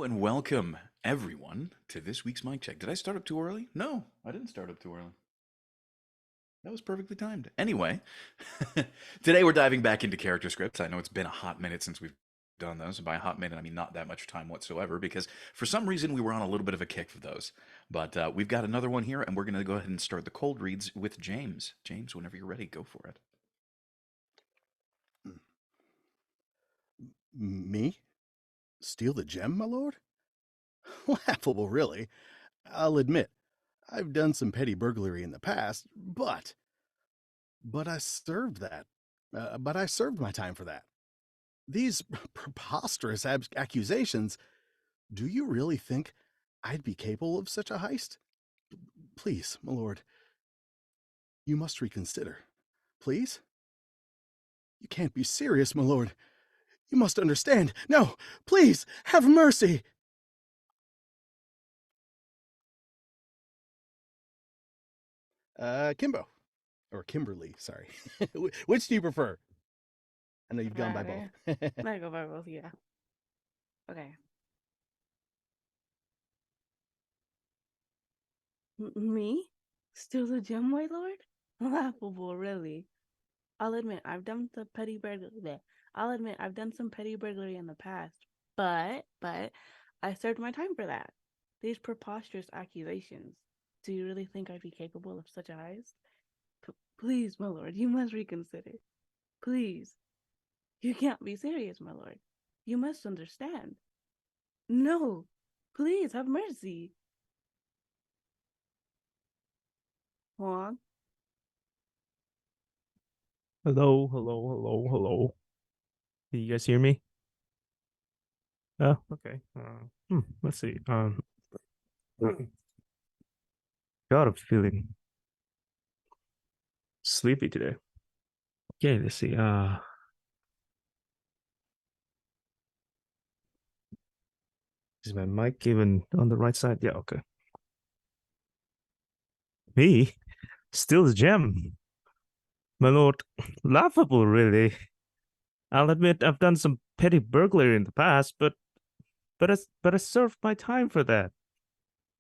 and welcome everyone to this week's mic check. Did I start up too early? No, I didn't start up too early. That was perfectly timed. Anyway, today we're diving back into character scripts. I know it's been a hot minute since we've done those. And by a hot minute, I mean not that much time whatsoever, because for some reason we were on a little bit of a kick for those. But we've got another one here, and we're going to go ahead and start the cold reads with James. James, whenever you're ready, go for it. Me? Steal the gem, my lord? Laughable, really. I'll admit, I've done some petty burglary in the past, but I served that. But I served my time for that. These preposterous accusations. Do you really think I'd be capable of such a heist? Please, my lord, you must reconsider. Please? You can't be serious, my lord. You must understand. No, please, have mercy. Kimbo. Or Kimberly, sorry. Which do you prefer? I know you've gone by both. Matter. I go by both, yeah. Okay. Me? Steal the gem, my lord? Laughable, really. I'll admit I've done some petty burglary. I'll admit I've done some petty burglary in the past, but I served my time for that. These preposterous accusations. Do you really think I'd be capable of such a heist? Please, my lord, you must reconsider. Please. You can't be serious, my lord. You must understand. No, please have mercy. Huang, Hello, hello, hello, hello. Do you guys hear me? Oh, okay. Let's see. God, I'm feeling sleepy today. Okay, let's see. Is my mic even on the right side? Yeah, okay. Me? Still the gem. My lord, laughable, really. I'll admit I've done some petty burglary in the past, but I served my time for that.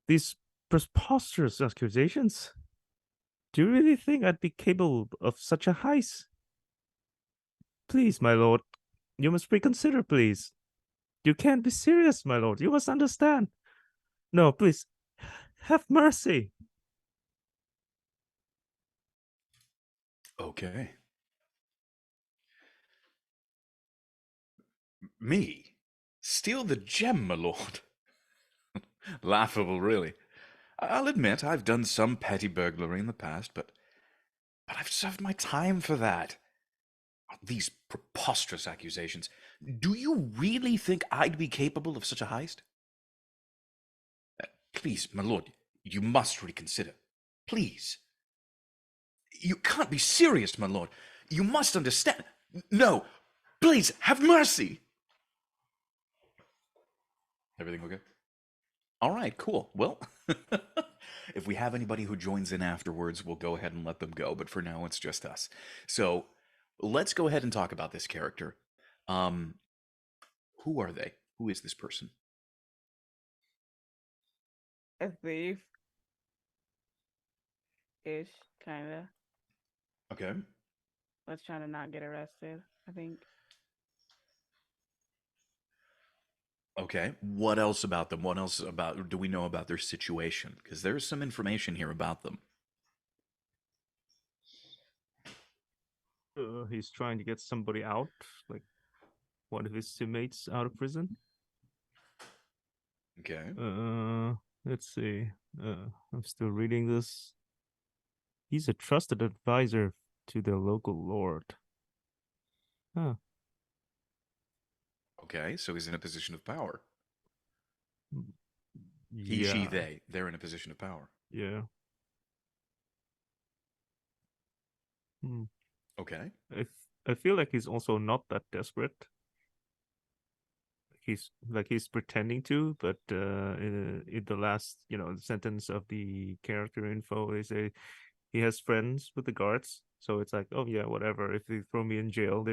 These preposterous accusations. Do you really think I'd be capable of such a heist? Please, my lord, you must reconsider, please. You can't be serious, my lord. You must understand. No, please, have mercy. Okay. Me? Steal the gem, my lord? Laughable, really. I'll admit I've done some petty burglary in the past, but I've served my time for that. These preposterous accusations. Do you really think I'd be capable of such a heist? Please, my lord, you must reconsider. Please. You can't be serious, my lord. You must understand. No, please, have mercy. Everything okay? All right, cool. Well, if we have anybody who joins in afterwards, we'll go ahead and let them go. But for now, it's just us. So let's go ahead and talk about this character. Um, who are they? Who is this person? a thief ish, kinda. Okay. Let's try to not get arrested, I think. Okay. What else about them? What else about do we know about their situation? Because there's some information here about them. He's trying to get somebody out, like one of his teammates out of prison. Okay. Let's see. I'm still reading this. He's a trusted advisor to the local lord. Huh. Okay. So he's in a position of power. He, she, Yeah. they. They're in a position of power. Yeah. Hmm. Okay. I feel like he's also not that desperate. He's pretending to, but in the last sentence of the character info, they say he has friends with the guards, so it's like, oh yeah, whatever. If they throw me in jail,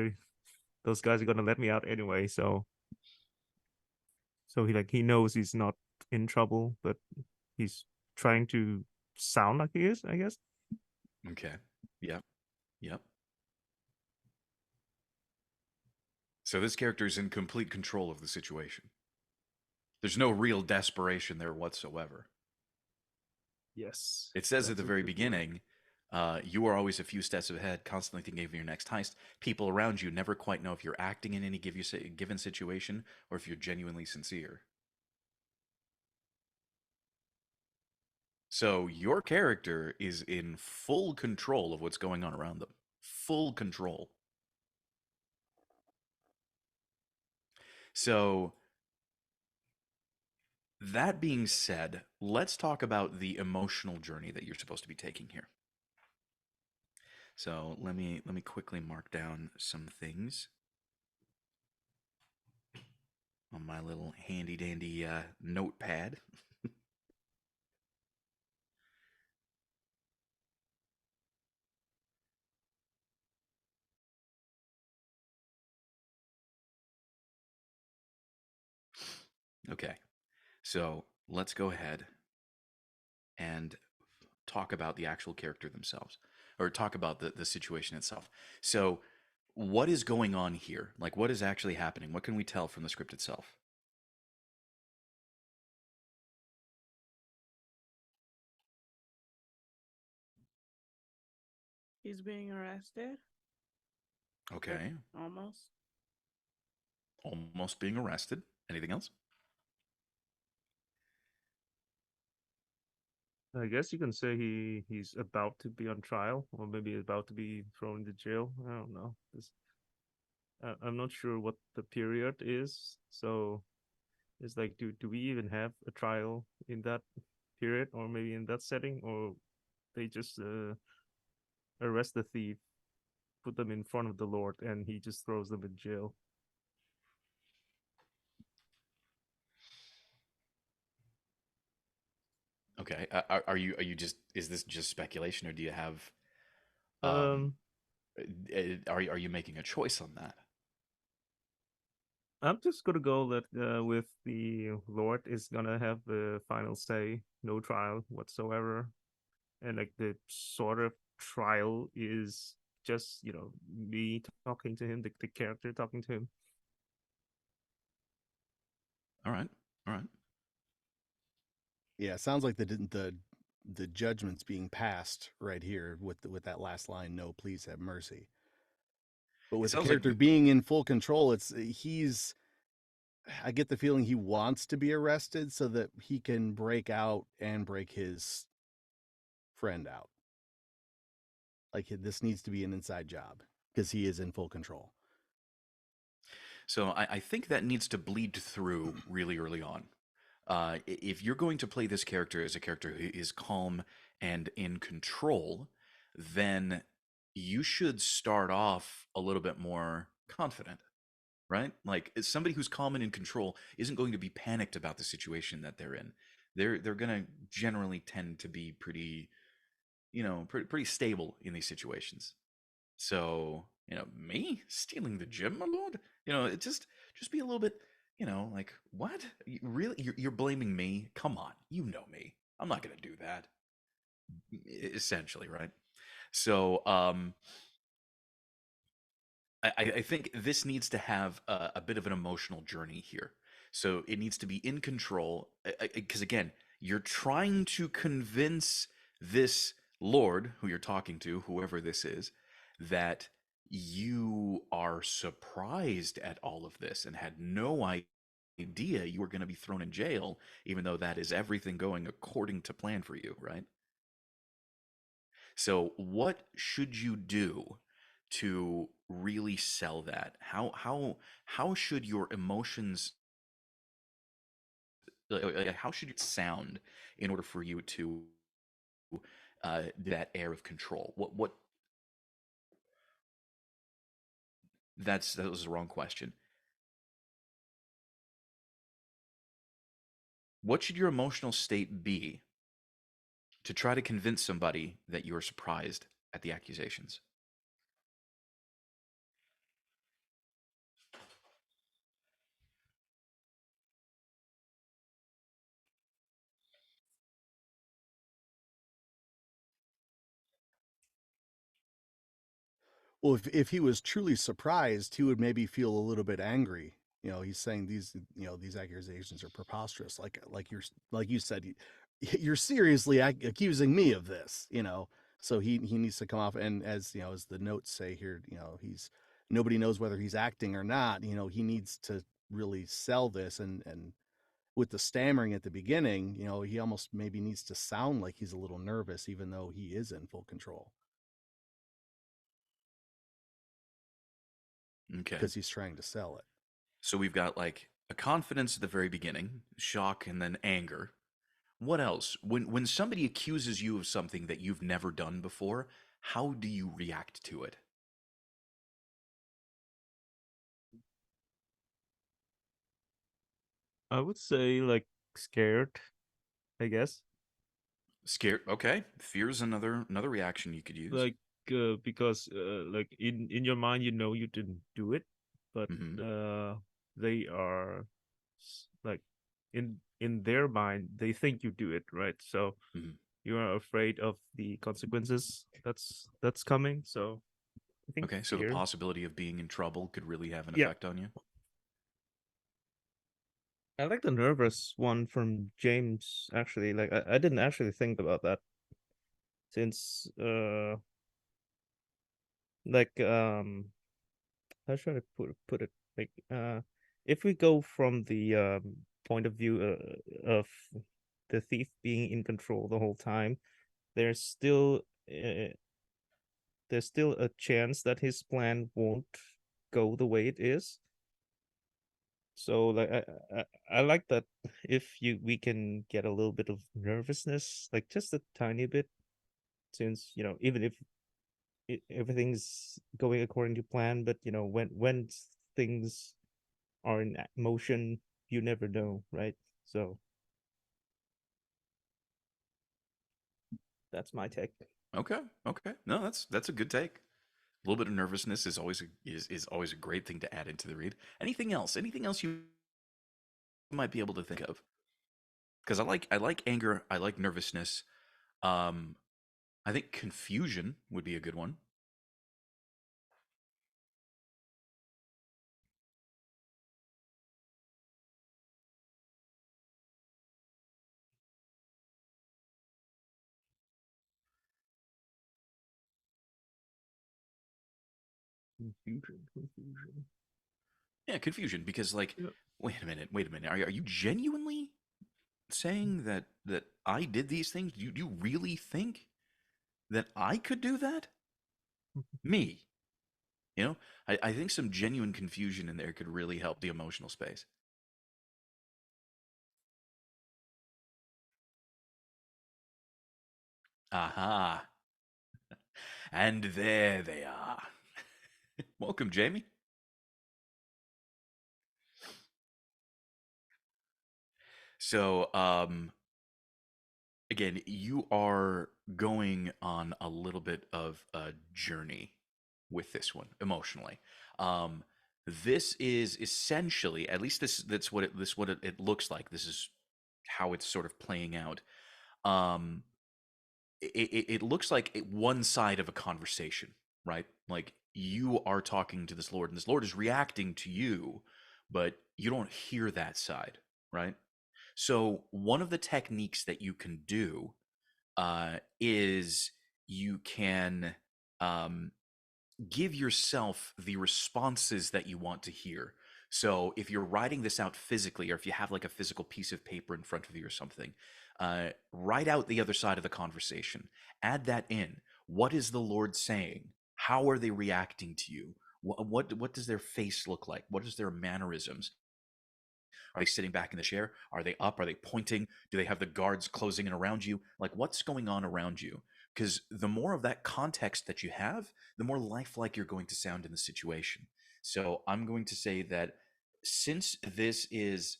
those guys are gonna let me out anyway. So So he knows he's not in trouble, but he's trying to sound like he is, I guess. Okay. Yep. Yep. So this character is in complete control of the situation. There's no real desperation there whatsoever. Yes. It says at That's the a very good word. beginning, you are always a few steps ahead, constantly thinking of your next heist. People around you never quite know if you're acting in any given situation or if you're genuinely sincere. So your character is in full control of what's going on around them. Full control. So that being said, let's talk about the emotional journey that you're supposed to be taking here. So let me quickly mark down some things on my little handy dandy notepad. Okay, so let's go ahead and talk about the actual character themselves, or talk about the situation itself. So, what is going on here? Like, what is actually happening? What can we tell from the script itself? He's being arrested. Okay, Almost. almost being arrested. Anything else? I guess you can say he's about to be on trial, or maybe about to be thrown into jail. I don't know. I'm not sure what the period is. So it's like, do we even have a trial in that period, or maybe in that setting, or they just arrest the thief, put them in front of the Lord, and he just throws them in jail? Okay, are you just, is this just speculation, or do you have Um, are you making a choice on that? I'm just gonna go that with the Lord is gonna have the final say, no trial whatsoever, and like the sort of trial is just me talking to him, the character talking to him. All right, all right. Yeah, sounds like the judgment's being passed right here with that last line, "No, please have mercy." But It with the sounds like character being in full control, I get the feeling he wants to be arrested so that he can break out and break his friend out. Like this needs to be an inside job because he is in full control. so. I think that needs to bleed through really early on. If you're going to play this character as a character who is calm and in control, then you should start off a little bit more confident, right? Like somebody who's calm and in control isn't going to be panicked about the situation that they're in. They're going to generally tend to be pretty, pretty stable in these situations. So, me stealing the gem, my lord? It just be a little bit, like, what? Really? You're blaming me? Come on, you know me. I'm not gonna do that. Essentially, right? So, I think this needs to have a bit of an emotional journey here. So it needs to be in control, because again, you're trying to convince this Lord who you're talking to, whoever this is, that you are surprised at all of this and had no idea you were going to be thrown in jail, even though that is everything going according to plan for you, right? So what should you do to really sell that? How should your emotions, how should it sound in order for you to that air of control? What that was the wrong question. What should your emotional state be to try to convince somebody that you're surprised at the accusations? Well, if he was truly surprised, he would maybe feel a little bit angry. He's saying these accusations are preposterous. Like you said, you're seriously accusing me of this. So he needs to come off, and as the notes say here, he's nobody knows whether he's acting or not. He needs to really sell this, and with the stammering at the beginning, he almost maybe needs to sound like he's a little nervous, even though he is in full control. Okay. Because he's trying to sell it. So we've got like a confidence at the very beginning, shock, and then anger. What else? When somebody accuses you of something that you've never done before, how do you react to it? I would say like scared, I guess. Scared. Okay. Fear's another reaction you could use. Like because like in your mind you know you didn't do it, but Mhm. they are like in their mind they think you do it, right? So Mhm. you are afraid of the consequences that's coming. So I think Okay, so the fear. possibility of being in trouble could really have an Yeah, effect on you. I like the nervous one from James actually. Like I didn't actually think about that since like how should I put it? Like if we go from the point of view of the thief being in control the whole time, there's still uh, there's still a chance that his plan won't go the way it is. So like I like that if we can get a little bit of nervousness, like just a tiny bit, since even if everything's going according to plan, but when things are in motion, you never know, right? So that's my take. Okay, okay. No, that's a good take. A little bit of nervousness is always a great thing to add into the read. Anything else? Anything else you might be able to think of? Because I like anger, I like nervousness. Um, I think confusion would be a good one. Confusion. Yeah, confusion because like, Yeah. wait a minute. Are you genuinely saying that I did these things? Do you really think that I could do that? Me? I think some genuine confusion in there could really help the emotional space. Aha. And there they are. Welcome, Jamie. So, again, you are going on a little bit of a journey with this one emotionally. Um, this is essentially, at least this what it looks like. This is how it's sort of playing out. Um, it looks like one side of a conversation, right? Like you are talking to this Lord, and this Lord is reacting to you, but you don't hear that side, right? So one of the techniques that you can do is you can um, give yourself the responses that you want to hear. So if you're writing this out physically, or if you have like a physical piece of paper in front of you or something, write out the other side of the conversation. Add that in. What is the Lord saying? How are they reacting to you? What does their face look like? What is their mannerisms? Are they sitting back in the chair? Are they up? Are they pointing? Do they have the guards closing in around you? Like, what's going on around you? Because the more of that context that you have, the more lifelike you're going to sound in the situation. So I'm going to say that since this is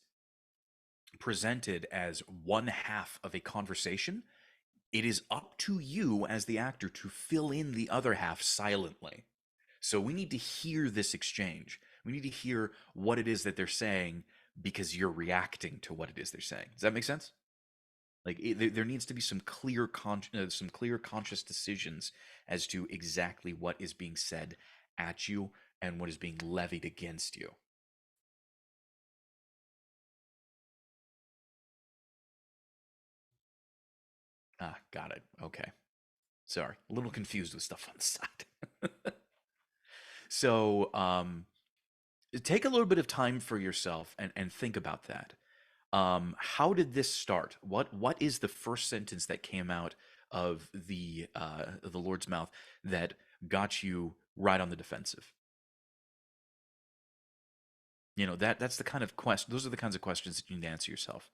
presented as one half of a conversation, it is up to you as the actor to fill in the other half silently. So we need to hear this exchange. We need to hear what it is that they're saying because you're reacting to what it is they're saying. Does that make sense? Like there needs to be some clear conscious decisions as to exactly what is being said at you and what is being levied against you. Ah, got it. Okay. Sorry, a little confused with stuff on the side. So, take a little bit of time for yourself and think about that. How did this start? What is the first sentence that came out of the Lord's mouth that got you right on the defensive? You know, that's the kind of those are the kinds of questions that you need to answer yourself.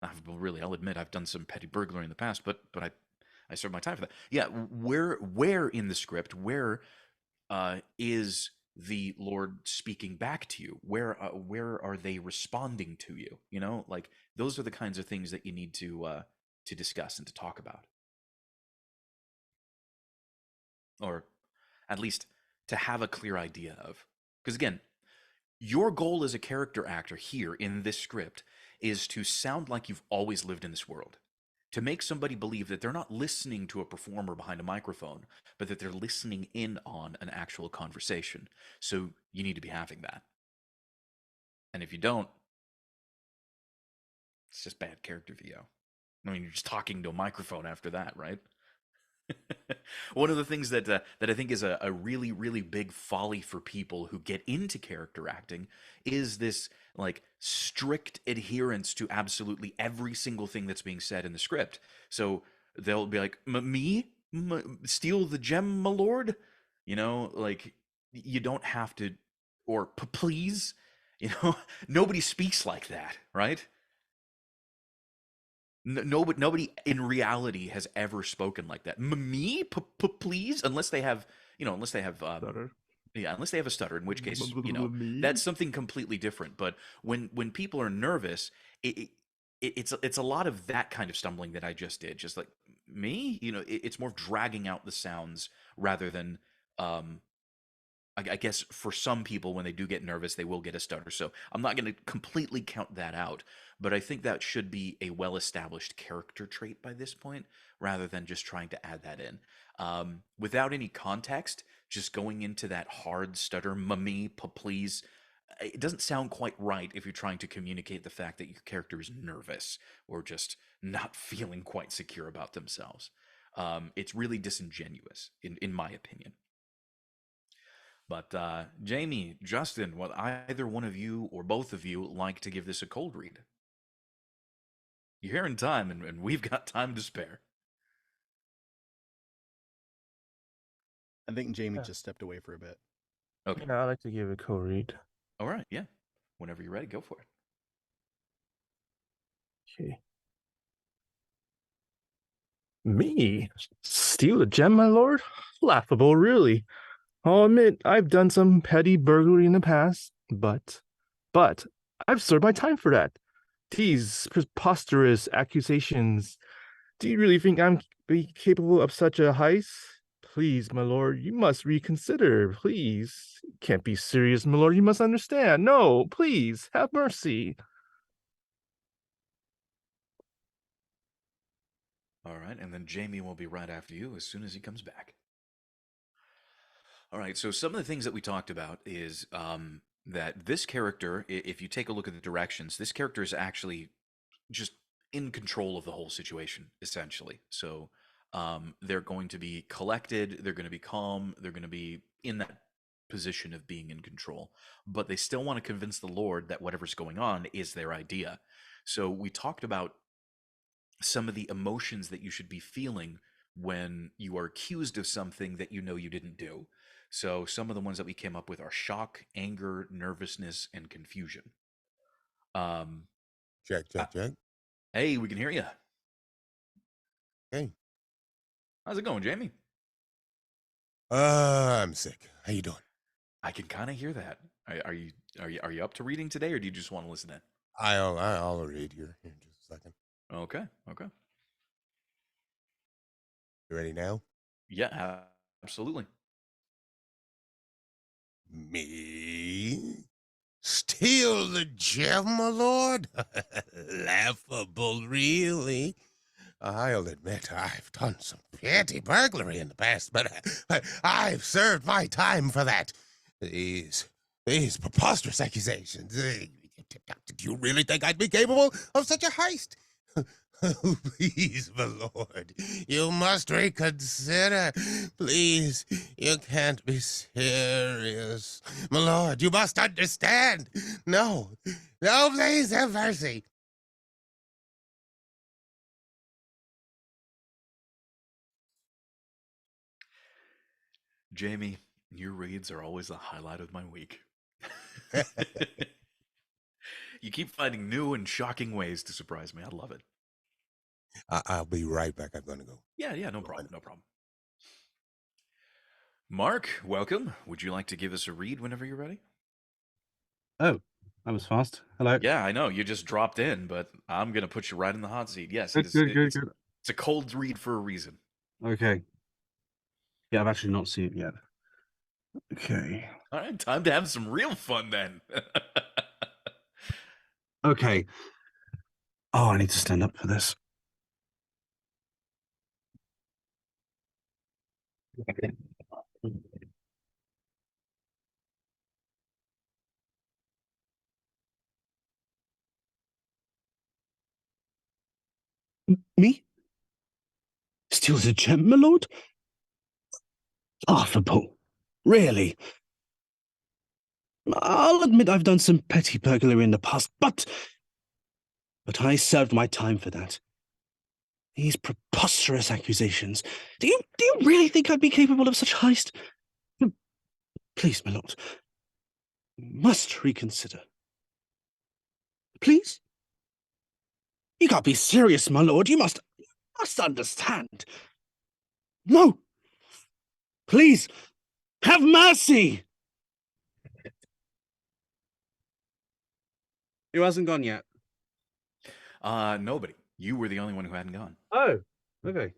I'll admit I've done some petty burglary in the past, but I served my time for that. Yeah, where in the script, where is the Lord speaking back to you? Where are they responding to you? You know, like those are the kinds of things that you need to discuss and to talk about, or at least to have a clear idea of. Because again, your goal as a character actor here in this script is to sound like you've always lived in this world. To make somebody believe that they're not listening to a performer behind a microphone, but that they're listening in on an actual conversation. So you need to be having that. And if you don't, it's just bad character VO. I mean, you're just talking to a microphone after that, right? One of the things that I think is a really, really big folly for people who get into character acting is this like strict adherence to absolutely every single thing that's being said in the script. So they'll be like, steal the gem, my lord? You know, like you don't have to, or please, you know, nobody speaks like that, right? Nobody in reality has ever spoken like that. Me, please, unless they have, unless they have, Stutter. yeah, unless they have a stutter, in which case, that's something completely different. But when people are nervous, it's a lot of that kind of stumbling that I just did. Just like me, it's more dragging out the sounds rather than, I guess for some people, when they do get nervous, they will get a stutter. So I'm not going to completely count that out, but I think that should be a well-established character trait by this point, rather than just trying to add that in. Without any context, just going into that hard stutter, mummy, please, it doesn't sound quite right if you're trying to communicate the fact that your character is nervous or just not feeling quite secure about themselves. It's really disingenuous, in my opinion. But Jamie, Justin, would either one of you or both of you like to give this a cold read? You're here in time, and we've got time to spare. I think Jamie Yeah. just stepped away for a bit. Okay. Yeah, I like to give a co-read. All right. Yeah. Whenever you're ready, go for it. Okay. Me? Steal a gem, my lord? Laughable, really. I'll admit I've done some petty burglary in the past, but I've served my time for that. These preposterous accusations. Do you really think I'm be capable of such a heist? Please, my lord, you must reconsider. Please. You can't be serious, my lord. You must understand. No, please, have mercy. All right. And then Jamie will be right after you as soon as he comes back. All right. So some of the things that we talked about is that this character, if you take a look at the directions, this character is actually just in control of the whole situation, essentially. So they're going to be collected, they're going to be calm, they're going to be in that position of being in control, but they still want to convince the Lord that whatever's going on is their idea. So we talked about some of the emotions that you should be feeling when you are accused of something that you know you didn't do. So some of the ones that we came up with are shock, anger, nervousness, and confusion. Check. Hey, we can hear you. Hey. How's it going, Jamie? I'm sick. How you doing? I can kind of hear that. Are you up to reading today, or do you just want to listen in? I'll read here in just a second. Okay. You ready now? Yeah, absolutely. Me? Steal the gem, my lord? Laughable, really. I'll admit I've done some petty burglary in the past, but I've served my time for that. These preposterous accusations. Do you really think I'd be capable of such a heist? Oh, please, my lord, you must reconsider. Please, you can't be serious. My lord, you must understand. No, please have mercy. Jamie, your reads are always the highlight of my week. You keep finding new and shocking ways to surprise me. I love it. I'll be right back. I'm gonna go. Yeah, no problem, no problem. Mark, welcome. Would you like to give us a read whenever you're ready? Oh, that was fast. Hello. Yeah, I know. You just dropped in, but I'm going to put you right in the hot seat. Yes, Good, good. it's a cold read for a reason. Okay. Yeah, I've actually not seen it yet. Okay. All right, time to have some real fun then. Okay. Oh, I need to stand up for this. Me? Steal the gem, my lord? Laughable. Really? I'll admit I've done some petty burglary in the past, but I served my time for that. These preposterous accusations. Do you really think I'd be capable of such heist? Please, my lord. Must reconsider. Please? You can't be serious, my lord. You must understand. No. Please, have mercy. Who hasn't gone yet? Nobody. You were the only one who hadn't gone. Oh, okay.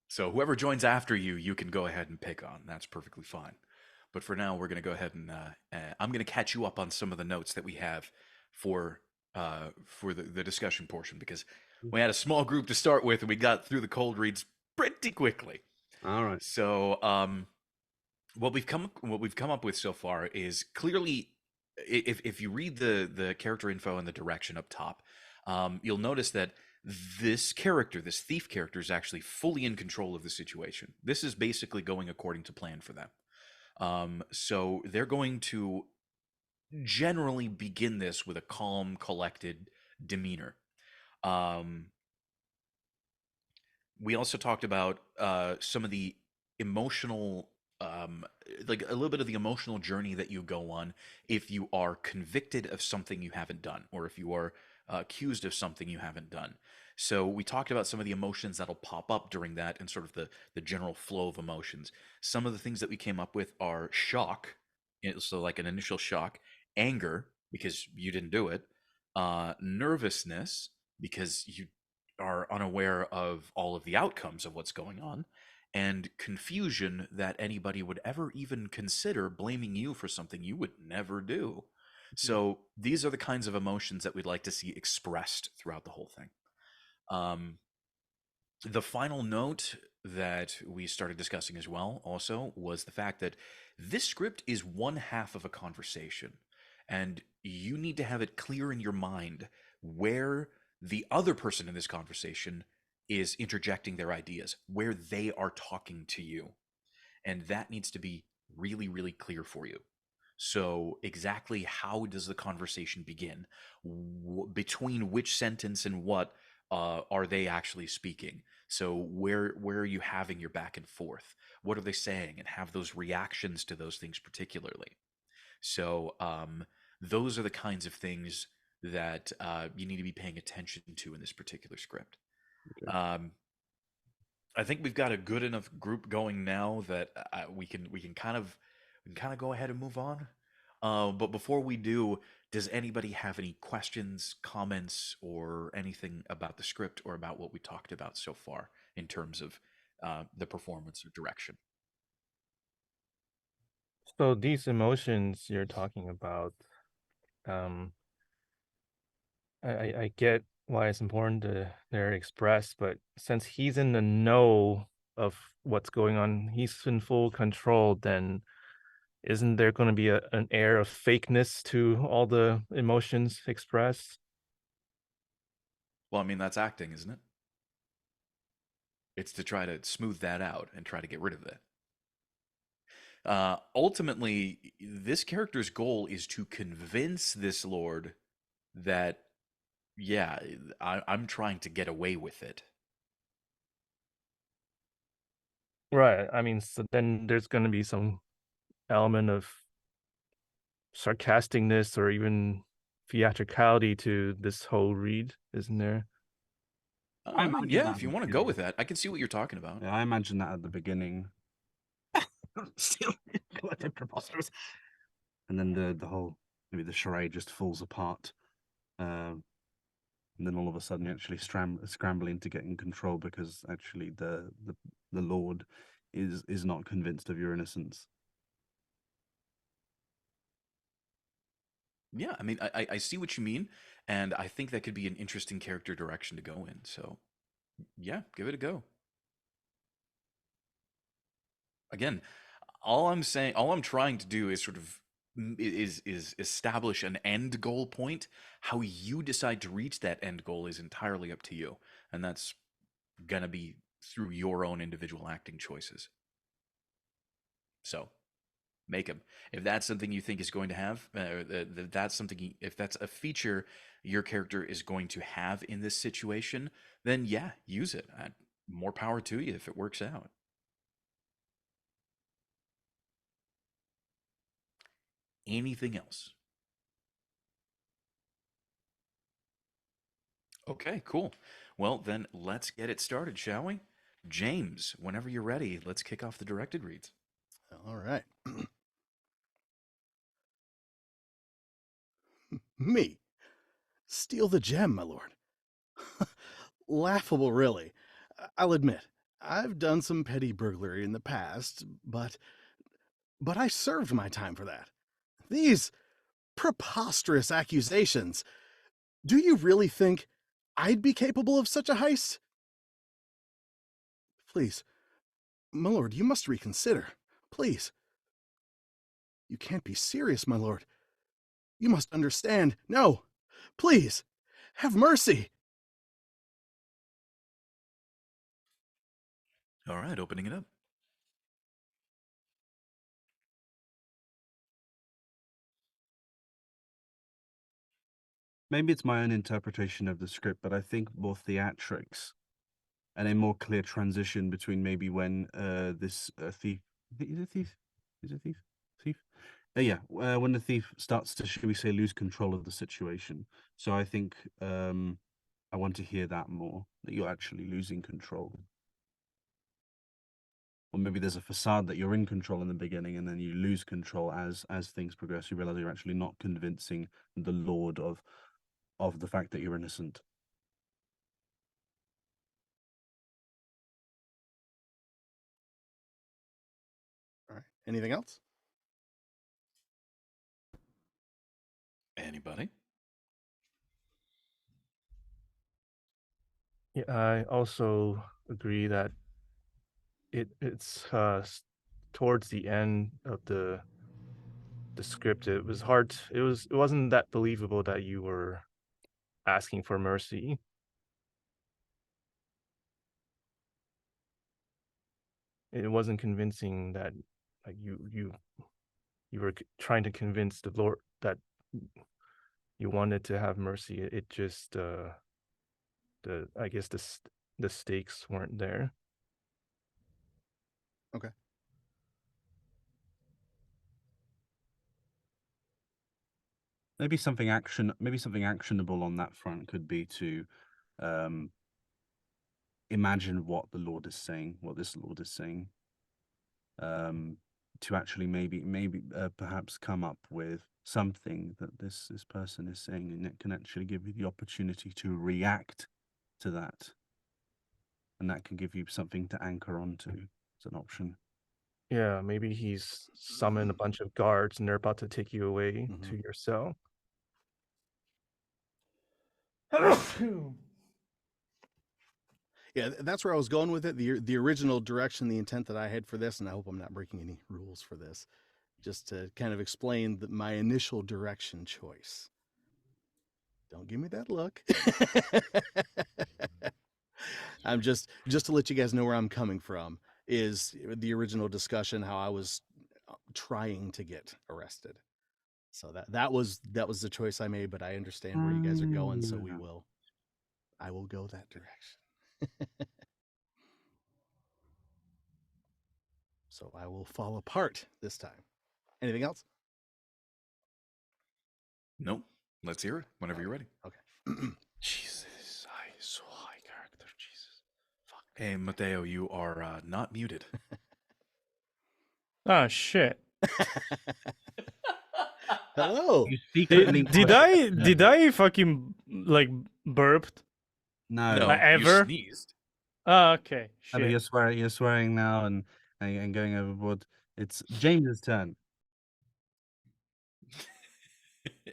So whoever joins after you, you can go ahead and pick on. That's perfectly fine. But for now, we're going to go ahead and I'm going to catch you up on some of the notes that we have for the discussion portion, because we had a small group to start with and we got through the cold reads pretty quickly. All right. So what we've come up with so far is clearly, if you read the character info and the direction up top, you'll notice that this thief character, is actually fully in control of the situation. This is basically going according to plan for them. So they're going to generally begin this with a calm, collected demeanor. We also talked about some of the emotional, like a little bit of the emotional journey that you go on if you are convicted of something you haven't done, or if you are accused of something you haven't done. So we talked about some of the emotions that'll pop up during that, and sort of the general flow of emotions. Some of the things that we came up with are shock, so like an initial shock, anger because you didn't do it, nervousness because you are unaware of all of the outcomes of what's going on, and confusion that anybody would ever even consider blaming you for something you would never do. So these are the kinds of emotions that we'd like to see expressed throughout the whole thing. The final note that we started discussing as well also was the fact that this script is one half of a conversation, and you need to have it clear in your mind where the other person in this conversation is interjecting their ideas, where they are talking to you. And that needs to be really, really clear for you. So exactly how does the conversation begin? Between which sentence and what are they actually speaking? So where are you having your back and forth? What are they saying? And have those reactions to those things particularly. So those are the kinds of things that you need to be paying attention to in this particular script. Okay. I think we've got a good enough group going now that we can kind of go ahead and move on. But before we do, does anybody have any questions, comments, or anything about the script or about what we talked about so far in terms of the performance or direction? So these emotions you're talking about, I get why it's important to there express, but since he's in the know of what's going on, he's in full control, then isn't there going to be an air of fakeness to all the emotions expressed? Well, I mean, that's acting, isn't it? It's to try to smooth that out and try to get rid of that. Ultimately, this character's goal is to convince this lord that, yeah, I'm trying to get away with it. Right. I mean, so then there's going to be some element of sarcasticness or even theatricality to this whole read, isn't there? I imagine Yeah, that if you at want the to go beginning. with that, I can see what you're talking about. Yeah, I imagine that at the beginning. Still collective preposterous. And then the whole maybe the charade just falls apart. And then all of a sudden you're actually scrambling to get in control because actually the Lord is not convinced of your innocence. Yeah, I mean, I see what you mean, and I think that could be an interesting character direction to go in. So, yeah, give it a go. Again, all I'm trying to do is sort of is establish an end goal point. How you decide to reach that end goal is entirely up to you, and that's gonna be through your own individual acting choices. So, make them. If that's something you think is going to have, that's something. If that's a feature your character is going to have in this situation, then yeah, use it. More power to you if it works out. Anything else? Okay, cool. Well, then let's get it started, shall we? James, whenever you're ready, let's kick off the directed reads. All right. Me. Steal the gem, my lord. Laughable, really. I'll admit, I've done some petty burglary in the past, but I served my time for that. These preposterous accusations. Do you really think I'd be capable of such a heist? Please, my lord, you must reconsider. Please. You can't be serious, my lord. You must understand. No, please, have mercy. All right, opening it up. Maybe it's my own interpretation of the script, but I think more theatrics and a more clear transition between maybe when this thief is a thief is a thief yeah when the thief starts to, should we say, lose control of the situation. So I think I want to hear that more, that you're actually losing control, or maybe there's a facade that you're in control in the beginning and then you lose control as things progress. You realize you're actually not convincing the lord of the fact that you're innocent. All right. Anything else? Anybody? Yeah, I also agree that it's towards the end of the script. It was hard. It wasn't that believable that you were asking for mercy. It wasn't convincing that like you were trying to convince the Lord that you wanted to have mercy. It just the I guess the stakes weren't there. Okay. Maybe something actionable on that front could be to um, imagine what the Lord is saying, what this Lord is saying, to actually maybe perhaps come up with something that this person is saying, and it can actually give you the opportunity to react to that, and that can give you something to anchor onto as an option. Yeah, maybe he's summoned a bunch of guards and they're about to take you away Mhm. to your cell. Yeah, that's where I was going with it. The original direction, the intent that I had for this, and I hope I'm not breaking any rules for this, just to kind of explain my initial direction choice. Don't give me that look. I'm just to let you guys know where I'm coming from. Is the original discussion how I was trying to get arrested. So that was the choice I made, but I understand where you guys are going, so I will go that direction. So I will fall apart this time. Anything else? Nope. Let's hear it whenever you're ready. Okay. Jesus, so high character. Jesus. Fuck. Hey, Mateo, you are not muted. Oh shit. Hello. You secretly Did I fucking like burped? No, No, Like, you ever? sneezed. Oh, okay. no, but Shit. you're swearing now and going overboard. It's James's turn.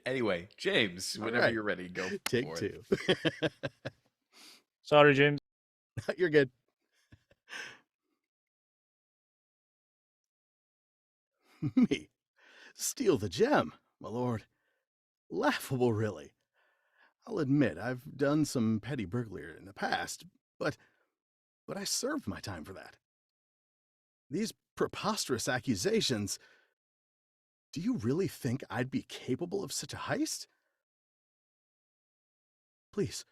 Anyway, James, All whenever right. you're ready, go Take for it. 2. Sorry, James. You're good. Me? Steal the gem, my lord. Laughable, really. I'll admit I've done some petty burglary in the past, but I served my time for that. These preposterous accusations. Do you really think I'd be capable of such a heist? Please,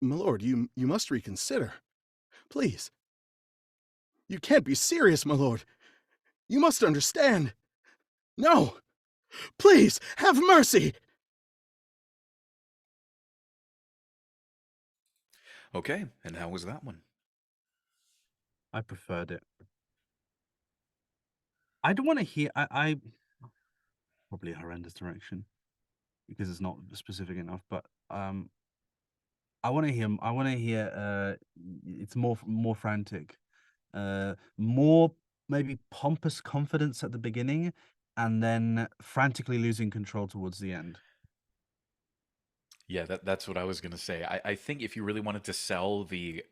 my lord, you must reconsider. Please. You can't be serious, my lord. You must understand. No! Please, have mercy! Okay, and how was that one? I preferred it. I don't want to hear. I probably a horrendous direction because it's not specific enough. But I want to hear. I want to hear. It's more frantic, more maybe pompous confidence at the beginning, and then frantically losing control towards the end. Yeah, that's what I was gonna say. I think if you really wanted to sell the,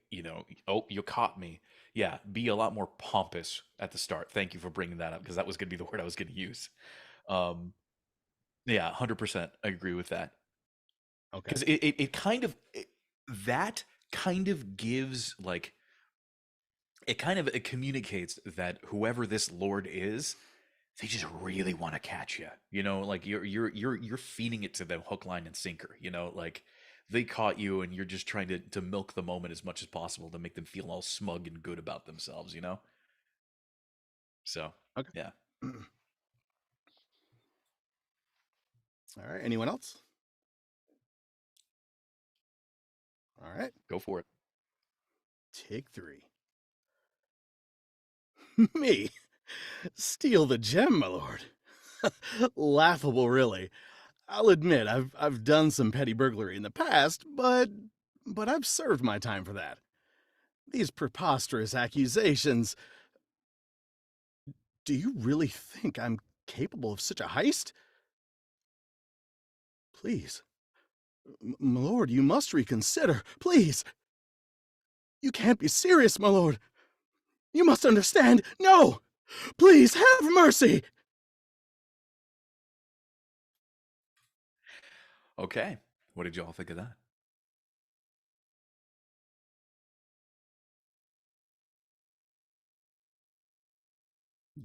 oh, you caught me. Yeah, be a lot more pompous at the start. Thank you for bringing that up because that was gonna be the word I was gonna use. Yeah, 100%. I agree with that Okay. because it kind of that kind of gives like it communicates that whoever this lord is, they just really want to catch you. Like you're feeding it to them hook, line, and sinker. Like they caught you, and you're just trying to milk the moment as much as possible to make them feel all smug and good about themselves. So Okay. yeah. All right. Anyone else? All right. Go for it. Take 3. Me? Steal the gem, my lord. Laughable, really. I'll admit I've done some petty burglary in the past, but I've served my time for that. These preposterous accusations. Do you really think I'm capable of such a heist? Please. My lord, you must reconsider. Please. You can't be serious, my lord. You must understand. No! Please, have mercy! Okay. What did y'all think of that?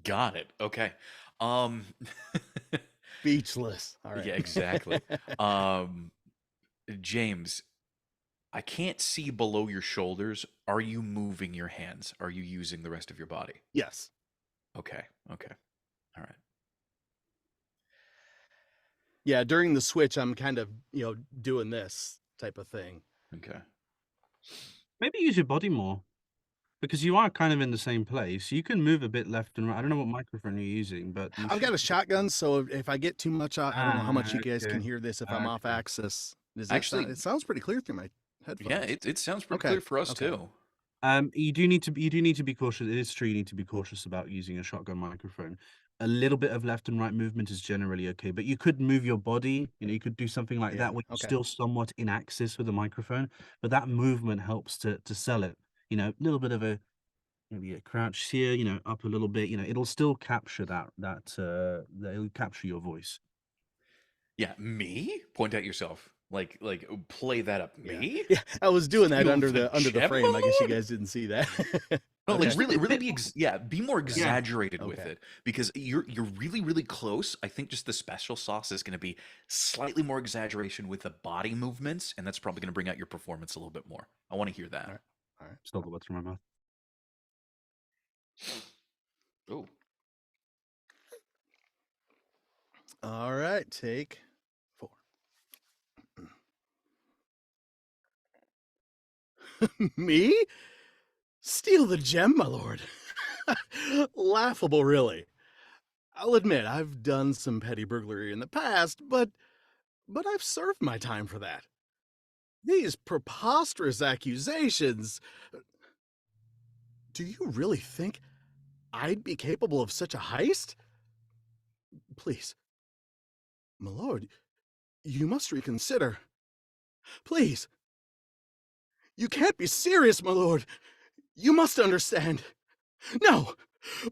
Got it. Okay. Um Speechless. All right. Yeah, exactly. James, I can't see below your shoulders. Are you moving your hands? Are you using the rest of your body? Yes. Okay. All right. Yeah, during the switch, I'm kind of, doing this type of thing. Okay. Maybe use your body more. Because you are kind of in the same place. You can move a bit left and right. I don't know what microphone you're using, but I've got a shotgun, so if I get too much, I don't know how much you guys okay. can hear this if I'm off Okay. axis. Actually- it sounds pretty clear through my headphones. Yeah, it sounds pretty Okay, clear for us okay. too. You do need to be cautious. It is true. You need to be cautious about using a shotgun microphone. a little bit of left and right movement is generally okay. But you could move your body. You could do something like Yeah, that where you're okay. still somewhat in axis with the microphone, but that movement helps to sell it. A little bit of a maybe a crouch here, up a little bit. It'll still capture it'll capture your voice. Yeah, me? Point at yourself. Like play that up. Yeah. Me? Yeah, I was doing that Steal under the the gem, frame. my I guess you lord? guys didn't see that. No, Okay. like really be be more Yeah. exaggerated with Okay. it because you're really close. I think just the special sauce is going to be slightly more exaggeration with the body movements, and that's probably going to bring out your performance a little bit more. I want to hear that. All right. All right. Stole the words from my mouth. Oh, All right, take 4. Me? Steal the gem, my lord. Laughable, really. I'll admit I've done some petty burglary in the past, but I've served my time for that. These preposterous accusations. Do you really think I'd be capable of such a heist? Please, my lord, you must reconsider. Please. You can't be serious, my lord. You must understand. No,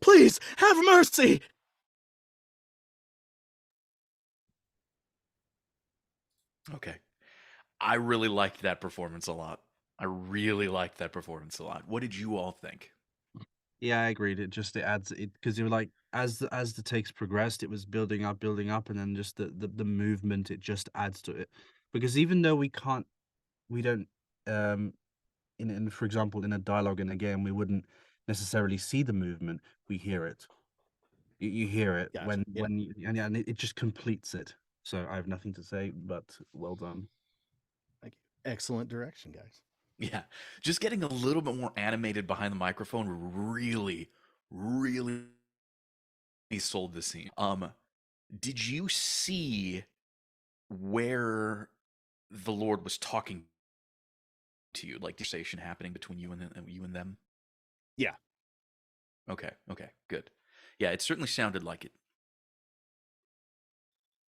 please, have mercy. okay. I really liked that performance a lot. I really liked that performance a lot. What did you all think? Yeah, I agreed. It adds it because you were like as the takes progressed, it was building up, and then just the movement it just adds to it. Because even though we don't in for example in a dialogue in a game we wouldn't necessarily see the movement, we hear it. You hear it Gotcha. Yeah. and it just completes it. So I have nothing to say, but well done. Thank you. Excellent direction, guys. Yeah, just getting a little bit more animated behind the microphone really sold the scene. Did you see where the Lord was talking to you, like conversation happening between you and them? Yeah. Okay, good. Yeah, it certainly sounded like it.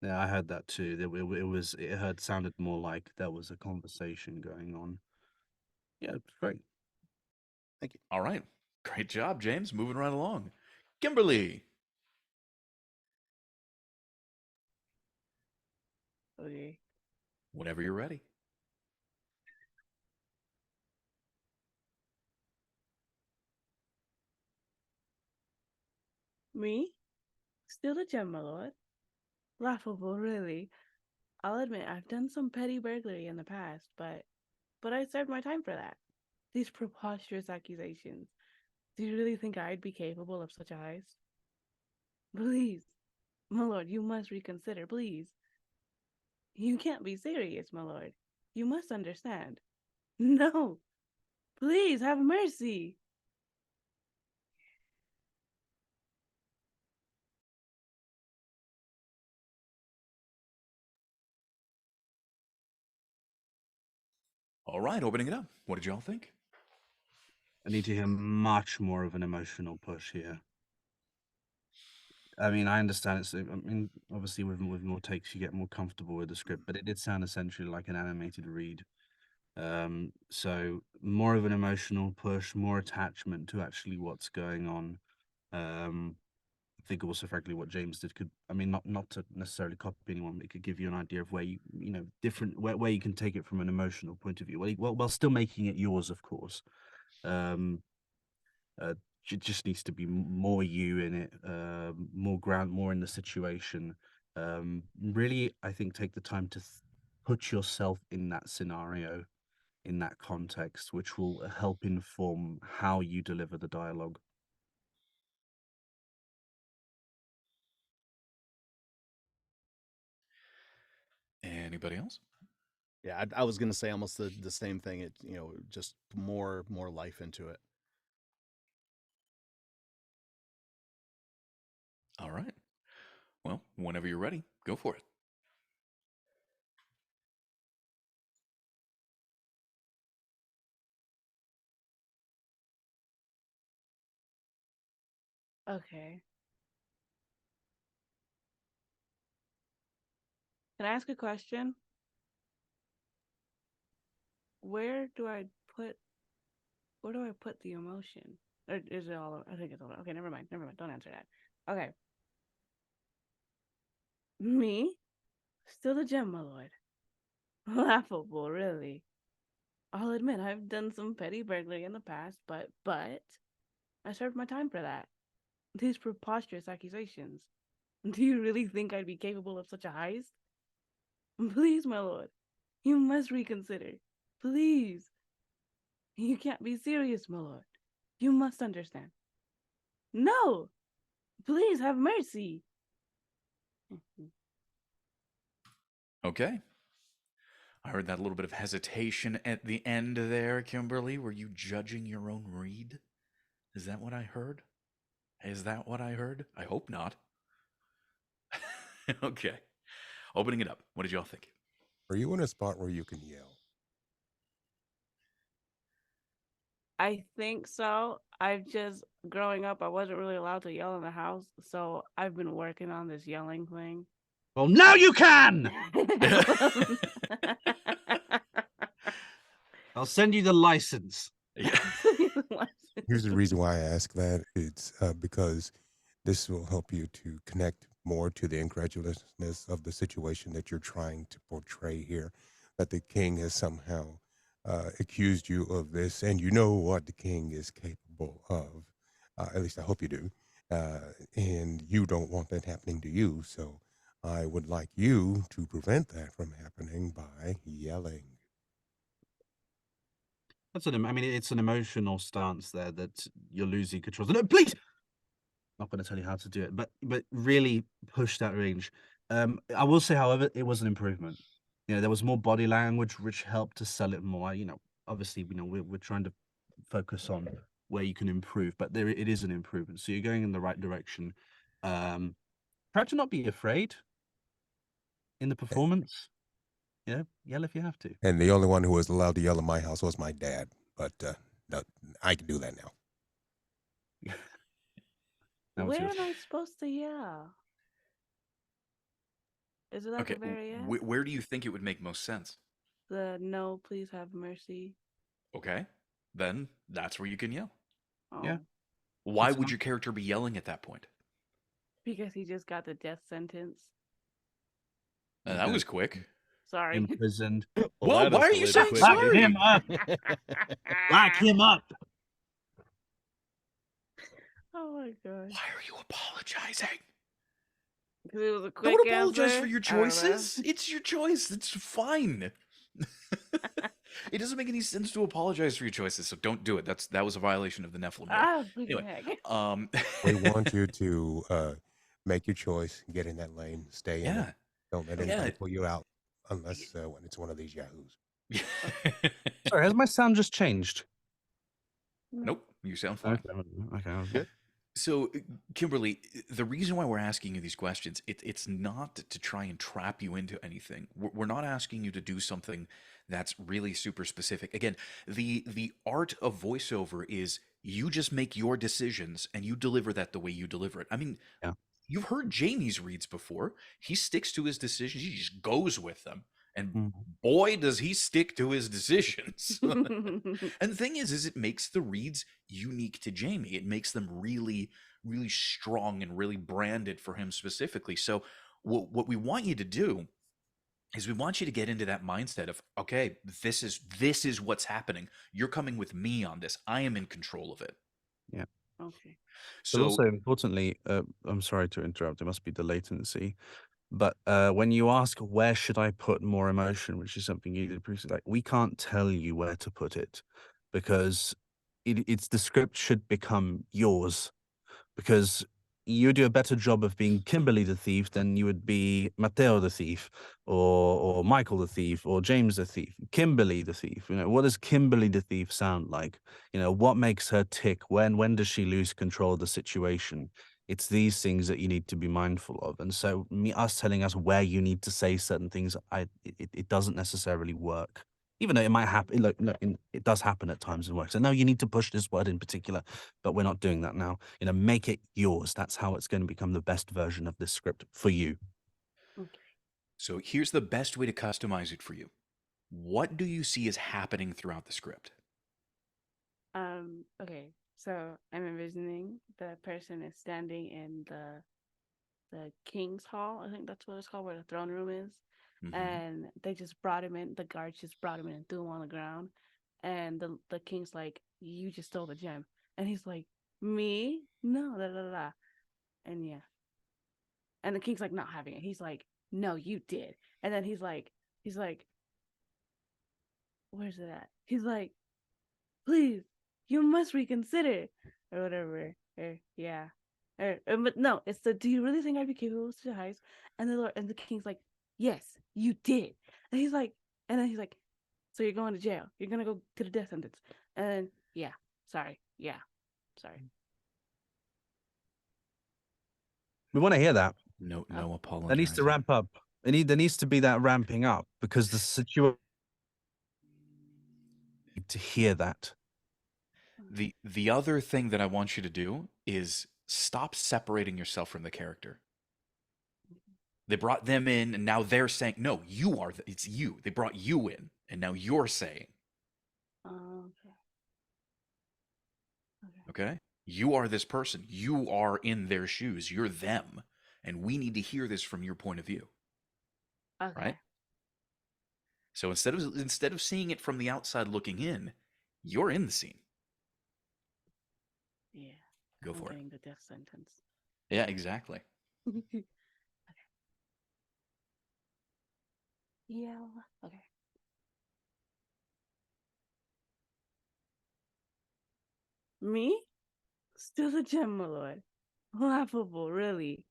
Yeah, I heard that too. It sounded more like there was a conversation going on. Yeah, it's great. Thank you. All right, great job, James. Moving right along. Kimberly, Okay. whenever you're ready. Me? Steal the gem, my lord. Laughable, really. I'll admit I've done some petty burglary in the past, but I served my time for that. These preposterous accusations. Do you really think I'd be capable of such a heist? Please, my lord, you must reconsider, please. You can't be serious, my lord. You must understand. No, please have mercy. All right, opening it up. What did y'all think? I need to hear much more of an emotional push here. I mean, I understand it's. I mean, obviously, with more takes, you get more comfortable with the script, but it did sound essentially like an animated read. So more of an emotional push, more attachment to actually what's going on. I think also, frankly, what James did could. I mean, not to necessarily copy anyone, but it could give you an idea of where different where you can take it from an emotional point of view. While still making it yours, of course. Um, it just needs to be more you in it, more in the situation. Really, I think take the time to put yourself in that scenario, in that context, which will help inform how you deliver the dialogue. Anybody else? Yeah, I was gonna say almost the same thing. It just more life into it. All right. Well, whenever you're ready, go for it. Okay. Can I ask a question? Where do I put the emotion? Or is it all? I think it's all. Okay, never mind. Never mind. Don't answer that. Okay. Me, still the gem, my lord. Laughable, really. I'll admit I've done some petty burglary in the past, but I served my time for that. These preposterous accusations. Do you really think I'd be capable of such a heist? Please, my lord, you must reconsider. Please. You can't be serious, my lord. You must understand. No! Please have mercy. Okay. I heard that little bit of hesitation at the end there, Kimberly. Were you judging your own read? Is that what I heard? Is that what I heard? I hope not. Okay. Opening it up. What did y'all think? Are you in a spot where you can yell? I think so. I've just, growing up, I wasn't really allowed to yell in the house, so I've been working on this yelling thing. Well, now you can! I'll send you the license. Yeah. Here's the reason why I ask that. It's because this will help you to connect more to the incredulousness of the situation that you're trying to portray here, that the king has somehow accused you of this, and you know what the king is capable of. At least I hope you do. And you don't want that happening to you, so I would like you to prevent that from happening by yelling. That's I mean, it's an emotional stance there that you're losing control. No, please. Not going to tell you how to do it, but really push that range. I will say, however, it was an improvement. You know, there was more body language, which helped to sell it more. You know, obviously, we're trying to focus on where you can improve, but it is an improvement. So you're going in the right direction. Try to not be afraid in the performance. You know, yell if you have to. And the only one who was allowed to yell in my house was my dad. But no, I can do that now. Where am I supposed to yell? Is it at Okay. the very end? Where do you think it would make most sense? The no, please have mercy. Okay. Then that's where you can yell. Oh, Yeah. Why That's would fine. your character be yelling at that point? because he just got the death sentence. That was quick. Sorry. Imprisoned. Well, that why are you escalated saying quickly. Back sorry? him up. Back him up. Oh my god. Why are you apologizing? Because it was a I quick would apologize answer. for your I don't know. choices. It's your choice. It's fine. It doesn't make any sense to apologize for your choices, so don't do it. That was a violation of the Nephilim. Ah, freaking Anyway, heck. We want you to make your choice, get in that lane, stay in it. yeah. Don't let Yeah. anybody pull you out unless when it's one of these yahoos. Sorry, has my sound just changed? Nope, you sound fine. Okay, I was good. So, Kimberly, the reason why we're asking you these questions, it's not to try and trap you into anything. We're not asking you to do something that's really super specific. Again, the art of voiceover is you just make your decisions and you deliver that the way you deliver it. I mean, Yeah. you've heard Jamie's reads before. He sticks to his decisions. He just goes with them. And boy, does he stick to his decisions. And the thing is it makes the reads unique to Jamie. It makes them really, really strong and really branded for him specifically. So what we want you to do is we want you to get into that mindset of, okay, this is what's happening. You're coming with me on this. I am in control of it. Yeah. Okay. But So also importantly, I'm sorry to interrupt. It must be the latency. But when you ask where should I put more emotion, which is something you did previously, like we can't tell you where to put it because it's the script should become yours because you do a better job of being Kimberly the thief than you would be Matteo the thief or Michael the thief or James the thief. Kimberly the thief. You know, what does Kimberly the thief sound like? You know, what makes her tick? When does she lose control of the situation? It's these things that you need to be mindful of. And so us telling us where you need to say certain things, it doesn't necessarily work. Even though it might happen, it does happen at times in work. So no, you need to push this word in particular, but we're not doing that now. You know, make it yours. That's how it's going to become the best version of this script for you. Okay. So here's the best way to customize it for you. What do you see as happening throughout the script? Okay, so I'm envisioning the person is standing in the King's Hall. I think that's what it's called, where the throne room is. Mhm. And they just brought him in. The guards just brought him in and threw him on the ground. And the king's like, "You just stole the gem," and he's like, "Me? No, da da da." And yeah, and the king's like not having it. He's like, "No, you did." And then he's like, "Where's it at?" He's like, "Please, you must reconsider," or whatever. Yeah. But no, it's the, "Do you really think I'd be capable of such a heist?" And the king's like, "Yes, you did." And he's like, and then he's like, "So you're going to jail. You're gonna go to the death sentence." And yeah, sorry. We want to hear that. No Oh. apology. That needs to ramp up. There needs to be that ramping up because the situation. To hear that. The other thing that I want you to do is stop separating yourself from the character. They brought them in, and now they're saying, "No, you are. It's you. They brought you in, and now you're saying." Okay. Okay? You are this person. You are in their shoes. You're them. And we need to hear this from your point of view. Okay. Right? So instead of seeing it from the outside looking in, you're in the scene. Yeah. Go I'm for it. getting the death sentence. Yeah, exactly. Okay. Yeah. Okay. Me? Still the gem, my lord. Laughable, really.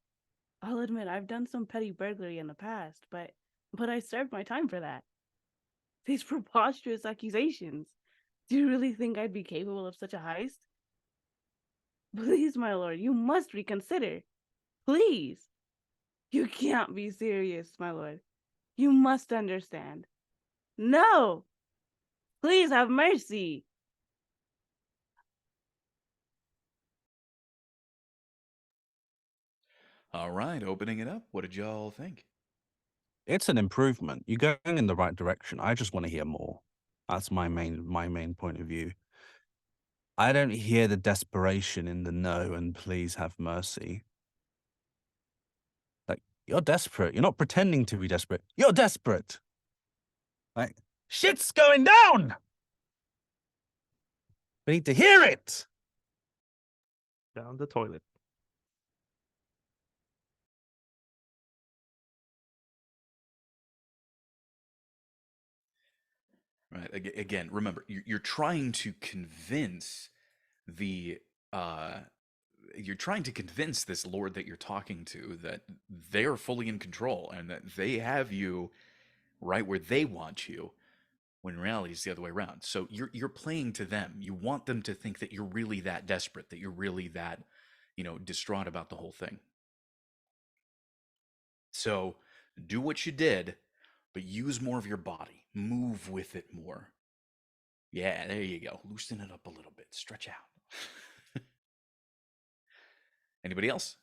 I'll admit I've done some petty burglary in the past, but I served my time for that. These preposterous accusations. Do you really think I'd be capable of such a heist? Please, my lord, you must reconsider. Please. You can't be serious, my lord. You must understand. No! Please have mercy. All right, opening it up. What did y'all think? It's an improvement. You're going in the right direction. I just want to hear more. That's my main point of view. I don't hear the desperation in the "no" and "please have mercy." Like, you're desperate. You're not pretending to be desperate. You're desperate. Like, shit's going down. We need to hear it. Down the toilet. Right. Again, remember, you're trying to convince the you're trying to convince this lord that you're talking to that they're fully in control and that they have you right where they want you, when in reality it's the other way around. So you're playing to them. You want them to think that you're really that desperate, that you're really that, distraught about the whole thing. So do what you did, but use more of your body. Move with it more. Yeah, there you go. Loosen it up a little bit. Stretch out. Anybody else?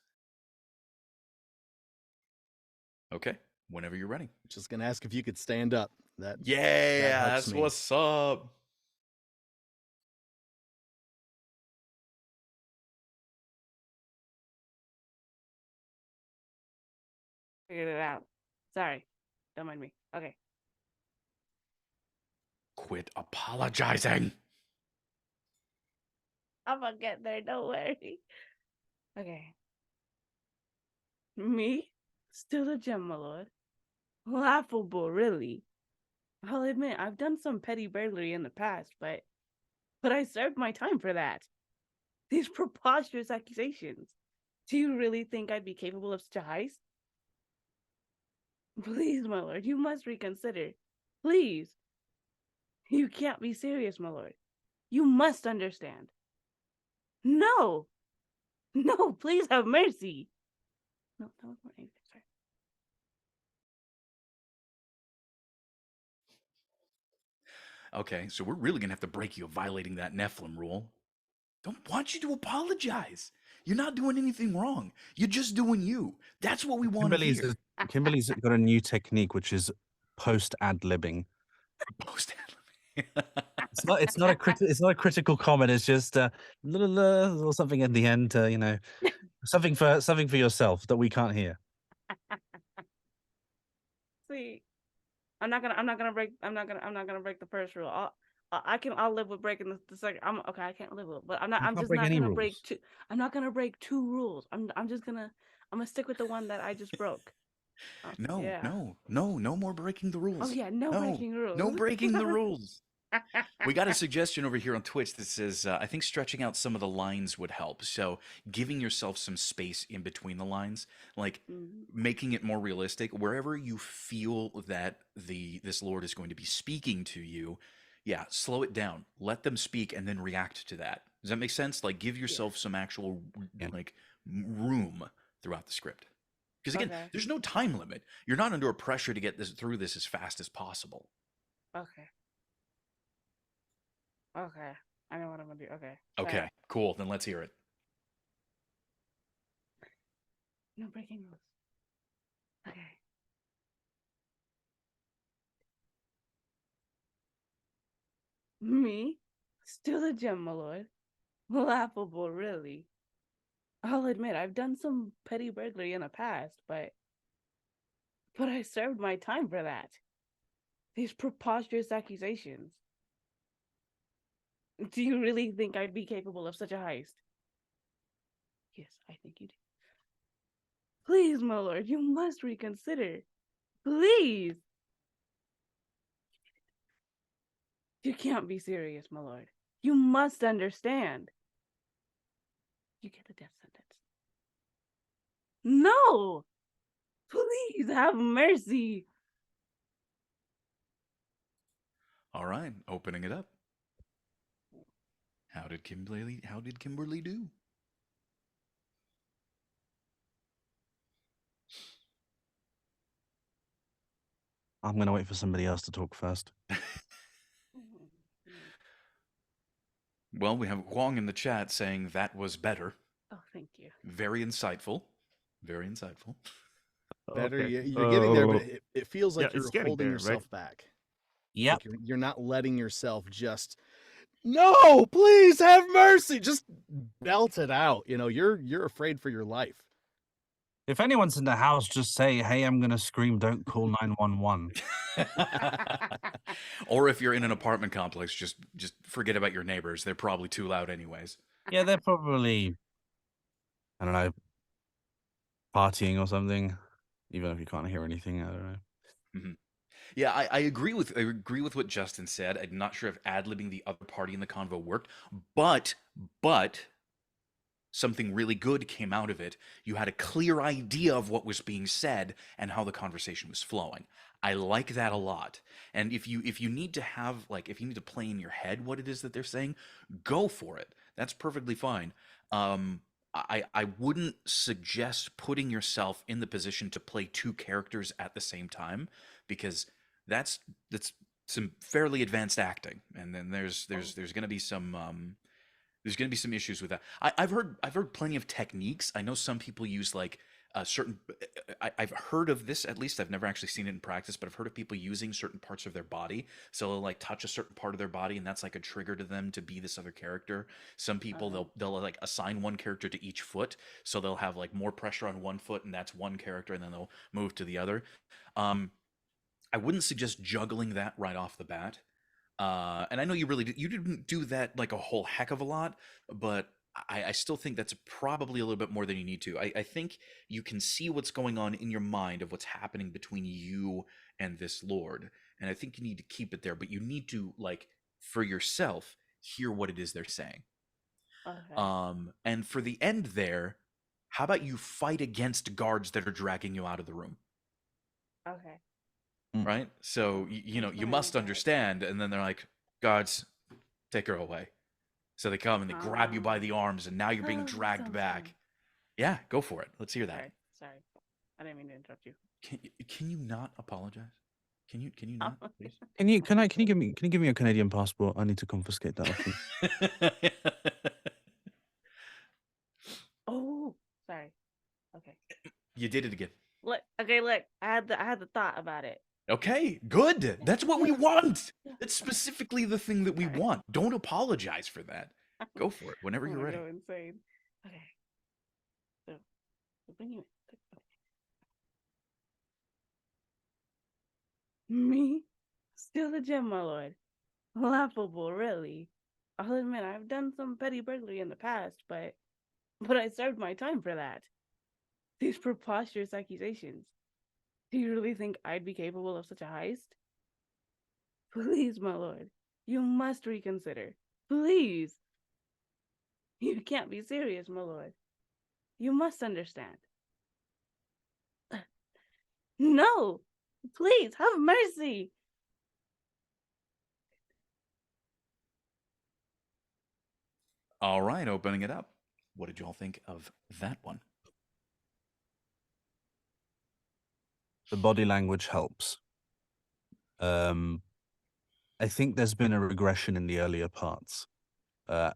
Okay, whenever you're ready. Just gonna ask if you could stand up. That Yeah, helps that's me. what's up. Figured it out. Sorry. Don't mind me. Okay. Quit apologizing. I'm gonna get there. Don't worry. Okay. Me? Still a gem, my lord. Laughable, really. I'll admit I've done some petty burglary in the past, but I served my time for that. These preposterous accusations. Do you really think I'd be capable of such a heist? Please, my lord, you must reconsider. Please. You can't be serious, my lord. You must understand. No! No, please have mercy. No, that was more angry. Sorry. Okay, so we're really gonna have to break you of violating that Nephilim rule. Don't want you to apologize. You're not doing anything wrong. You're just doing you. That's what we want to Kimberly's hear. Kimberly's got a new technique, which is post ad libbing. Post It's not a critical comment. It's just a little something at the end. Something for yourself that we can't hear. See, I'm not gonna break the first rule. I'll live with breaking the second. I can't live with it, but I'm can't just break not any gonna break rules. two. I'm not gonna break two rules. I'm gonna stick with the one that I just broke. No, Yeah. no more breaking the rules. Oh yeah, no breaking rules. No breaking the rules. We got a suggestion over here on Twitch that says, I think stretching out some of the lines would help. So giving yourself some space in between the lines, like Mhm. making it more realistic, wherever you feel that this Lord is going to be speaking to you, yeah, slow it down. Let them speak and then react to that. Does that make sense? Like give yourself some actual Yeah. like room throughout the script. Because again, Okay. there's no time limit. You're not under a pressure to get through this as fast as possible. Okay. Okay. I know what I'm gonna do. Okay. Okay, cool. Then let's hear it. No breaking rules. Okay. Me? Still a gem, my lord. Laughable, really. I'll admit I've done some petty burglary in the past, but I served my time for that. These preposterous accusations. Do you really think I'd be capable of such a heist? Yes, I think you do. Please, my lord, you must reconsider. Please. You can't be serious, my lord. You must understand. You get the death sentence. No! Please have mercy. All right, opening it up. How did Kimberly do? I'm going to wait for somebody else to talk first. Well, we have Huang in the chat saying that was better. Oh, thank you. Very insightful. Very insightful. Better, Okay. you're getting there, but Oh, it feels like yeah, it's you're getting holding there, yourself right? back. Yep. Like you're not letting yourself just, no, please have mercy. Just belt it out. You're afraid for your life. If anyone's in the house, just say, "Hey, I'm going to scream. Don't call 911." Or if you're in an apartment complex, just forget about your neighbors. They're probably too loud anyways. Yeah, they're probably, I don't know, partying or something. Even if you can't hear anything, I don't know. Yeah, I agree with what Justin said. I'm not sure if ad-libbing the other party in the convo worked, but something really good came out of it. You had a clear idea of what was being said and how the conversation was flowing. I like that a lot. And if you need to have if you need to play in your head what it is that they're saying, go for it. That's perfectly fine. I wouldn't suggest putting yourself in the position to play two characters at the same time, because that's some fairly advanced acting, and then there's going to be some issues with that. I've heard plenty of techniques. I know some people use certain. I've heard of this, at least. I've never actually seen it in practice, but I've heard of people using certain parts of their body. So they'll touch a certain part of their body, and that's like a trigger to them to be this other character. Some people they'll assign one character to each foot, so they'll have more pressure on one foot, and that's one character, and then they'll move to the other. I wouldn't suggest juggling that right off the bat. And I know you didn't do that a whole heck of a lot, but I still think that's probably a little bit more than you need to. I think you can see what's going on in your mind of what's happening between you and this Lord. And I think you need to keep it there, but you need to for yourself, hear what it is they're saying. Okay. And for the end there, how about you fight against guards that are dragging you out of the room? Okay. Right? So, you must understand. And then they're like, guards, take her away. So they come and they grab you by the arms, and now you're being dragged back. Fun. Yeah, go for it. Let's hear that. Sorry. I didn't mean to interrupt you. Can you not apologize? Can you not, please? Can you give me a Canadian passport? I need to confiscate that off you. Oh, sorry. Okay. You did it again. Okay, look, I had the thought about it. Okay, good. That's what we want. Yeah. That's specifically the thing that we Okay. want. Don't apologize for that. Go for it whenever I'm you're gonna ready. go insane. Okay. So bring you in. Me? Steal the gem, my lord. Laughable, really. I'll admit I've done some petty burglary in the past, but I served my time for that. These preposterous accusations. Do you really think I'd be capable of such a heist? Please, my lord, you must reconsider. Please. You can't be serious, my lord. You must understand. No! Please, have mercy! All right, opening it up. What did y'all think of that one? The body language helps. I think there's been a regression in the earlier parts. I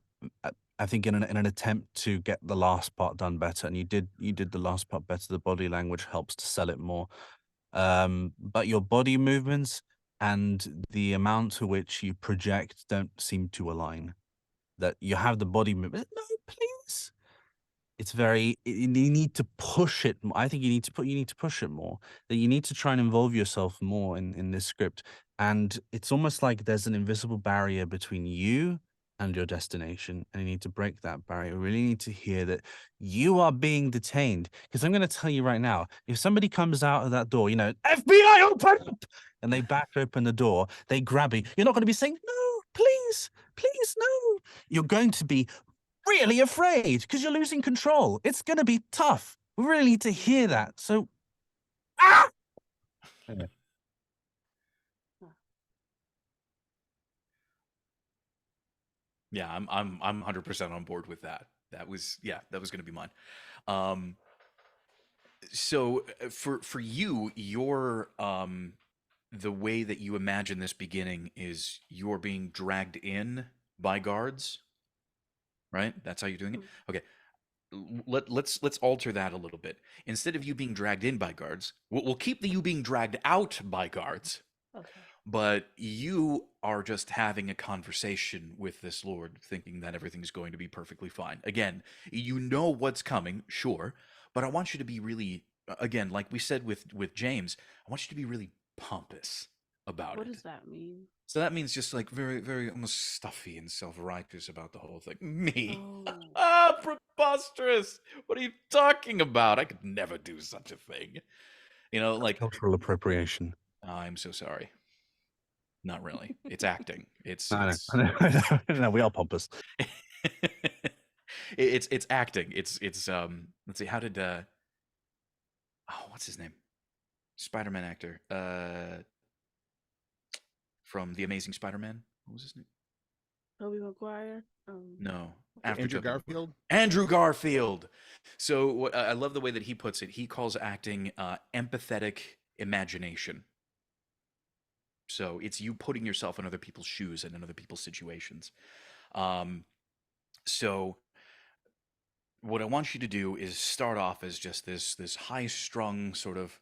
think in an attempt to get the last part done better, and you did the last part better. The body language helps to sell it more. But your body movements and the amount to which you project don't seem to align. That you have the body movement. No, please. It's very. You need to push it. I think you need to push it more. That you need to try and involve yourself more in this script. And it's almost like there's an invisible barrier between you and your destination, and you need to break that barrier. You really need to hear that you are being detained. Because I'm going to tell you right now, if somebody comes out of that door, FBI, open up, and they back open the door, they grab you. You're not going to be saying, no, please, no. You're going to be really afraid because you're losing control. It's going to be tough. We really need to hear that. So, Anyway. Yeah, I'm 100% on board with that. That was going to be mine. So for you, your the way that you imagine this beginning is you're being dragged in by guards, right? That's how you're doing it. Okay. Let's alter that a little bit. Instead of you being dragged in by guards, we'll keep the you being dragged out by guards. Okay. But you are just having a conversation with this lord, thinking that everything's going to be perfectly fine. Again, you know what's coming, sure, but I want you to be really, again, like we said with James, I want you to be really pompous about What it. does that mean? So that means just like very, very almost stuffy and self-righteous about the whole thing. Me? Oh. Preposterous! What are you talking about? I could never do such a thing. Like Cultural appropriation. I'm so sorry. Not really. It's acting. It's I know. No, we are pompous. it's acting. It's let's see, how did what's his name? Spider-Man actor. From The Amazing Spider-Man. What was his name? Tobey Maguire? No. After Andrew Tobey Maguire. Garfield? Andrew Garfield. So I love the way that he puts it. He calls acting empathetic imagination. So it's you putting yourself in other people's shoes and in other people's situations. So what I want you to do is start off as just this high-strung sort of,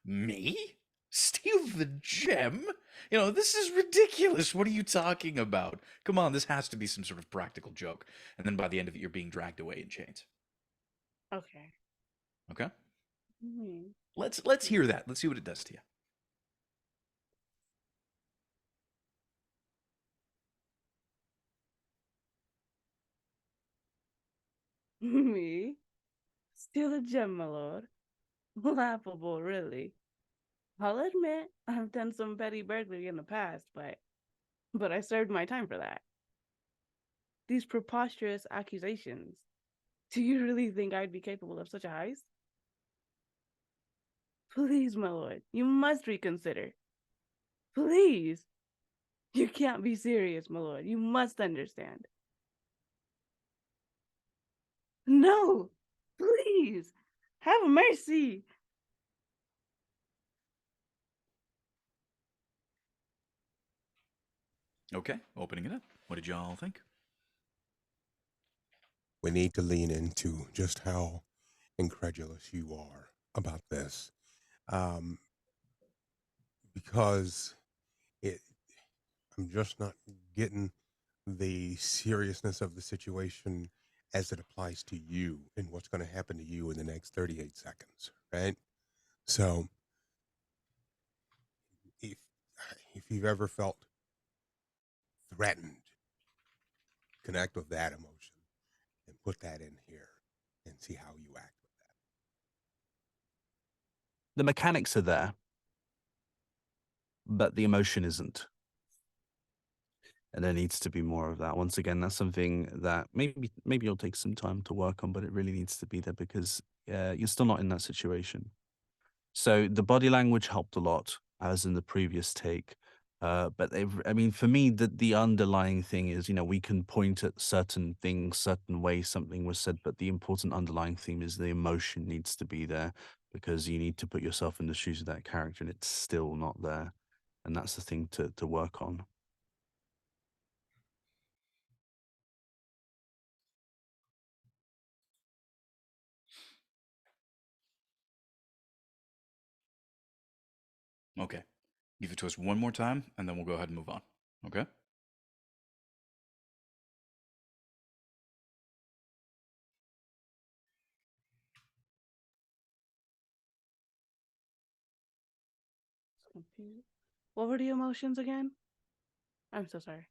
me? Steal the gem? This is ridiculous. What are you talking about? Come on, this has to be some sort of practical joke. And then by the end of it, you're being dragged away in chains. Okay. Okay? Hmm. Let's hear that. Let's see what it does to you. Me? Steal a gem, my lord. Laughable, really. I'll admit I've done some petty burglary in the past, but I served my time for that. These preposterous accusations. Do you really think I'd be capable of such a heist? Please, my lord, you must reconsider. Please. You can't be serious, my lord. You must understand. No, please, have mercy. Okay, opening it up. What did y'all think? We need to lean into just how incredulous you are about this. um, because it, I'm just not getting the seriousness of the situation as it applies to you and what's going to happen to you in the next 38 seconds, right? So if you've ever felt threatened, connect with that emotion and put that in here and see how you act with that. The mechanics are there, but the emotion isn't. And there needs to be more of that. Once again, that's something that maybe you'll take some time to work on, but it really needs to be there because you're still not in that situation. So the body language helped a lot, as in the previous take. But I mean, for me, the underlying thing is, we can point at certain things, certain ways something was said, but the important underlying theme is the emotion needs to be there because you need to put yourself in the shoes of that character, and it's still not there. And that's the thing to work on. Okay. Give it to us one more time, and then we'll go ahead and move on. Okay? Confused. What were the emotions again? I'm so sorry.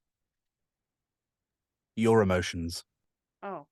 Your emotions. Oh.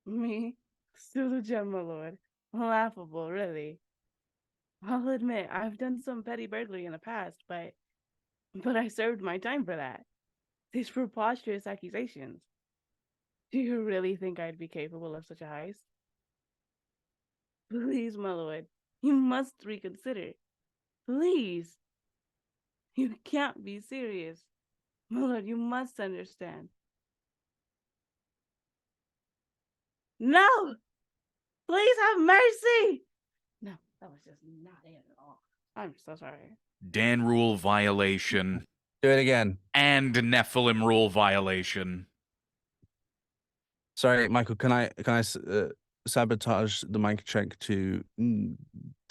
Me? Still the gem, my lord. Laughable, really. I'll admit, I've done some petty burglary in the past, but I served my time for that. These preposterous accusations. Do you really think I'd be capable of such a heist? Please, my lord, you must reconsider. Please. You can't be serious. My lord, you must understand. No! Please have mercy! No, that was just not it at all. I'm so sorry. Dan rule violation Do it again. and Nephilim rule violation. Sorry, Michael. Can I sabotage the mic check to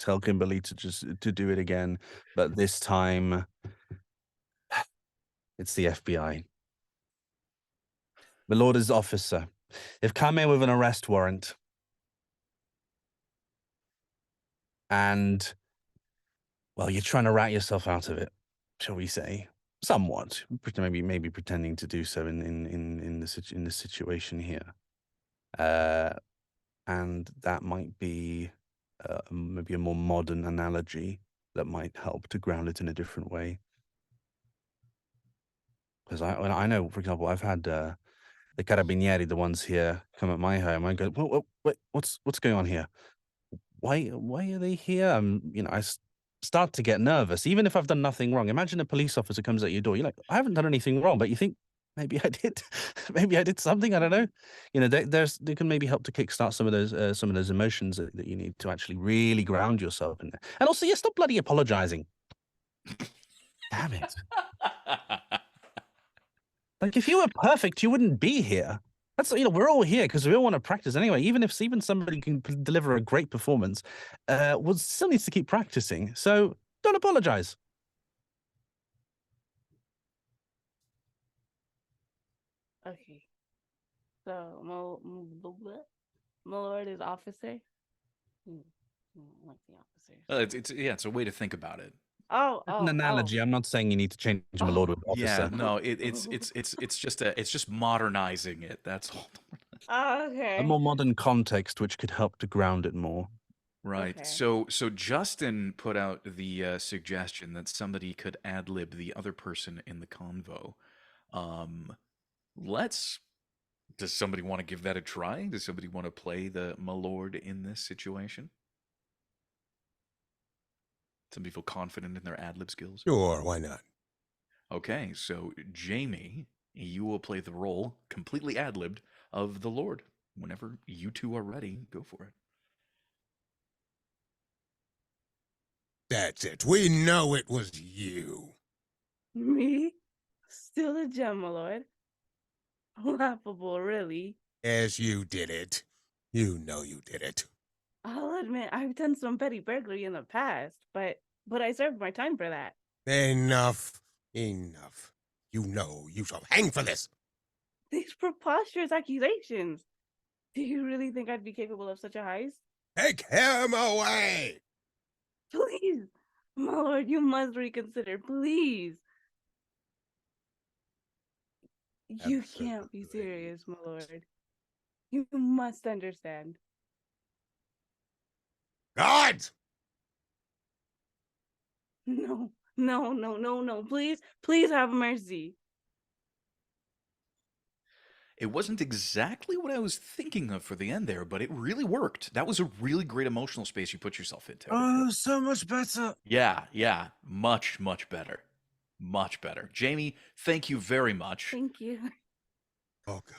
tell Kimberly to do it again, but this time it's the FBI. My lord is officer. They've come in with an arrest warrant, and well, you're trying to rat yourself out of it, shall we say? Somewhat, maybe pretending to do so in the situation here. And that might be maybe a more modern analogy that might help to ground it in a different way. Because I know, for example, I've had the carabinieri, the ones here, come at my home. I go, what's going on here? Why are they here? I start to get nervous, even if I've done nothing wrong. Imagine a police officer comes at your door. You're like, I haven't done anything wrong, but you think maybe I did, maybe I did something. I don't know. They can maybe help to kickstart some of those emotions that you need to actually really ground yourself in there. And also, stop bloody apologizing. Damn it! Like, if you were perfect, you wouldn't be here. That's we're all here because we all want to practice anyway. Even somebody can deliver a great performance, we'll still needs to keep practicing. So don't apologize. Okay. So, my lord is officer. Like the officers. It's a way to think about it. Oh, An analogy. I'm not saying you need to change my lord with officer. Yeah, no, it's just modernizing it. That's all. Oh, okay. A more modern context, which could help to ground it more. Right. Okay. So Justin put out the suggestion that somebody could ad lib the other person in the convo. Does somebody want to give that a try? Does somebody want to play the my lord in this situation? Somebody feel confident in their ad lib skills? Sure, why not? Okay, so Jamie, you will play the role, completely ad-libbed, of the Lord. Whenever you two are ready, go for it. That's it. We know it was you. Me? Steal the gem, my lord. Laughable, really. Yes, you did it. You know you did it. I'll admit I've done some petty burglary in the past, but I served my time for that. Enough. Enough. You know you shall hang for this. These preposterous accusations. Do you really think I'd be capable of such a heist? Take him away. Please, my lord, you must reconsider, please. You can't be Absolutely. serious, my lord. You must understand. Guards! No, no, no, no, no. Please, please have mercy. It wasn't exactly what I was thinking of for the end there, but it really worked. That was a really great emotional space you put yourself into. Oh, so much better. Yeah, much, much better. Much better. Jamie, thank you very much. Thank you. Welcome.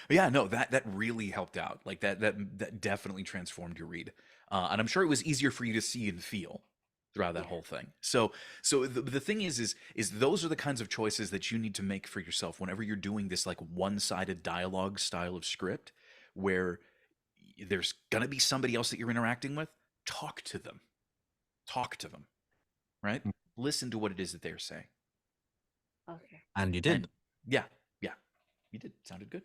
Yeah, no, that really helped out. Like that definitely transformed your read, and I'm sure it was easier for you to see and feel throughout that Yeah. whole thing. So the thing is those are the kinds of choices that you need to make for yourself whenever you're doing this like one-sided dialogue style of script, where there's gonna be somebody else that you're interacting with. Talk to them, right? Listen to what it is that they're saying. Okay. And you did. And yeah, you did. Sounded good.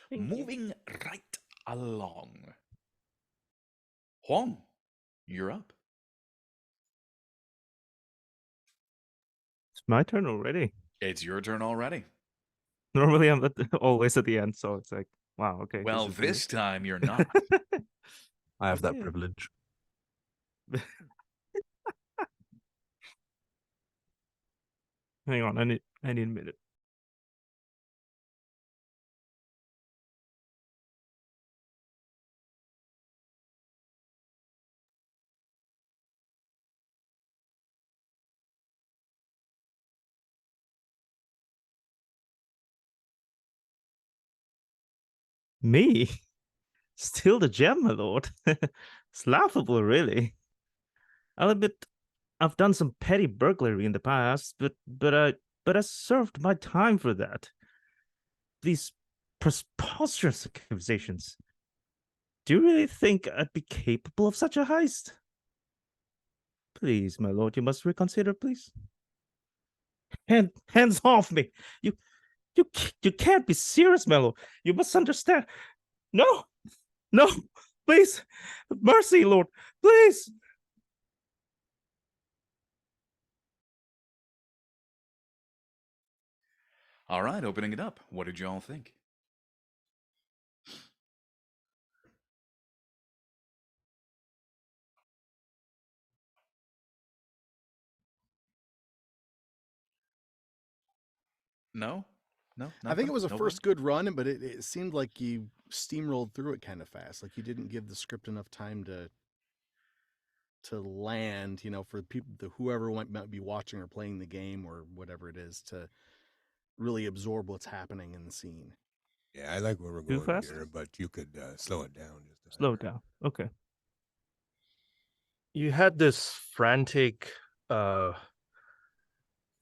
Thank you. Moving right along. Huang, you're up. It's my turn already. It's your turn already. Normally I'm always at the end, so it's like, wow, okay. Well, is weird. this time you're not. I have that Yeah. privilege. Hang on, I need a minute. Me? Steal the gem, my lord. It's laughable, really. I'll admit I've done some petty burglary in the past, but I served my time for that. These preposterous accusations. Do you really think I'd be capable of such a heist? Please, my lord, you must reconsider, please. Hands off me! You can't be serious, Mello. You must understand. No, please, mercy, Lord, please. All right, opening it up. What did you all think? No? No? I think Nothing? it was a No first good run, but it seemed like you steamrolled through it kind of fast. Like you didn't give the script enough time to land, for people, whoever might be watching or playing the game or whatever it is, to really absorb what's happening in the scene. Yeah, I like where we're Too going fast? here, but you could slow it down just a Slow hair. down. Okay. You had this frantic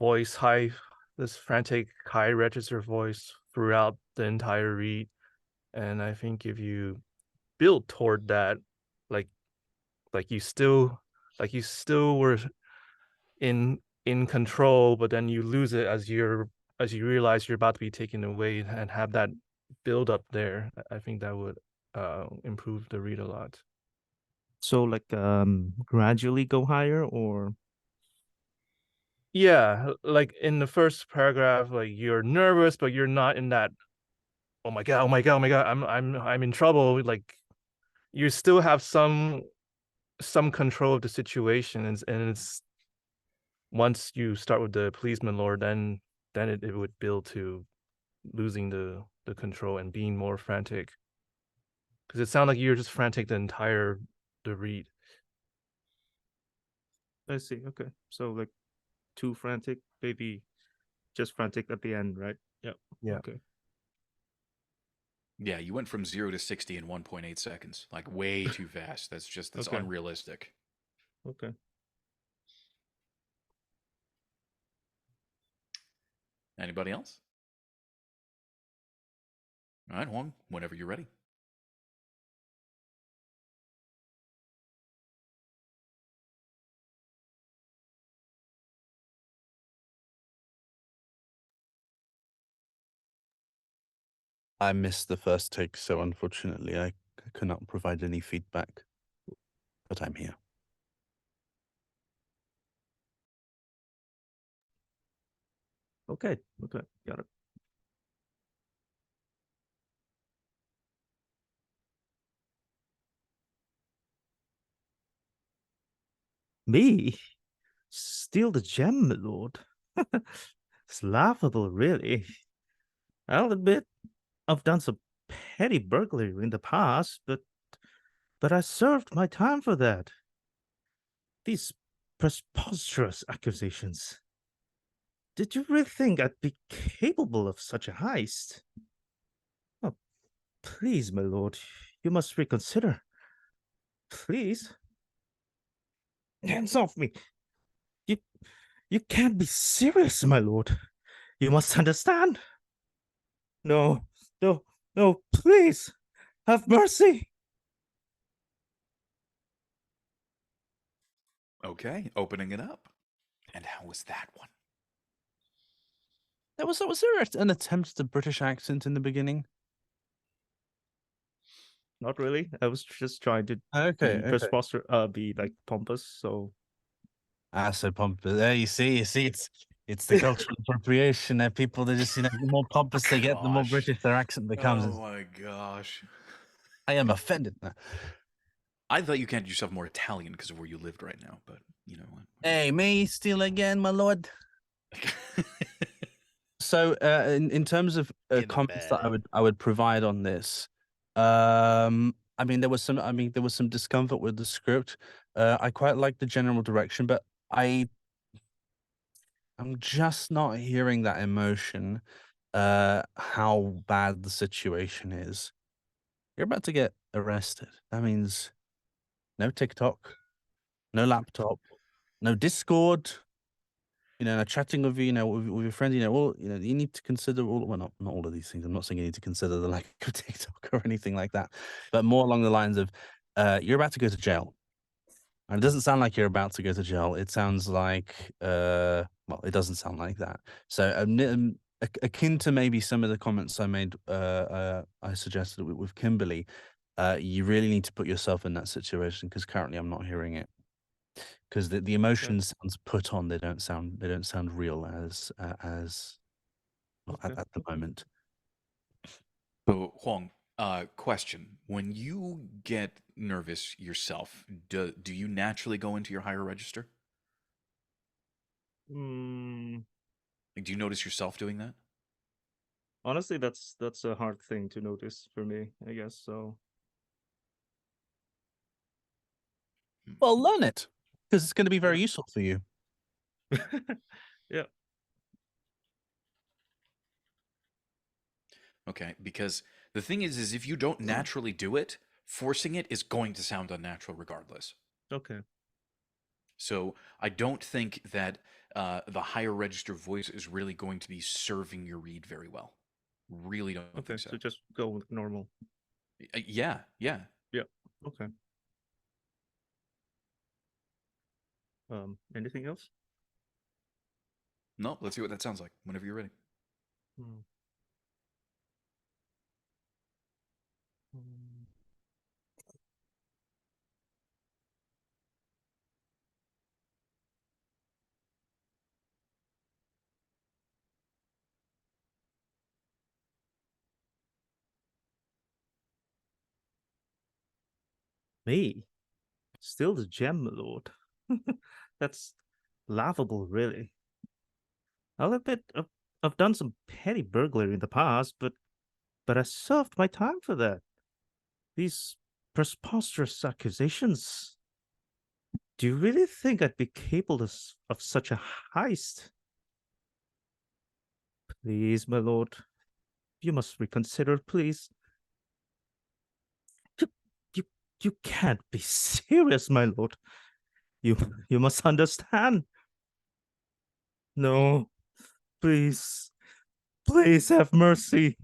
voice high, this frantic high register voice throughout the entire read, and I think if you build toward that, like you still were in control, but then you lose it as you realize you're about to be taken away, and have that build up there. I think that would improve the read a lot. So like gradually go higher, or Yeah, like in the first paragraph, like you're nervous, but you're not in that, oh my god, I'm in trouble. Like you still have some control of the situation, and it's once you start with the policeman lore, then it would build to losing the control and being more frantic. Because it sounded like you're just frantic the read. I see. Okay. So like too frantic, maybe just frantic at the end, right? Yep. Yeah. Okay. Yeah, you went from 0 to 60 in 1.8 seconds. Like way too fast. That's Okay. unrealistic. Okay. Anybody else? All right, Huang, whenever you're ready. I missed the first take, so unfortunately I cannot provide any feedback. But I'm here. Okay. Okay. Got it. Me? Steal the gem, my lord? It's laughable, really. I'll admit I've done some petty burglary in the past, but I served my time for that. These preposterous accusations. Did you really think I'd be capable of such a heist? Oh, please, my lord, you must reconsider. Please. Hands off me. You can't be serious, my lord. You must understand. No, no, please. Have mercy. Okay, opening it up. And how was that one? Was there an attempt at a British accent in the beginning? Not really. I was just trying to Okay, be like pompous. So so pompous. There you see, it's the cultural appropriation. People they just the more pompous they get, the more Gosh. British their accent becomes. Oh my gosh. I am offended now. I thought you counted yourself more Italian because of where you lived right now, but you know what? Hey, me steal again, my lord. So, in terms of In the comments that bed. I would provide on this, I mean, there was some discomfort with the script. I quite like the general direction, but I'm just not hearing that emotion. How bad the situation is. You're about to get arrested. That means no TikTok, no laptop, no Discord. Chatting with with your friend. You need to consider not all of these things. I'm not saying you need to consider the lack of TikTok or anything like that, but more along the lines of you're about to go to jail. And it doesn't sound like you're about to go to jail. It sounds like well, it doesn't sound like that. So akin to maybe some of the comments I made, I suggested with Kimberly, you really need to put yourself in that situation because currently I'm not hearing it. Because the emotion sounds put on, they don't sound real as well, Okay. at the moment. So Huang, question: when you get nervous yourself, do you naturally go into your higher register? Like, do you notice yourself doing that? honestly, that's a hard thing to notice for me, I guess. So Well, learn it because it's going to be very useful for you. yeah. Okay, because the thing is if you don't naturally do it, forcing it is going to sound unnatural regardless. Okay. So I don't think that the higher register voice is really going to be serving your read very well. Really don't Okay. think so. So just go with normal. Yeah. Okay. Anything else? No, let's see what that sounds like whenever you're ready. Me? Still the gem, my lord. That's laughable, really. I'll admit I've done some petty burglary in the past, but I served my time for that. These preposterous accusations. Do you really think I'd be capable of such a heist? Please, my lord, you must reconsider, please. You, you, you can't be serious, my lord. You must understand. No, please, please have mercy.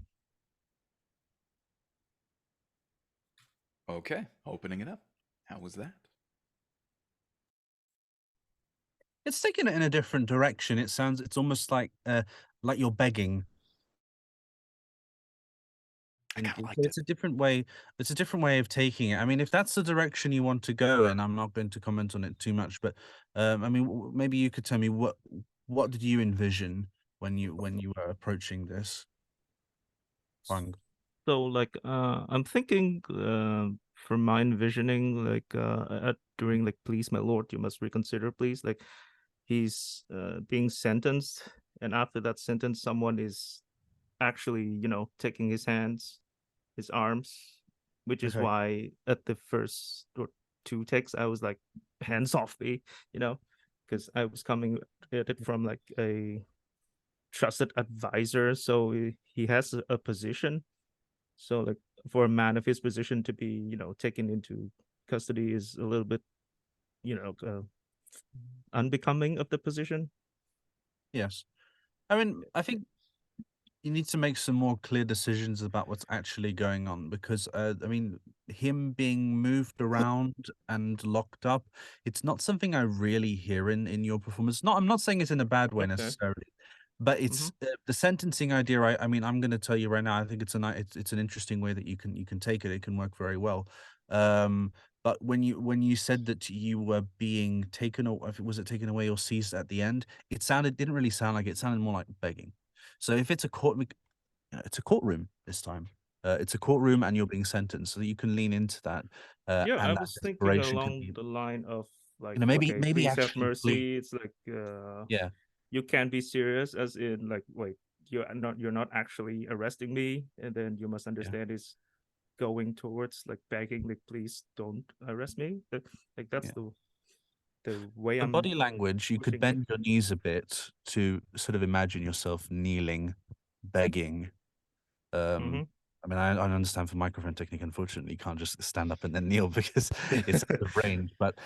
Okay, opening it up. How was that? It's taking it in a different direction. It's almost like you're begging. I kind of So liked it. it's a different way. It's a different way of taking it. I mean, if that's the direction you want to go, and I'm not going to comment on it too much, but I mean, maybe you could tell me what did you envision when you were approaching this? Fang. So, like, I'm thinking, from my envisioning, like, during, like, please, my lord, you must reconsider, please. Like, he's being sentenced, and after that sentence, someone is actually, taking his hands, his arms, which is Okay. why at the first or two takes, I was like, hands off me, because I was coming at it from like a trusted advisor, so he has a position. So like for a man of his position to be, taken into custody is a little bit, unbecoming of the position. Yes. I mean, I think you need to make some more clear decisions about what's actually going on because, I mean, him being moved around and locked up, it's not something I really hear in your performance. I'm not saying it's in a bad way Okay. necessarily, but it's the sentencing idea. I mean, I'm going to tell you right now. I think it's it's an interesting way that you can take it. It can work very well. But when you said that you were being taken, or was it taken away or seized at the end? Didn't really sound like it. It sounded more like begging. So if it's it's a courtroom this time. It's a courtroom, and you're being sentenced, so that you can lean into that. Yeah, I And that was thinking desperation can along be, the line of like, maybe okay, please have actually flee. mercy. It's like, Yeah, you can't be serious, as in like, wait, you're not actually arresting me, and then you must yeah. understand is going towards like begging, like, please don't arrest me. Like that's Yeah. the way The I'm body language, you could pushing it. bend your knees a bit to sort of imagine yourself kneeling, begging. Mm-hmm. I mean, I understand for microphone technique, unfortunately, you can't just stand up and then kneel because it's out of range. But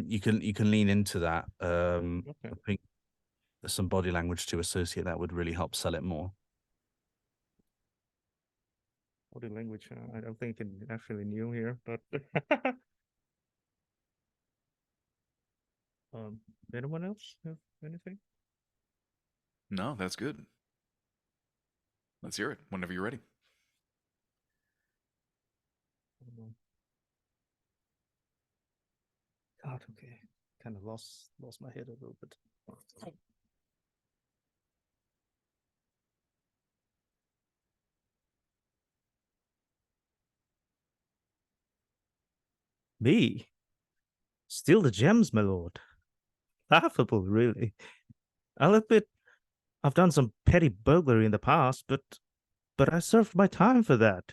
you can lean into that. Okay. I think some body language to associate that would really help sell it more. Body language. I don't think I can actually kneel here, but anyone else have anything? No, that's good. Let's hear it whenever you're ready. God, okay. Kind of lost my head a little bit. Me? Steal the gems, my lord. Laughable, really. I'll admit I've done some petty burglary in the past, but I served my time for that.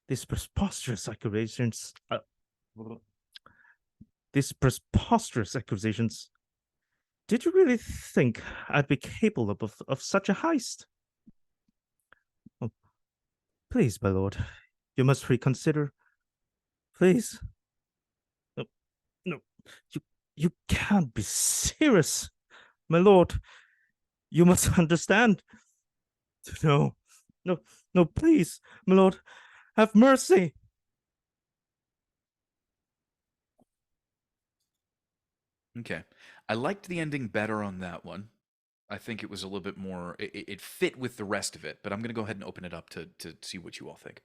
These preposterous accusations. These preposterous accusations. Did you really think I'd be capable of such a heist? Oh, please, my lord, you must reconsider. Please. No, no, you can't be serious, my lord. You must understand. No, no, no, please, my lord, have mercy. Okay. I liked the ending better on that one. I think it was a little bit more, it fit with the rest of it, but I'm going to go ahead and open it up to see what you all think.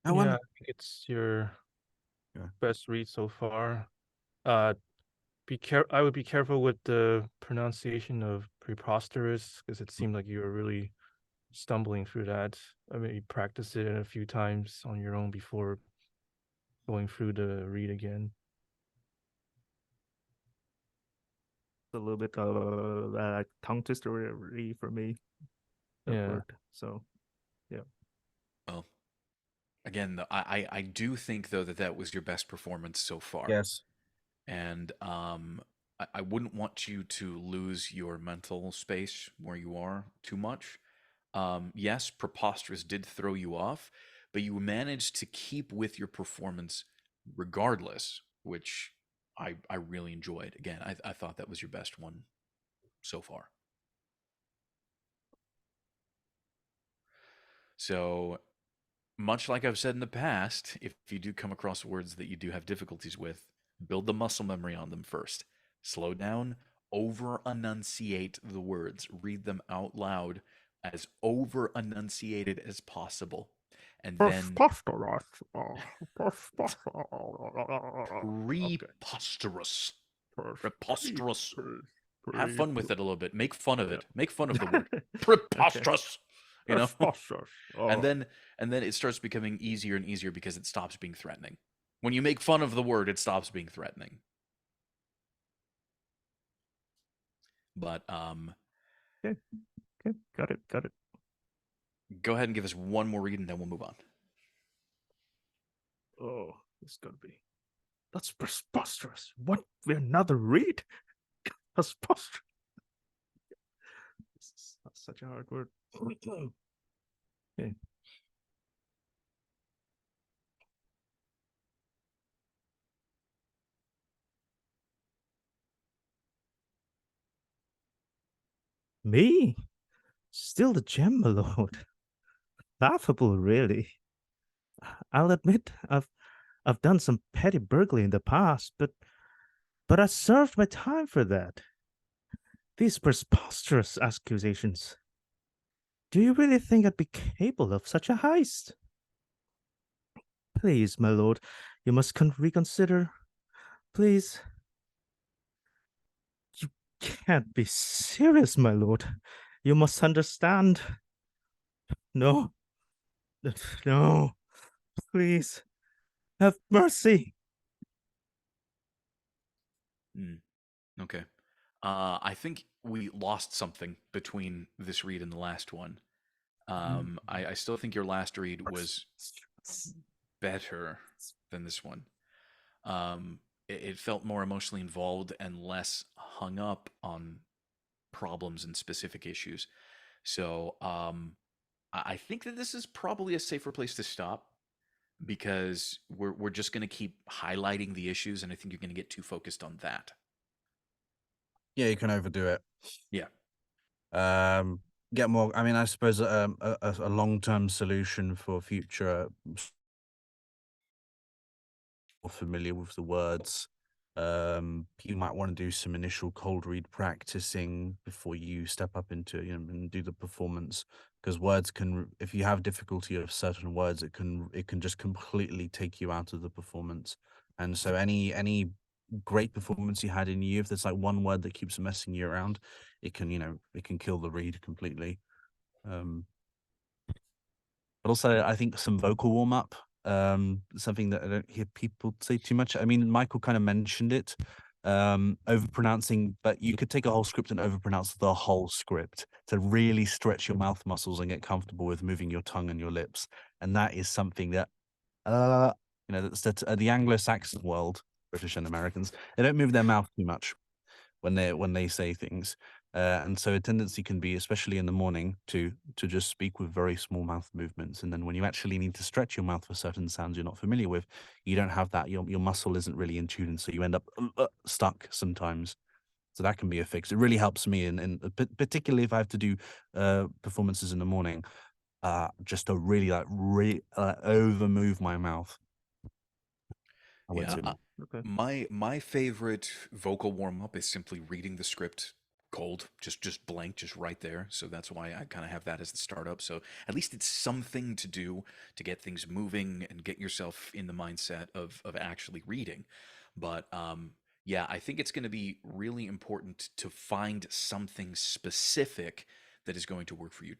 I Yeah, wonder. I think it's your Yeah. best read so far. I would be careful with the pronunciation of preposterous because it seemed like you were really stumbling through that. I mean, you practice it a few times on your own before going through the read again. A little bit tongue twister for me. that Yeah. word. So Well, again, I do think though that was your best performance so far. Yes. And I wouldn't want you to lose your mental space where you are too much. Yes, Preposterous did throw you off, but you managed to keep with your performance regardless, which I really enjoyed. Again, I thought that was your best one so far. So, much like I've said in the past, if you do come across words that you do have difficulties with, build the muscle memory on them first. Slow down, over enunciate the words, read them out loud as over enunciated as possible. And then preposterous. preposterous. Preposterous. Have fun with it a little bit. Make fun of it. Make fun of the word. Preposterous. You know? And then it starts becoming easier and easier because it stops being threatening. When you make fun of the word, it stops being threatening. But Okay, got it. go ahead and give us one more read and then we'll move on. Oh, it's gonna be. That's preposterous. What? Another read? Preposterous. This is not such a hard word. Okay. Me? Still the gem, my lord. Laughable, really. I'll admit I've done some petty burglary in the past, but I served my time for that. These preposterous accusations. Do you really think I'd be capable of such a heist? Please, my lord, you must reconsider. Please. You can't be serious, my lord. You must understand. No. No. Please. Have mercy. Okay. I think we lost something between this read and the last one. I still think your last read was better than this one. It felt more emotionally involved and less hung up on problems and specific issues. So I think that this is probably a safer place to stop because we're just going to keep highlighting the issues, and I think you're going to get too focused on that. Yeah, you can overdo it. Yeah. Get more. I mean, I suppose a long-term solution for future more familiar with the words. You might want to do some initial cold read practicing before you step up into and do the performance, because words can, if you have difficulty of certain words, it can just completely take you out of the performance. And so any great performance you had in you, if there's like one word that keeps messing you around, it can kill the read completely. But also I think some vocal warm-up, something that I don't hear people say too much. I mean, Michael kind of mentioned it, overpronouncing, but you could take a whole script and overpronounce the whole script to really stretch your mouth muscles and get comfortable with moving your tongue and your lips. And that is something that that's the Anglo-Saxon world, British and Americans, they don't move their mouth too much when they say things, and so a tendency can be, especially in the morning, to just speak with very small mouth movements, and then when you actually need to stretch your mouth for certain sounds you're not familiar with, you don't have that. Your muscle isn't really in tune, and so you end up stuck sometimes. So that can be a fix. It really helps me, and particularly if I have to do performances in the morning, just to really over move my mouth. Yeah, Okay. my favorite vocal warm up is simply reading the script cold, just blank, just right there. So that's why I kind of have that as the startup. So at least it's something to do to get things moving and get yourself in the mindset of actually reading. But yeah, I think it's going to be really important to find something specific that is going to work for you.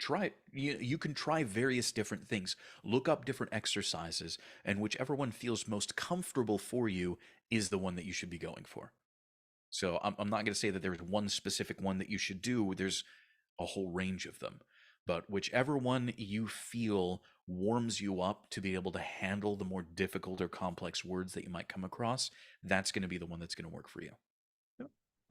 You can try various different things. Look up different exercises, and whichever one feels most comfortable for you is the one that you should be going for. So I'm not going to say that there's one specific one that you should do. There's a whole range of them. but whichever one you feel warms you up to be able to handle the more difficult or complex words that you might come across, that's going to be the one that's going to work for you.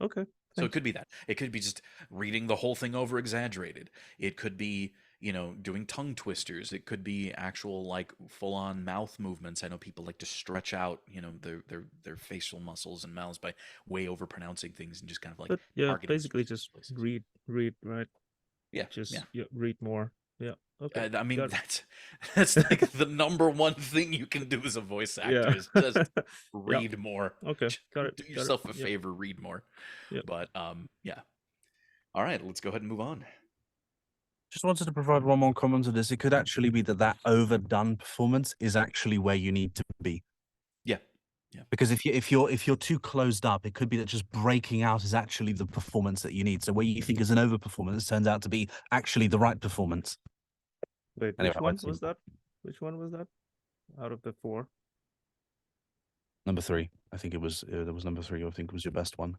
Okay. So it Thanks. could be that. It could be just reading the whole thing over exaggerated. It could be, doing tongue twisters. It could be actual like full on mouth movements. I know people like to stretch out, their facial muscles and mouths by way over pronouncing things and just kind of like But yeah, targeting basically specific just places. read, right? Yeah, Just yeah. read more. Yeah. Okay. I mean, got it. that's like the number one thing you can do as a voice actor Yeah. is just Yeah. read more. Okay. Just Got it. do Got it. yourself a Yep. favor, read more. Yep. But yeah. All right, let's go ahead and move on. Just wanted to provide one more comment to this. It could actually be that overdone performance is actually where you need to be. Yeah. Yeah. Because if you're too closed up, it could be that just breaking out is actually the performance that you need. So where you think is an overperformance turns out to be actually the right performance. Wait, Anyway, which one was that? Which one was that? Out of the 4? Number 3. I think it was there was number 3. I think it was your best one.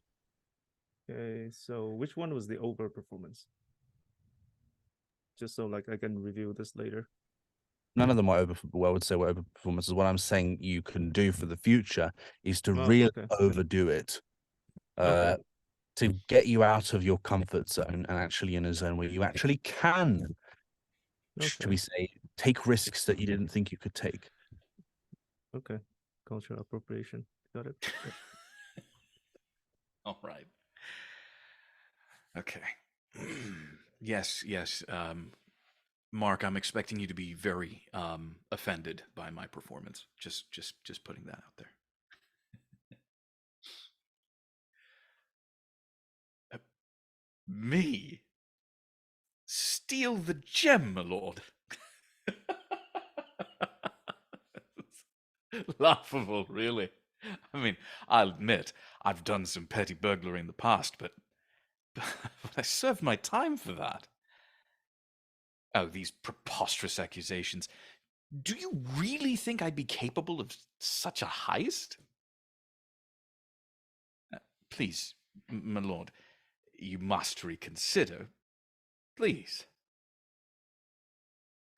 Okay, so which one was the overperformance? Just so like I can review this later. None of them are I would say were overperformances. What I'm saying you can do for the future is to Oh, really okay. overdo it. Okay. To get you out of your comfort zone and actually in a zone where you actually can, should Okay. we say, take risks that you didn't think you could take. Okay. Cultural appropriation. Got it. Yep. All right. Okay. Yes. Mark, I'm expecting you to be very offended by my performance. Just putting that out there. Me? Steal the gem, my lord. Laughable, really. I mean, I'll admit I've done some petty burglary in the past, but I served my time for that. Oh, these preposterous accusations. Do you really think I'd be capable of such a heist? Please, my lord, you must reconsider. Please.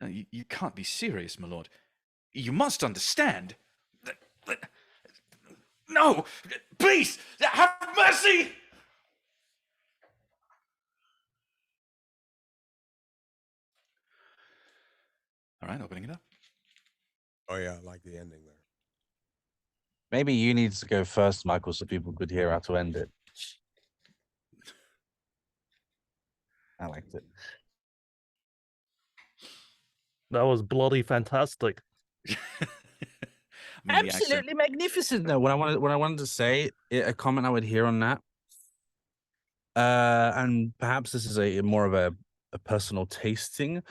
You can't be serious, my lord. You must understand. No! Please! Have mercy! All right, opening it up. Oh yeah, I like the ending there. Maybe you need to go first, Michael, so people could hear how to end it. I liked it. That was bloody fantastic. I mean, the accent- Absolutely magnificent. No, what I wanted to say, a comment I would hear on that, and perhaps this is a more of a personal taste thing.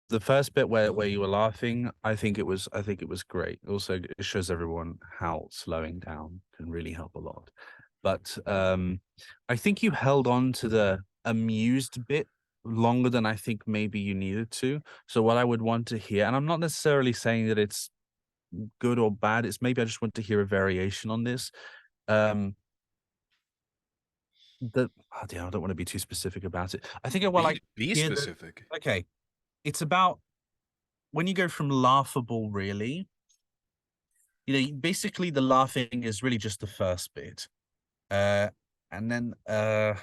The first bit where you were laughing, I think it was great. Also, it shows everyone how slowing down can really help a lot. But I think you held on to the amused bit longer than I think maybe you needed to. So what I would want to hear, and I'm not necessarily saying that it's good or bad, it's maybe I just want to hear a variation on this. I don't want to be too specific about it. I think I want be hear the- specific. okay. It's about when you go from laughable, really, basically the laughing is really just the first bit. And then I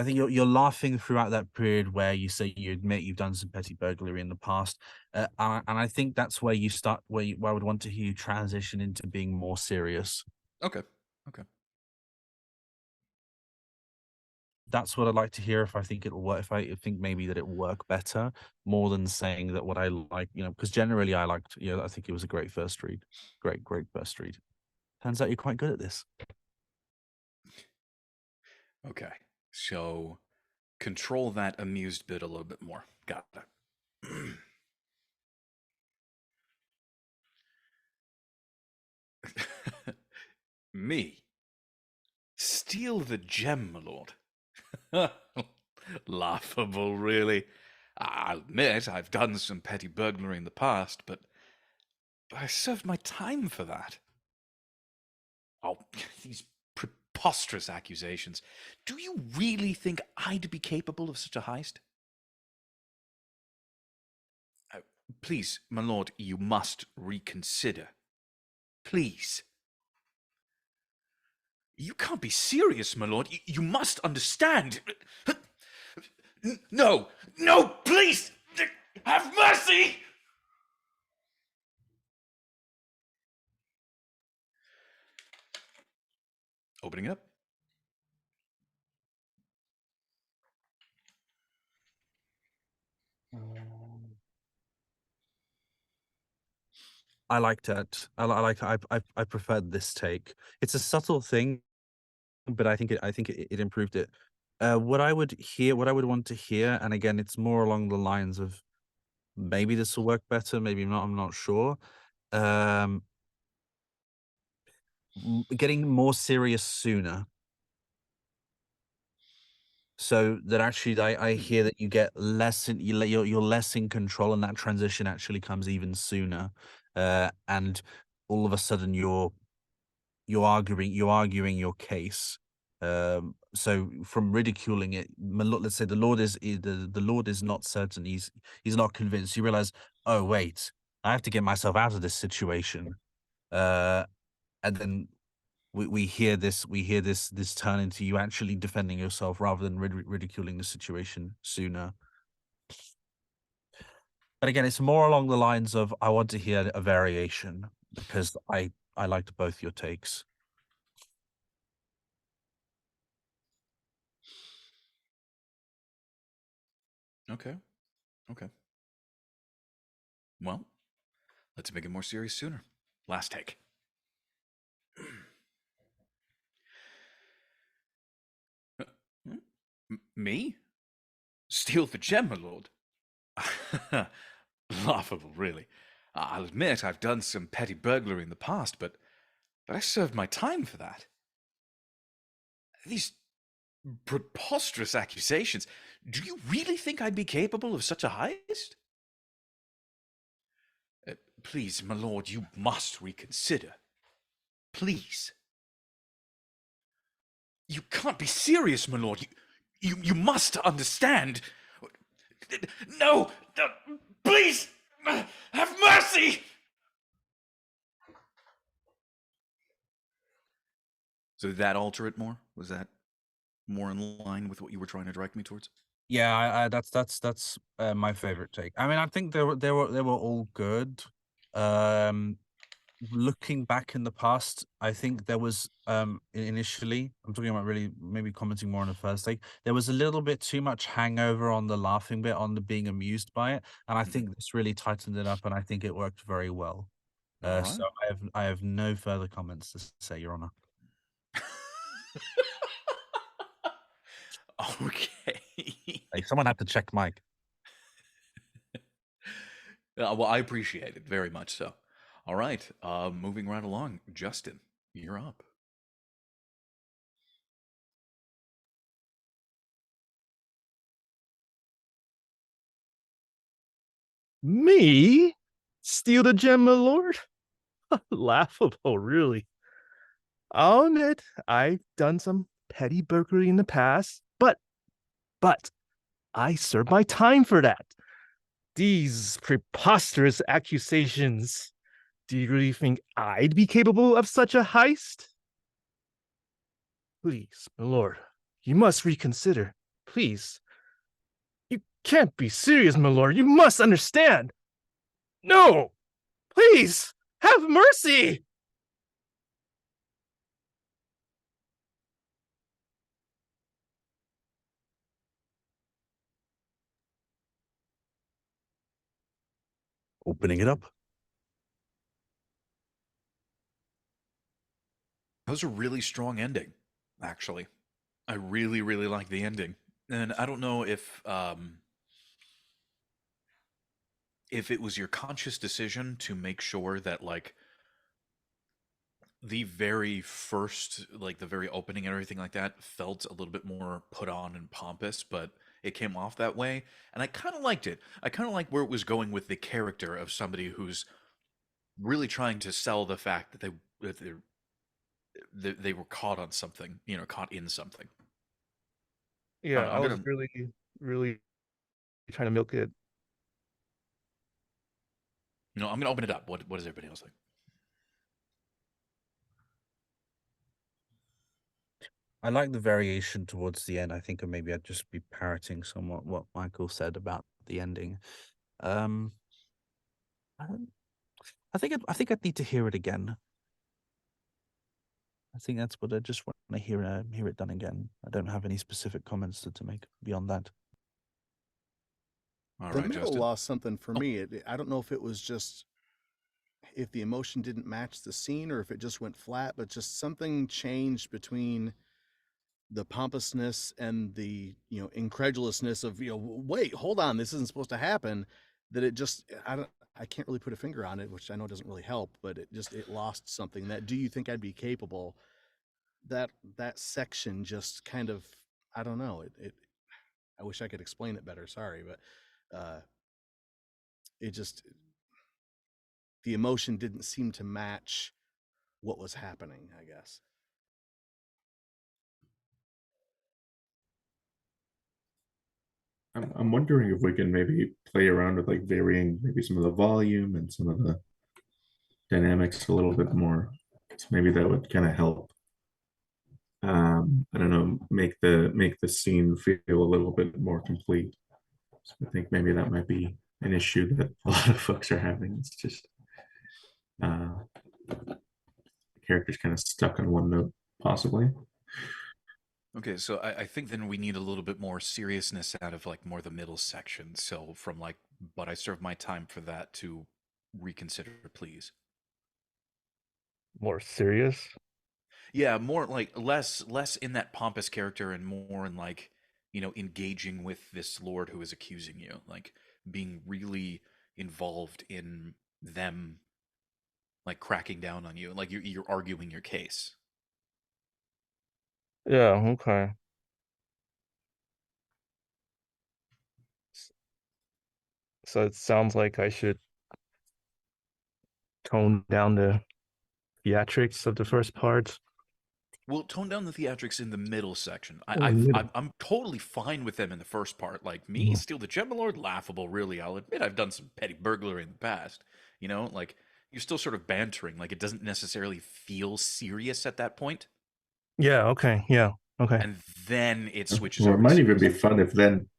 think you're laughing throughout that period where you say you admit you've done some petty burglary in the past, and I think that's where you start. Where I would want to hear you transition into being more serious. Okay. That's what I'd like to hear. If I think it'll work, if I think maybe that it will work better, more than saying that what I like, because generally I liked, I think it was a great first read, great first read. Turns out you're quite good at this. Okay. So control that amused bit a little bit more. Got it. Me? Steal the gem, my lord. Laughable, really. I'll admit I've done some petty burglary in the past, but I served my time for that. Oh, these preposterous accusations. Do you really think I'd be capable of such a heist? Please, my lord, you must reconsider. Please. You can't be serious, my lord. You must understand. No! No, please! Have mercy! Opening it up. I liked it. I preferred this take. It's a subtle thing, but I think it improved it. What I would want to hear, and again, it's more along the lines of maybe this will work better, maybe not. I'm not sure. Um, Getting more serious sooner, so that actually I hear that you get less in, you're less in control, and that transition actually comes even sooner. And all of a sudden you're arguing your case. So from ridiculing it, let's say the Lord the Lord is not certain, he's not convinced. You realize, oh wait, I have to get myself out of this situation. And then we hear this turn into you actually defending yourself rather than ridiculing the situation sooner. But again, it's more along the lines of I want to hear a variation because I liked both your takes. Okay. Okay. Well, let's make it more serious sooner. Last take. Me? Steal the gem, my lord? Laughable, really. I'll admit I've done some petty burglary in the past, but I served my time for that. These preposterous accusations. Do you really think I'd be capable of such a heist? Please, my lord, you must reconsider. Please. You can't be serious, my lord. You must understand. No! Please! Have mercy! So did that alter it more? Was that more in line with what you were trying to direct me towards? Yeah, that's my favorite take. I mean, I think they were all good. Looking back in the past, I think there was initially, I'm talking about really maybe commenting more on the first take, there was a little bit too much hangover on the laughing bit, on the being amused by it, and I think this really tightened it up, and I think it worked very well. All right. So I have no further comments to say, Your Honor. Okay. Hey, someone had to check Mike. Well, I appreciate it very much so. All right, moving right along. Justin, you're up. Me? Steal the gem, my lord? Laughable, really. I'll admit I've done some petty burglary in the past, but I served my time for that. These preposterous accusations. Do you really think I'd be capable of such a heist? Please, my lord, you must reconsider. Please. You can't be serious, my lord. You must understand. No! Please! Have mercy! Opening it up. That was a really strong ending, actually. I really, really like the ending. And I don't know if it was your conscious decision to make sure that, like, the very first, like, the very opening and everything like that felt a little bit more put on and pompous, but it came off that way. And I kind of liked it. I kind of like where it was going with the character of somebody who's really trying to sell the fact that they were caught on something, caught in something. Yeah, I'm I was gonna. really trying to milk it. I'm gonna open it up. What does everybody else think? I like the variation towards the end. I think maybe I'd just be parroting somewhat what Michael said about the ending. Um, I, don't- I think I'd need to hear it again. I think that's what I just want to hear it done again. I don't have any specific comments to make beyond that. All The right, middle Justin. lost something for Oh. me. I don't know if it was just if the emotion didn't match the scene or if it just went flat, but just something changed between the pompousness and the incredulousness of wait, hold on, this isn't supposed to happen. That it just I can't really put a finger on it, which I know doesn't really help, but it lost something. That do you think I'd be capable? That section just kind of, I don't know. I wish I could explain it better. Sorry, but it just the emotion didn't seem to match what was happening, I guess. I'm wondering if we can maybe play around with like varying maybe some of the volume and some of the dynamics a little bit more. So maybe that would kind of help. I don't know, make the scene feel a little bit more complete. So I think maybe that might be an issue that a lot of folks are having. It's just the character's kind of stuck on one note, possibly. Okay, so I think then we need a little bit more seriousness out of like more the middle section. So from like, but I served my time for that to reconsider, please. More serious. Yeah, more like less in that pompous character and more in like, engaging with this lord who is accusing you, like being really involved in them, like cracking down on you, like you're arguing your case. Yeah, okay. So it sounds like I should tone down the theatrics of the first part. Well, tone down the theatrics in the middle section. Oh, middle. I'm totally fine with them in the first part. Like me, Mhm. steal the gem lord, laughable. Really, I'll admit I've done some petty burglary in the past. Like you're still sort of bantering. Like it doesn't necessarily feel serious at that point, Yeah, okay, yeah, okay. and then it switches Or it over to might even be serious. fun if then,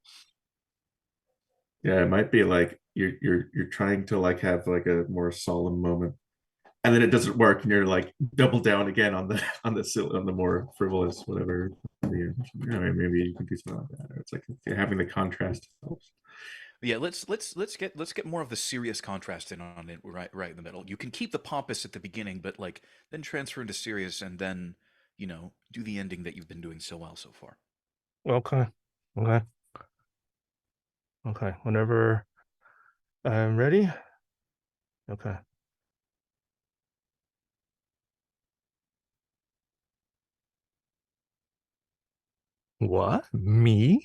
yeah, it might be like you're trying to like have like a more solemn moment, and then it doesn't work, and you're like double down again on the on the more frivolous whatever. Maybe you can do something like that. Or it's like having the contrast helps. Yeah, let's get more of the serious contrast in on it right in the middle. You can keep the pompous at the beginning, but like then transfer into serious, and then do the ending that you've been doing so well so far. Okay, okay, okay. Whenever I'm ready. Okay. What? Me?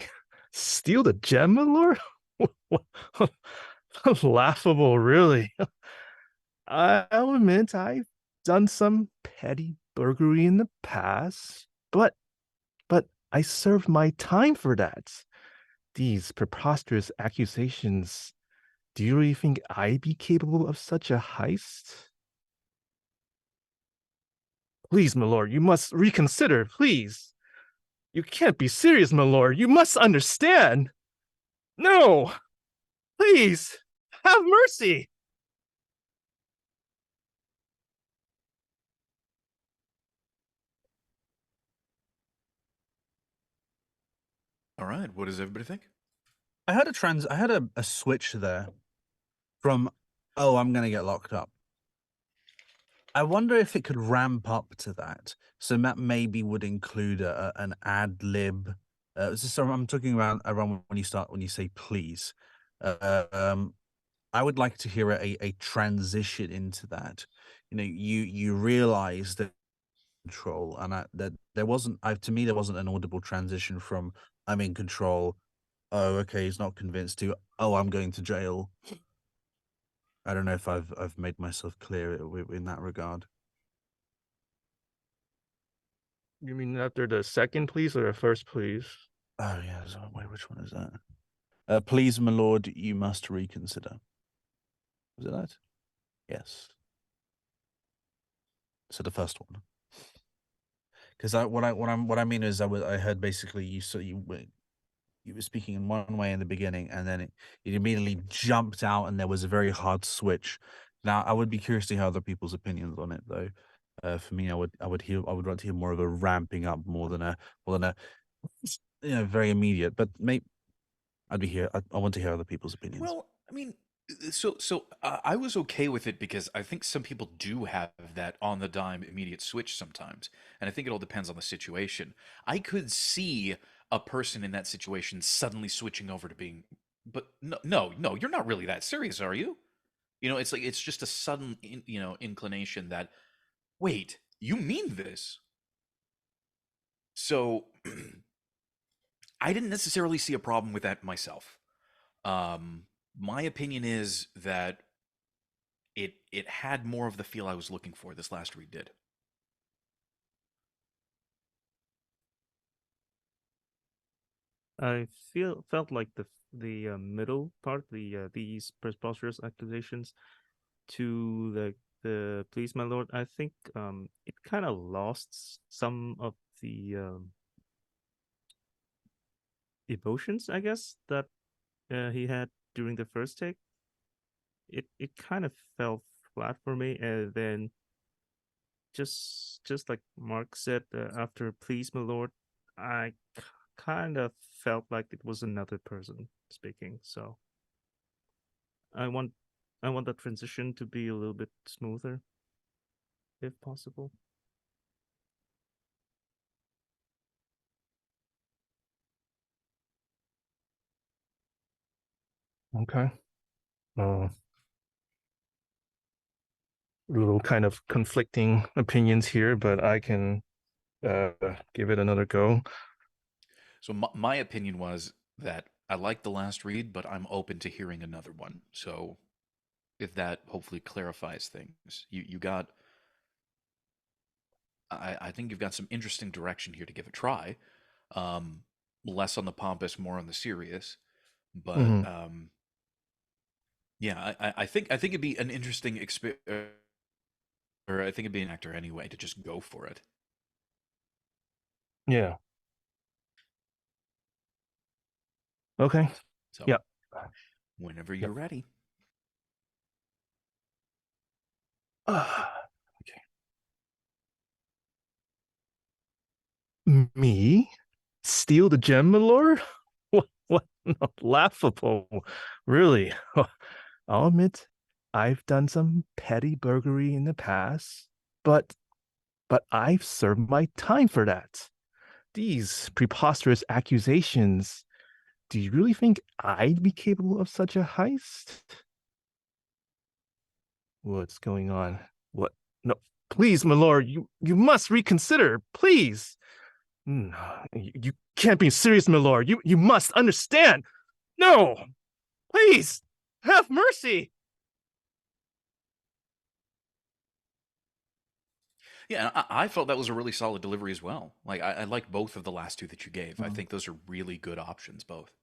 Steal the gem, my lord? Laughable, really. I'll admit I've done some petty burglary in the past, but I served my time for that. These preposterous accusations. Do you really think I'd be capable of such a heist? Please, my lord, you must reconsider, please. You can't be serious, my lord. You must understand. No! Please! Have mercy! All right, what does everybody think? I had a switch there from, oh, I'm gonna get locked up. I wonder if it could ramp up to that. So that maybe would include an ad lib. So I'm talking about around when you say please. I would like to hear a transition into that. You realize that control, and that there wasn't. To me, there wasn't an audible transition from I'm in control. Oh, okay, he's not convinced to. Oh, I'm going to jail. I don't know if I've made myself clear in that regard. You mean after the second please or the first please? Oh yeah. So wait, which one is that? Please, my lord, you must reconsider. Was it that? Yes. So the first one. Because what I mean is I heard basically you were speaking in one way in the beginning, and then it immediately jumped out, and there was a very hard switch. Now, I would be curious to hear other people's opinions on it, though. For me, I would like to hear more of a ramping up more than a very immediate. But maybe I'd be here. I want to hear other people's opinions. Well, I mean, I was okay with it because I think some people do have that on the dime immediate switch sometimes, and I think it all depends on the situation. I could see a person in that situation suddenly switching over to being, but no, you're not really that serious, are you? It's like it's just a sudden, inclination that, wait, you mean this? So I didn't necessarily see a problem with that myself. My opinion is that it had more of the feel I was looking for. This last read did. I felt like the middle part, these preposterous accusations to the please my lord. I think it kind of lost some of the emotions, I guess, that he had during the first take. It kind of fell flat for me, and then just like Mark said, after please my lord, I kind of felt like it was another person speaking. So I want that transition to be a little bit smoother, if possible. Okay. A little kind of conflicting opinions here, but I can give it another go. So my opinion was that I liked the last read, but I'm open to hearing another one. So if that hopefully clarifies things, you got. I think you've got some interesting direction here to give a try. Um, Less on the pompous, more on the serious. But Mhm. yeah, I think it'd be an interesting experience, or I think it'd be an actor anyway to just go for it. Yeah. Okay. So Yep. whenever you're ready. Okay. Me? Steal the gem, my lord? What? Not laughable. Really? I'll admit, I've done some petty burglary in the past, but I've served my time for that. These preposterous accusations. Do you really think I'd be capable of such a heist? What's going on? What? No, please, my lord, you must reconsider, please. No, you can't be serious, my lord. You must understand. No, please, have mercy. Yeah, I felt that was a really solid delivery as well. Like I like both of the last two that you gave. I think those are really good options, both.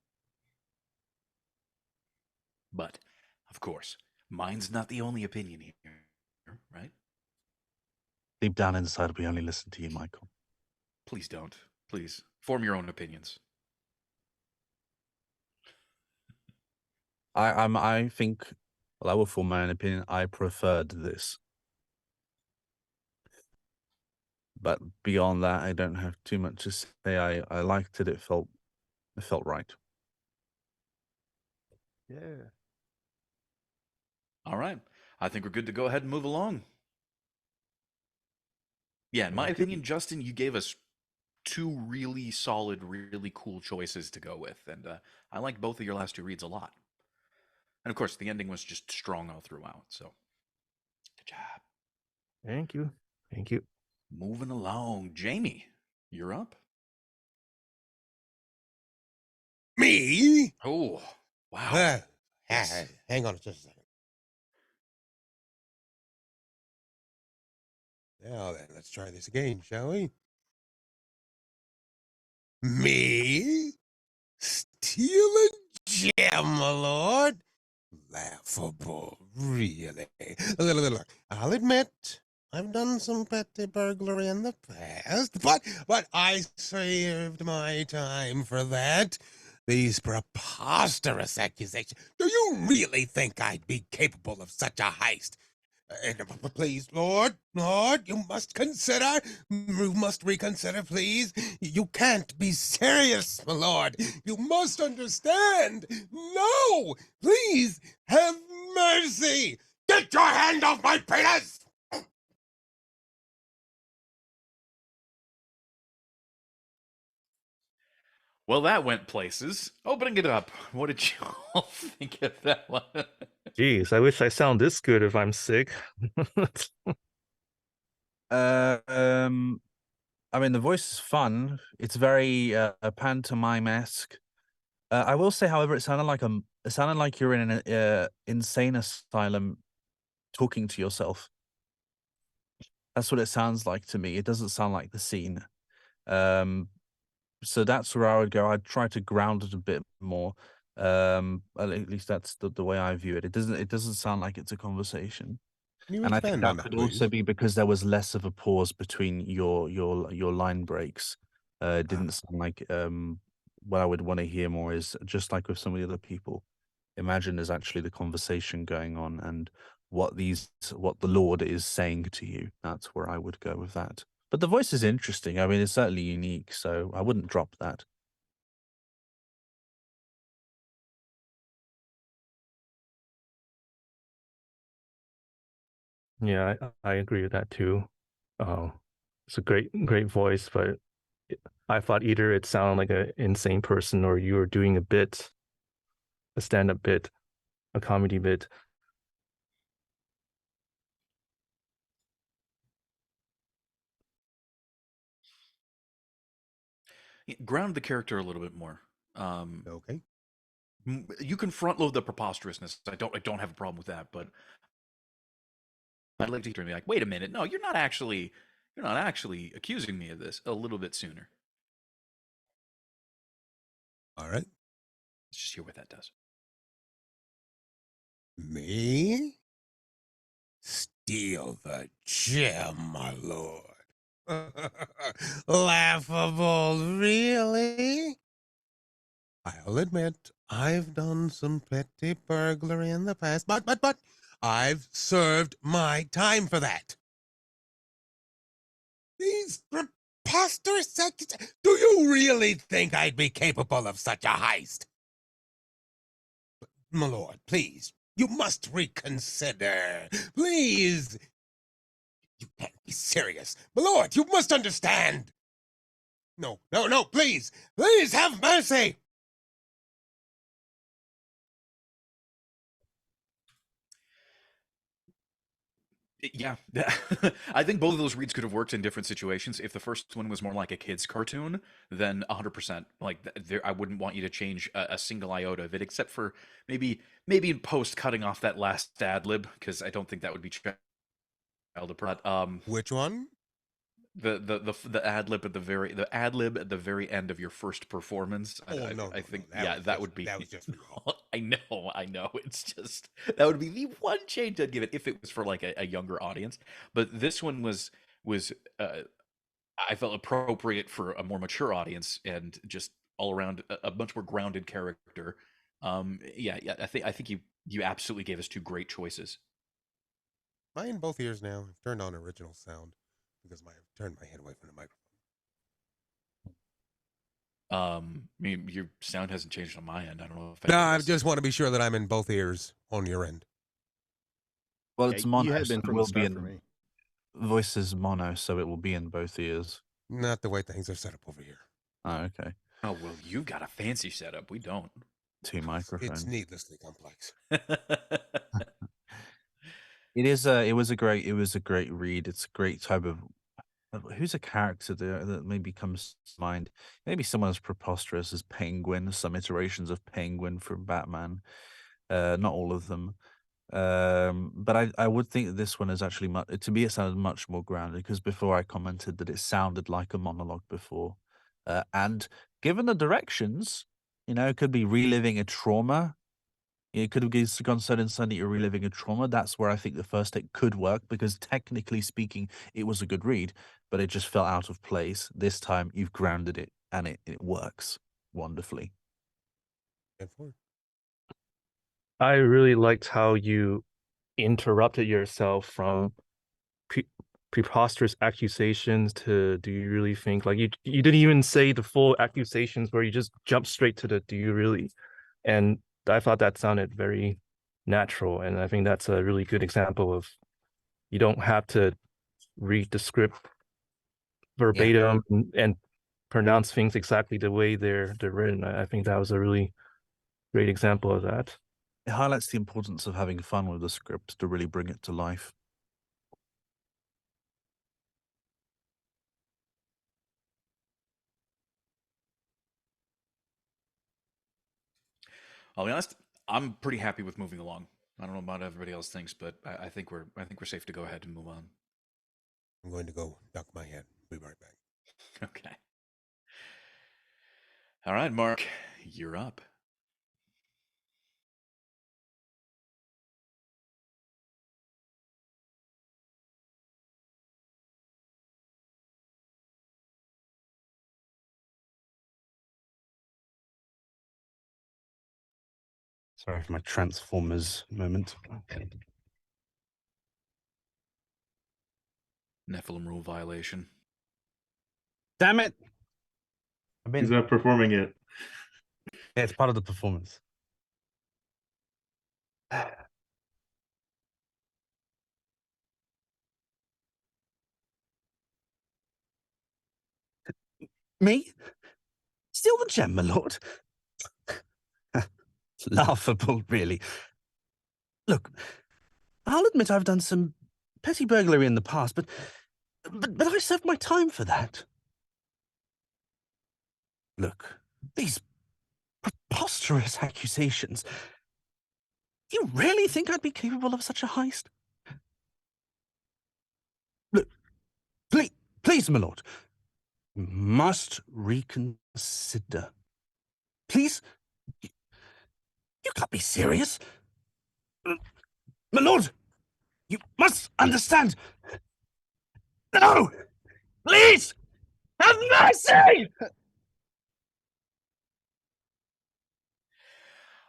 But of course, mine's not the only opinion here, right? Deep down inside, we only listen to you, Michael. Please don't. Please form your own opinions. I think, well, I will form my own opinion. I preferred this. But beyond that, I don't have too much to say. I liked it. It felt right. Yeah. All right. I think we're good to go ahead and move along. Yeah, in my Okay. opinion, Justin, you gave us two really solid, really cool choices to go with. And I liked both of your last two reads a lot. And of course, the ending was just strong all throughout. So good job. Thank you. Thank you. Moving along. Jamie, you're up. Me? Oh, wow. Hang on just a second. Now then, let's try this again, shall we? Me? Steal a gem, my lord? Laughable, really. Look, I'll admit I've done some petty burglary in the past, but I served my time for that. These preposterous accusations. Do you really think I'd be capable of such a heist? Please, Lord, you must consider. You must reconsider, please. You can't be serious, my Lord. You must understand. No, please, have mercy. Get your hand off my penis! Well, that went places. Opening it up. What did you all think of that one? Jeez, I wish I sound this good if I'm sick. I mean, the voice is fun. It's very pantomime-esque. I will say, however, it sounded like you're in an insane asylum talking to yourself. That's what it sounds like to me. It doesn't sound like the scene. So that's where I would go. I'd try to ground it a bit more. At least that's the way I view it. It doesn't sound like it's a conversation. Can you And I think expand that on that, could please? also be because there was less of a pause between your line breaks. It didn't sound like what I would want to hear more is just like with some of the other people. Imagine there's actually the conversation going on and what the Lord is saying to you. That's where I would go with that. But the voice is interesting. I mean, it's certainly unique, so I wouldn't drop that. Yeah, I agree with that too. It's a great voice, but I thought either it sounded like an insane person or you were doing a stand-up bit, a comedy bit. Ground the character a little bit more. Okay. You can front load the preposterousness. I don't have a problem with that, but I'd like to hear me like, wait a minute, no, you're not actually accusing me of this a little bit sooner. All right. Let's just hear what that does. Me? Steal the gem, my lord. Laughable, really? I'll admit I've done some petty burglary in the past, but I've served my time for that. These preposterous accusations. Do you really think I'd be capable of such a heist? My lord, please, you must reconsider. Please. You can't be serious. My lord, you must understand. No, please. Please have mercy. Yeah, I think both of those reads could have worked in different situations. If the first one was more like a kid's cartoon, then 100%. Like, I wouldn't want you to change a single iota of it, except for maybe in post cutting off that last ad lib, because I don't think that would be child appropriate. Which one? The ad lib at the very end of your first performance. I think that would be. That was just. I know. It's just that would be the one change I'd give it if it was for like a younger audience. But this one was I felt appropriate for a more mature audience and just all around a much more grounded character. Yeah. I think you absolutely gave us two great choices. Am I in both ears now? I've turned on original sound because I've turned my head away from the microphone. I mean, your sound hasn't changed on my end. I don't know if I just want to be sure that I'm in both ears on your end. Well, it's mono. You had been so it from will the be start for in me. voice is mono, so it will be in both ears. Not the way things are set up over here. Oh, okay. Oh well, you've got a fancy setup. We don't. Two microphones. It's needlessly complex. It was a great read. It's a great type of who's a character there that maybe comes to mind. Maybe someone as preposterous as Penguin, some iterations of Penguin from Batman. Not all of them. But I would think that this one is actually to me it sounded much more grounded because before I commented that it sounded like a monologue before. And given the directions, it could be reliving a trauma. It could have gone so inside that you're reliving a trauma. That's where I think the first take could work, because technically speaking, it was a good read, but it just felt out of place. This time you've grounded it, and it works wonderfully. I really liked how you interrupted yourself from preposterous accusations to do you really think, like you didn't even say the full accusations, where you just jumped straight to the do you really, and I thought that sounded very natural, and I think that's a really good example of you don't have to read the script verbatim and pronounce things exactly the way they're written. I think that was a really great example of that. It highlights the importance of having fun with the script to really bring it to life. I'll be honest, I'm pretty happy with moving along. I don't know about everybody else thinks, but I think we're safe to go ahead and move on. I'm going to go duck my head. Be right back. Okay. All right, Mark, you're up. Sorry for my Transformers moment. Nephilim rule violation. Damn it! He's not performing it. Yeah, it's part of the performance. Me? Steal the gem, my lord? Laughable, really. Look, I'll admit I've done some petty burglary in the past, but I served my time for that. Look, these preposterous accusations. Do you really think I'd be capable of such a heist? Look, please, my lord, you must reconsider. Please? You can't be serious. My lord, you must understand. No! Please! Have mercy!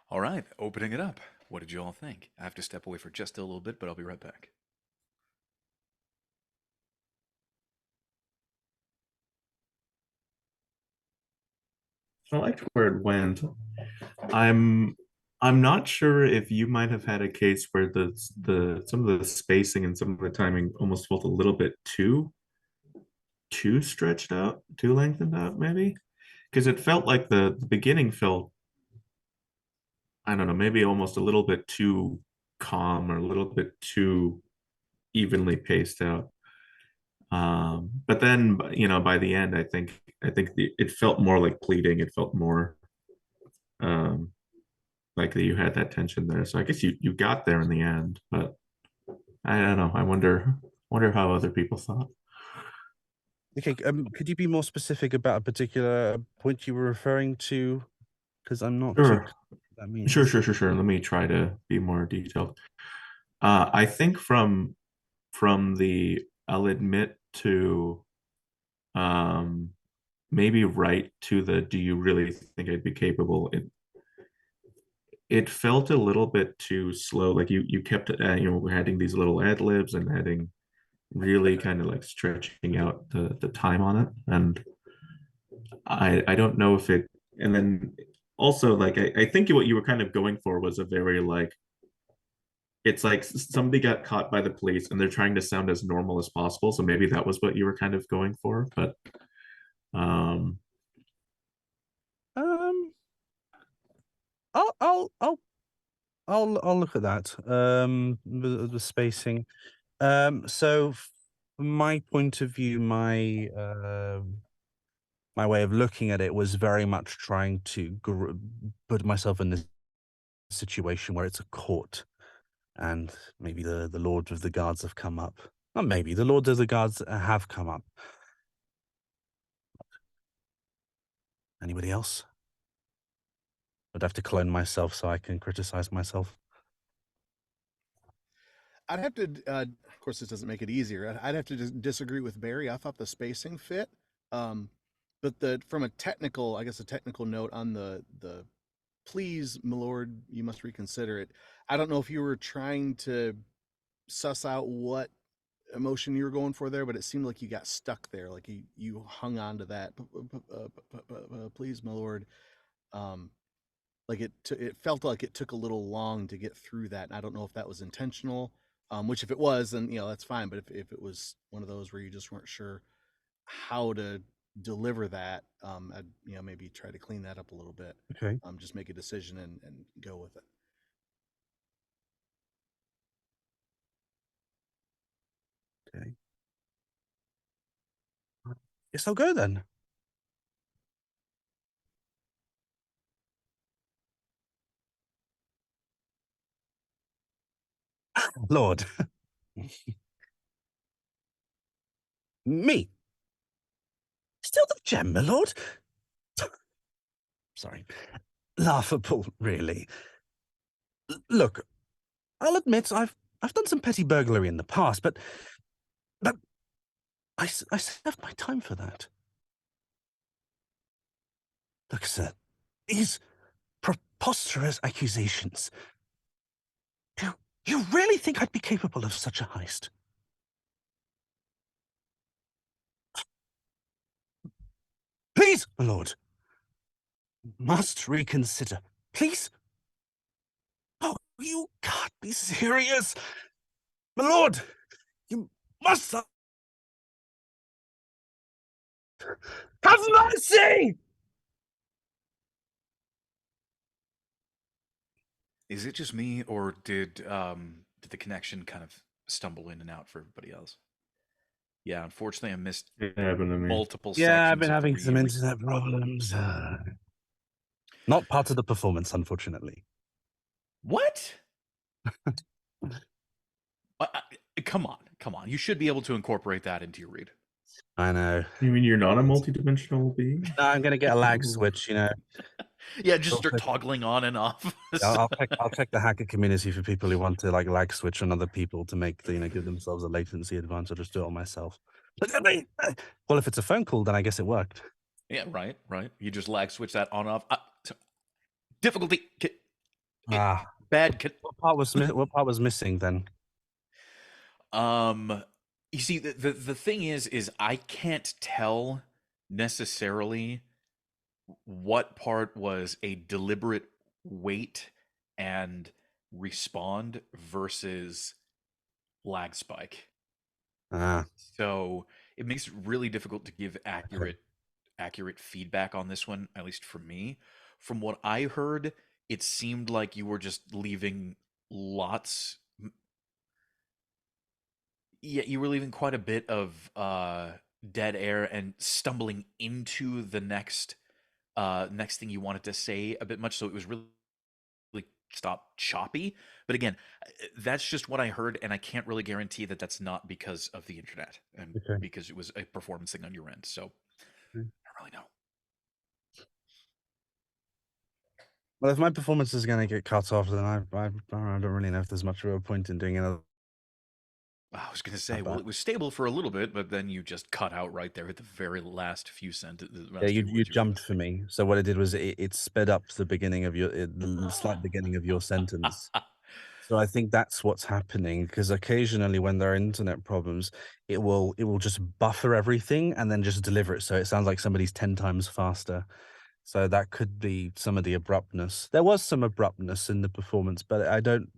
All right, opening it up. What did you all think? I have to step away for just a little bit, but I'll be right back. I liked where it went. I'm not sure if you might have had a case where the some of the spacing and some of the timing almost felt a little bit too stretched out, too lengthened out, maybe, because it felt like the beginning felt, I don't know, maybe almost a little bit too calm or a little bit too evenly paced out. But then, by the end, I think it felt more like pleading. It felt more like that you had that tension there. So I guess you got there in the end, but I don't know. I wonder how other people thought. Okay, could you be more specific about a particular point you were referring to? Because I'm not Sure. that means. Sure. Let me try to be more detailed. I think from the I'll admit to maybe right to the do you really think I'd be capable, it felt a little bit too slow. Like you kept adding these little ad libs and adding really kind of like stretching out the time on it, and I don't know if it, and then also like I think what you were kind of going for was a very like, it's like somebody got caught by the police and they're trying to sound as normal as possible, so maybe that was what you were kind of going for, but I'll look at that. The spacing. So from my point of view, my way of looking at it was very much trying to put myself in this situation where it's a court, and maybe the Lords of the Guards have come up. Or maybe the Lords of the Guards have come up. Anybody else? I'd have to clone myself so I can criticize myself. I'd have to, of course, this doesn't make it easier. I'd have to disagree with Barry. I thought the spacing fit, but from a technical, I guess, a technical note on the please, my lord, you must reconsider it. I don't know if you were trying to suss out what emotion you were going for there, but it seemed like you got stuck there, like you hung on to that. Please, my lord. Like it felt like it took a little long to get through that. And I don't know if that was intentional. Which if it was, then that's fine. But if it was one of those where you just weren't sure how to deliver that, I'd maybe try to clean that up a little bit. Okay. Just make a decision and go with it. Okay. Guess I'll go then. Lord. Me. Still the gem, my lord? Sorry. Laughable, really. Look, I'll admit I've done some petty burglary in the past, but I served my time for that. Look, sir, these preposterous accusations. Do you really think I'd be capable of such a heist? Please, my lord. Must reconsider. Please? Oh, you can't be serious. My lord, you must have mercy! Is it just me, or did the connection kind of stumble in and out for everybody else? Yeah, unfortunately, I missed It happened to me. multiple Yeah, I've sections been of having the some internet problems. Not part of the performance, unfortunately. What? Come on. You should be able to incorporate that into your read. I know. You mean you're not a multidimensional being? No, I'm going to get a lag switch, Yeah, just start toggling on and off. I'll check the hacker community for people who want to like lag switch on other people to make give themselves a latency advantage. I'll just do it on myself. Well, if it's a phone call, then I guess it worked. Yeah, right. You just lag switch that on off. Difficulty. Bad. What part was missing then? You see, the thing is I can't tell necessarily what part was a deliberate wait and respond versus lag spike. So it makes it really difficult to give accurate feedback on this one, at least for me. From what I heard, it seemed like you were just leaving lots. Yeah, you were leaving quite a bit of dead air and stumbling into the next thing you wanted to say a bit much, so it was really stopped choppy. But again, that's just what I heard, and I can't really guarantee that that's not because of the internet and because it was a performance thing on your end. So I don't really know. Well, if my performance is going to get cut off, then I don't really know if there's much of a point in doing another. I was going to say, well, it was stable for a little bit, but then you just cut out right there at the very last few sentences. Yeah, you jumped for me. So what it did was it sped up the beginning of the slight beginning of your sentence. So I think that's what's happening, because occasionally when there are internet problems, it will just buffer everything and then just deliver it. So it sounds like somebody's 10 times faster. So that could be some of the abruptness. There was some abruptness in the performance, but I don't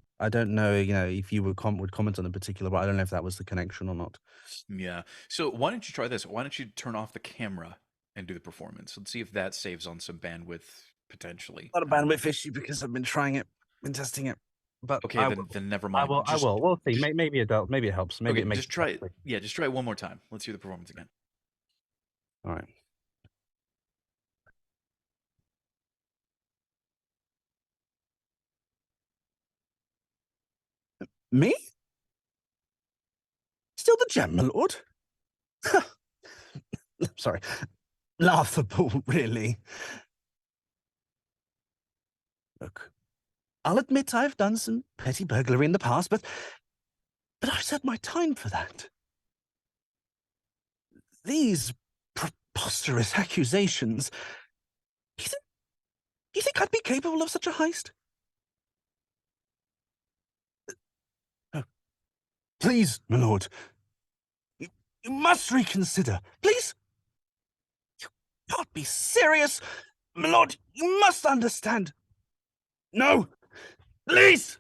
know, if you would comment on the particular, but I don't know if that was the connection or not. Yeah. So why don't you try this? Why don't you turn off the camera and do the performance? Let's see if that saves on some bandwidth potentially. Not a bandwidth issue because I've been trying it, been testing it. But okay, then never mind. I will. We'll see. Maybe it does. Maybe it helps. Maybe okay, it makes. Just try it. Yeah, just try it one more time. Let's hear the performance again. All right. Me? Still the gem, my lord? Sorry. Laughable, really. Look, I'll admit I've done some petty burglary in the past, but I've set my time for that. These preposterous accusations. You think I'd be capable of such a heist? Oh, please, my lord. You must reconsider. Please. You can't be serious. My lord, you must understand. No. Please.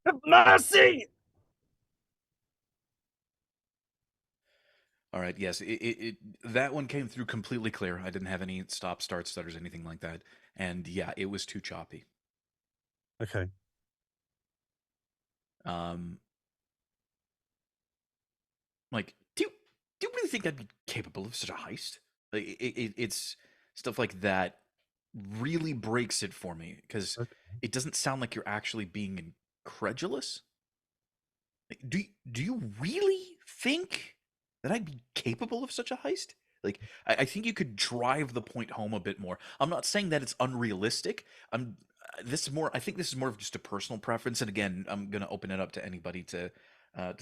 Have mercy. All right. Yes, that one came through completely clear. I didn't have any stop, start, stutters, anything like that. And yeah, it was too choppy. Okay. Like, do you really think I'd be capable of such a heist? Like, it's stuff like that really breaks it for me because Okay. it doesn't sound like you're actually being incredulous. Like, do you really think that I'd be capable of such a heist? Like, I think you could drive the point home a bit more. I'm not saying that it's unrealistic. I think this is more of just a personal preference. And again, I'm gonna open it up to anybody to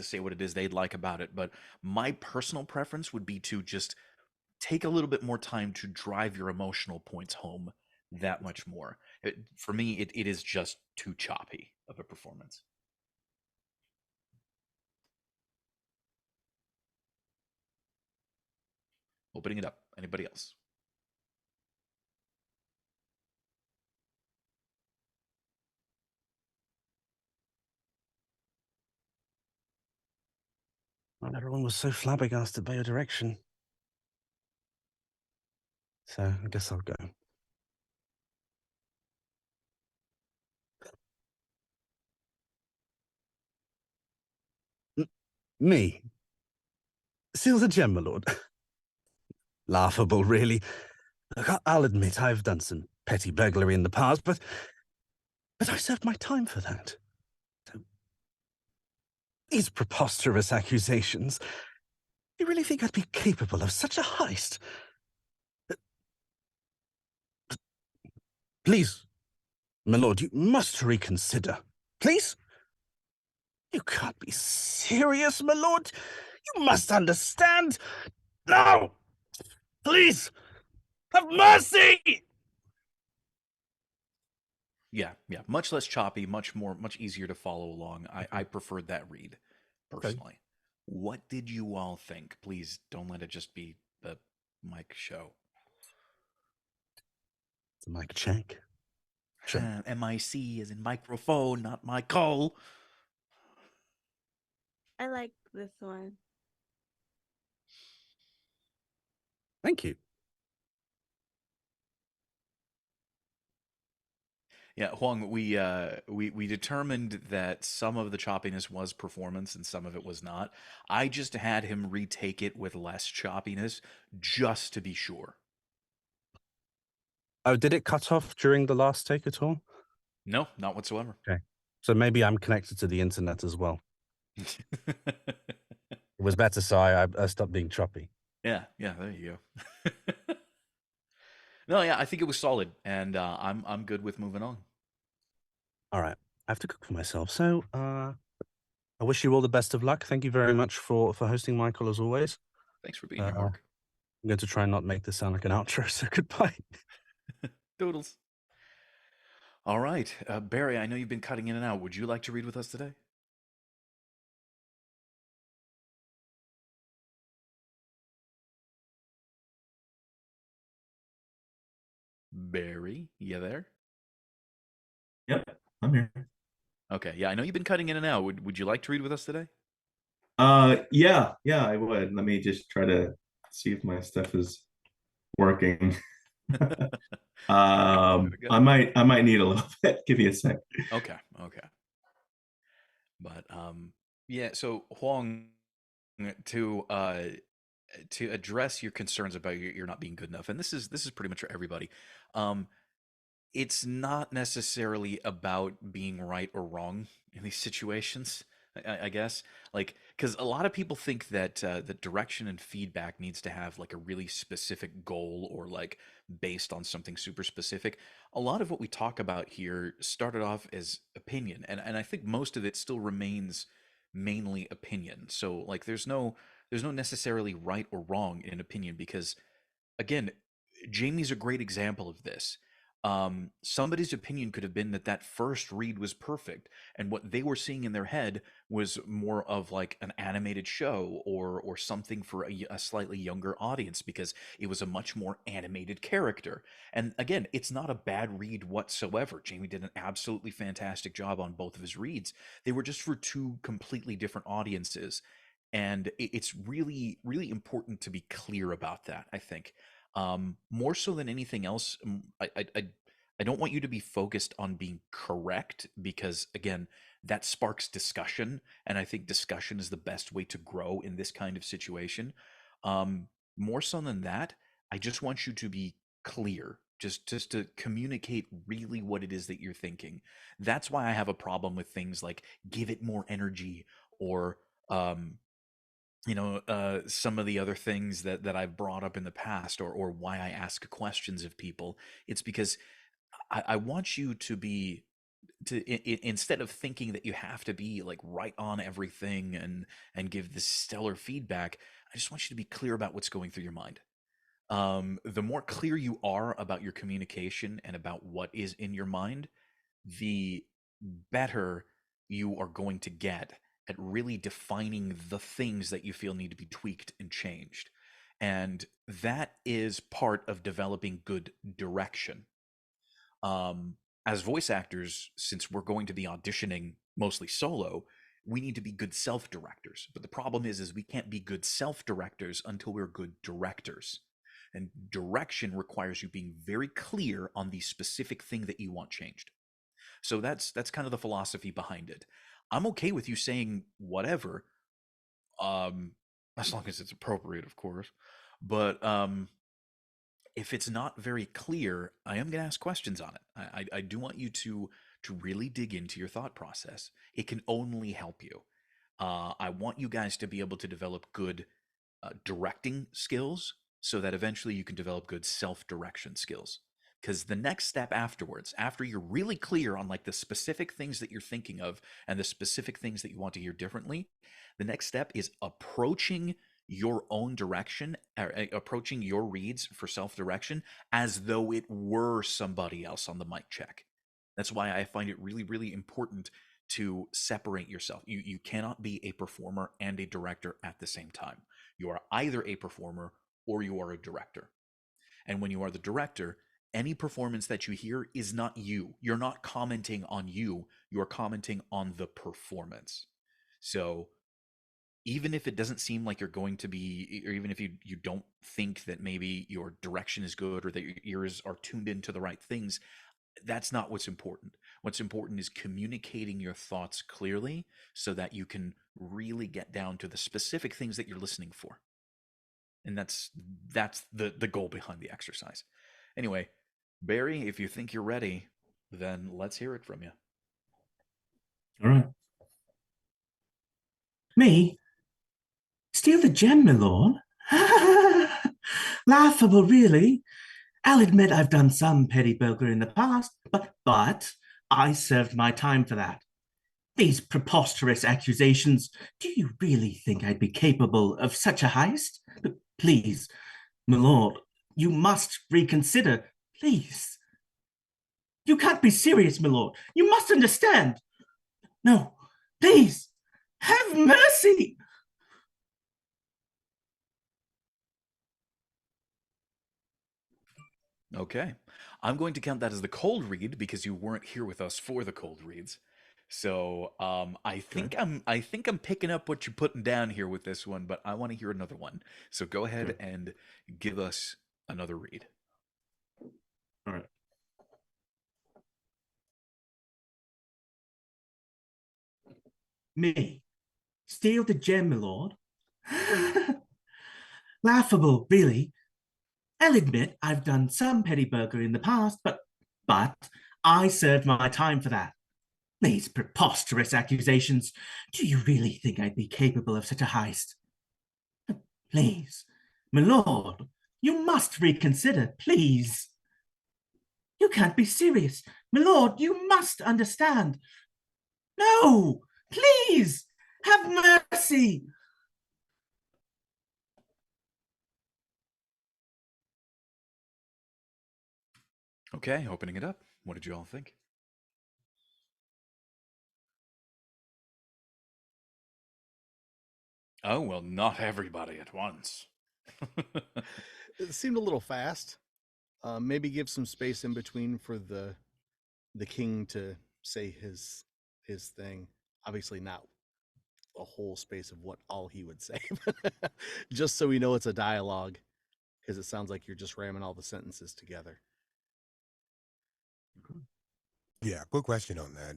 say what it is they'd like about it. But my personal preference would be to just take a little bit more time to drive your emotional points home that much more. For me, it is just too choppy of a performance. Opening it up. Anybody else? Well, everyone was so flabbergasted by your direction. So I guess I'll go. Me? Seal the gem, my lord. Laughable, really. Look, I'll admit I've done some petty burglary in the past, but I served my time for that. So, these preposterous accusations. You really think I'd be capable of such a heist? Please, my lord, you must reconsider. Please? You can't be serious, my lord. You must understand. No! Please! Have mercy! Yeah, much less choppy, much easier to follow along. I preferred that read personally. What did you all think? Please don't let it just be the Mike show. It's a mic check. Sure. MIC is in microphone, not Michael. I like this one. Thank you. Yeah, Huang, we determined that some of the choppiness was performance and some of it was not. I just had him retake it with less choppiness just to be sure. Oh, did it cut off during the last take at all? No, not whatsoever. Okay. So maybe I'm connected to the internet as well. It was better, so I stopped being choppy. Yeah, there you go. No, yeah, I think it was solid, and I'm good with moving on. All right. I have to cook for myself. So I wish you all the best of luck. Thank you very much for hosting, Michael, as always. Thanks for being here, Mark. I'm going to try and not make this sound like an outro, so goodbye. Doodles. All right. Barry, I know you've been cutting in and out. Would you like to read with us today? Barry, you there? Yep, I'm here. Okay. Yeah, I know you've been cutting in and out. Would you like to read with us today? Yeah, I would. Let me just try to see if my stuff is working. I might need a little bit. Give me a sec. Okay. But yeah, so Huang, to address your concerns about you're not being good enough, and this is pretty much for everybody. It's not necessarily about being right or wrong in these situations. I guess, like, because a lot of people think that the direction and feedback needs to have like a really specific goal or like based on something super specific. A lot of what we talk about here started off as opinion, and I think most of it still remains mainly opinion. So like, there's no necessarily right or wrong in opinion because again, Jamie's a great example of this. Somebody's opinion could have been that that first read was perfect, and what they were seeing in their head was more of like an animated show or something for a slightly younger audience because it was a much more animated character. And again, it's not a bad read whatsoever. Jamie did an absolutely fantastic job on both of his reads. They were just for two completely different audiences, and it's really really important to be clear about that, I think. More so than anything else, I don't want you to be focused on being correct because again, that sparks discussion, and I think discussion is the best way to grow in this kind of situation. More so than that, I just want you to be clear, just to communicate really what it is that you're thinking. That's why I have a problem with things like give it more energy or some of the other things that I've brought up in the past, or why I ask questions of people. It's because I want you to be instead of thinking that you have to be like right on everything and give this stellar feedback. I just want you to be clear about what's going through your mind. The more clear you are about your communication and about what is in your mind, the better you are going to get at really defining the things that you feel need to be tweaked and changed. And that is part of developing good direction. As voice actors, since we're going to be auditioning mostly solo, we need to be good self-directors. But the problem is we can't be good self-directors until we're good directors. And direction requires you being very clear on the specific thing that you want changed. So that's kind of the philosophy behind it. I'm okay with you saying whatever, as long as it's appropriate, of course. But if it's not very clear, I am going to ask questions on it. I do want you to really dig into your thought process. It can only help you. I want you guys to be able to develop good directing skills so that eventually you can develop good self-direction skills. Because the next step afterwards, after you're really clear on like the specific things that you're thinking of and the specific things that you want to hear differently, the next step is approaching your own direction, or approaching your reads for self-direction as though it were somebody else on the mic check. That's why I find it really, really important to separate yourself. You cannot be a performer and a director at the same time. You are either a performer or you are a director. And when you are the director, any performance that you hear is not you. You're not commenting on you. You're commenting on the performance. So even if it doesn't seem like you're going to be, or even if you don't think that maybe your direction is good or that your ears are tuned into the right things, that's not what's important. What's important is communicating your thoughts clearly so that you can really get down to the specific things that you're listening for. And that's the goal behind the exercise. Anyway, Barry, if you think you're ready, then let's hear it from you. All right. Me? Steal the gem, my lord? Laughable, really. I'll admit I've done some petty burglary in the past, but I served my time for that. These preposterous accusations. Do you really think I'd be capable of such a heist? Please, my lord, you must reconsider. Please. You can't be serious, my lord. You must understand. No, please, have mercy. Okay. I'm going to count that as the cold read because you weren't here with us for the cold reads. So I think I'm picking up what you're putting down here with this one, but I want to hear another one. So go ahead and give us another read. All right. Me? Steal the gem, my lord? Laughable, really. I'll admit I've done some petty burglary in the past, but I served my time for that. These preposterous accusations. Do you really think I'd be capable of such a heist? Please, my lord, you must reconsider, please. You can't be serious. My lord, you must understand. No, please, have mercy. Okay, opening it up. What did you all think? Oh, well, not everybody at once. It seemed a little fast. Maybe give some space in between for the king to say his thing. Obviously, not a whole space of what all he would say, just so we know it's a dialogue, because it sounds like you're just ramming all the sentences together. Yeah, quick question on that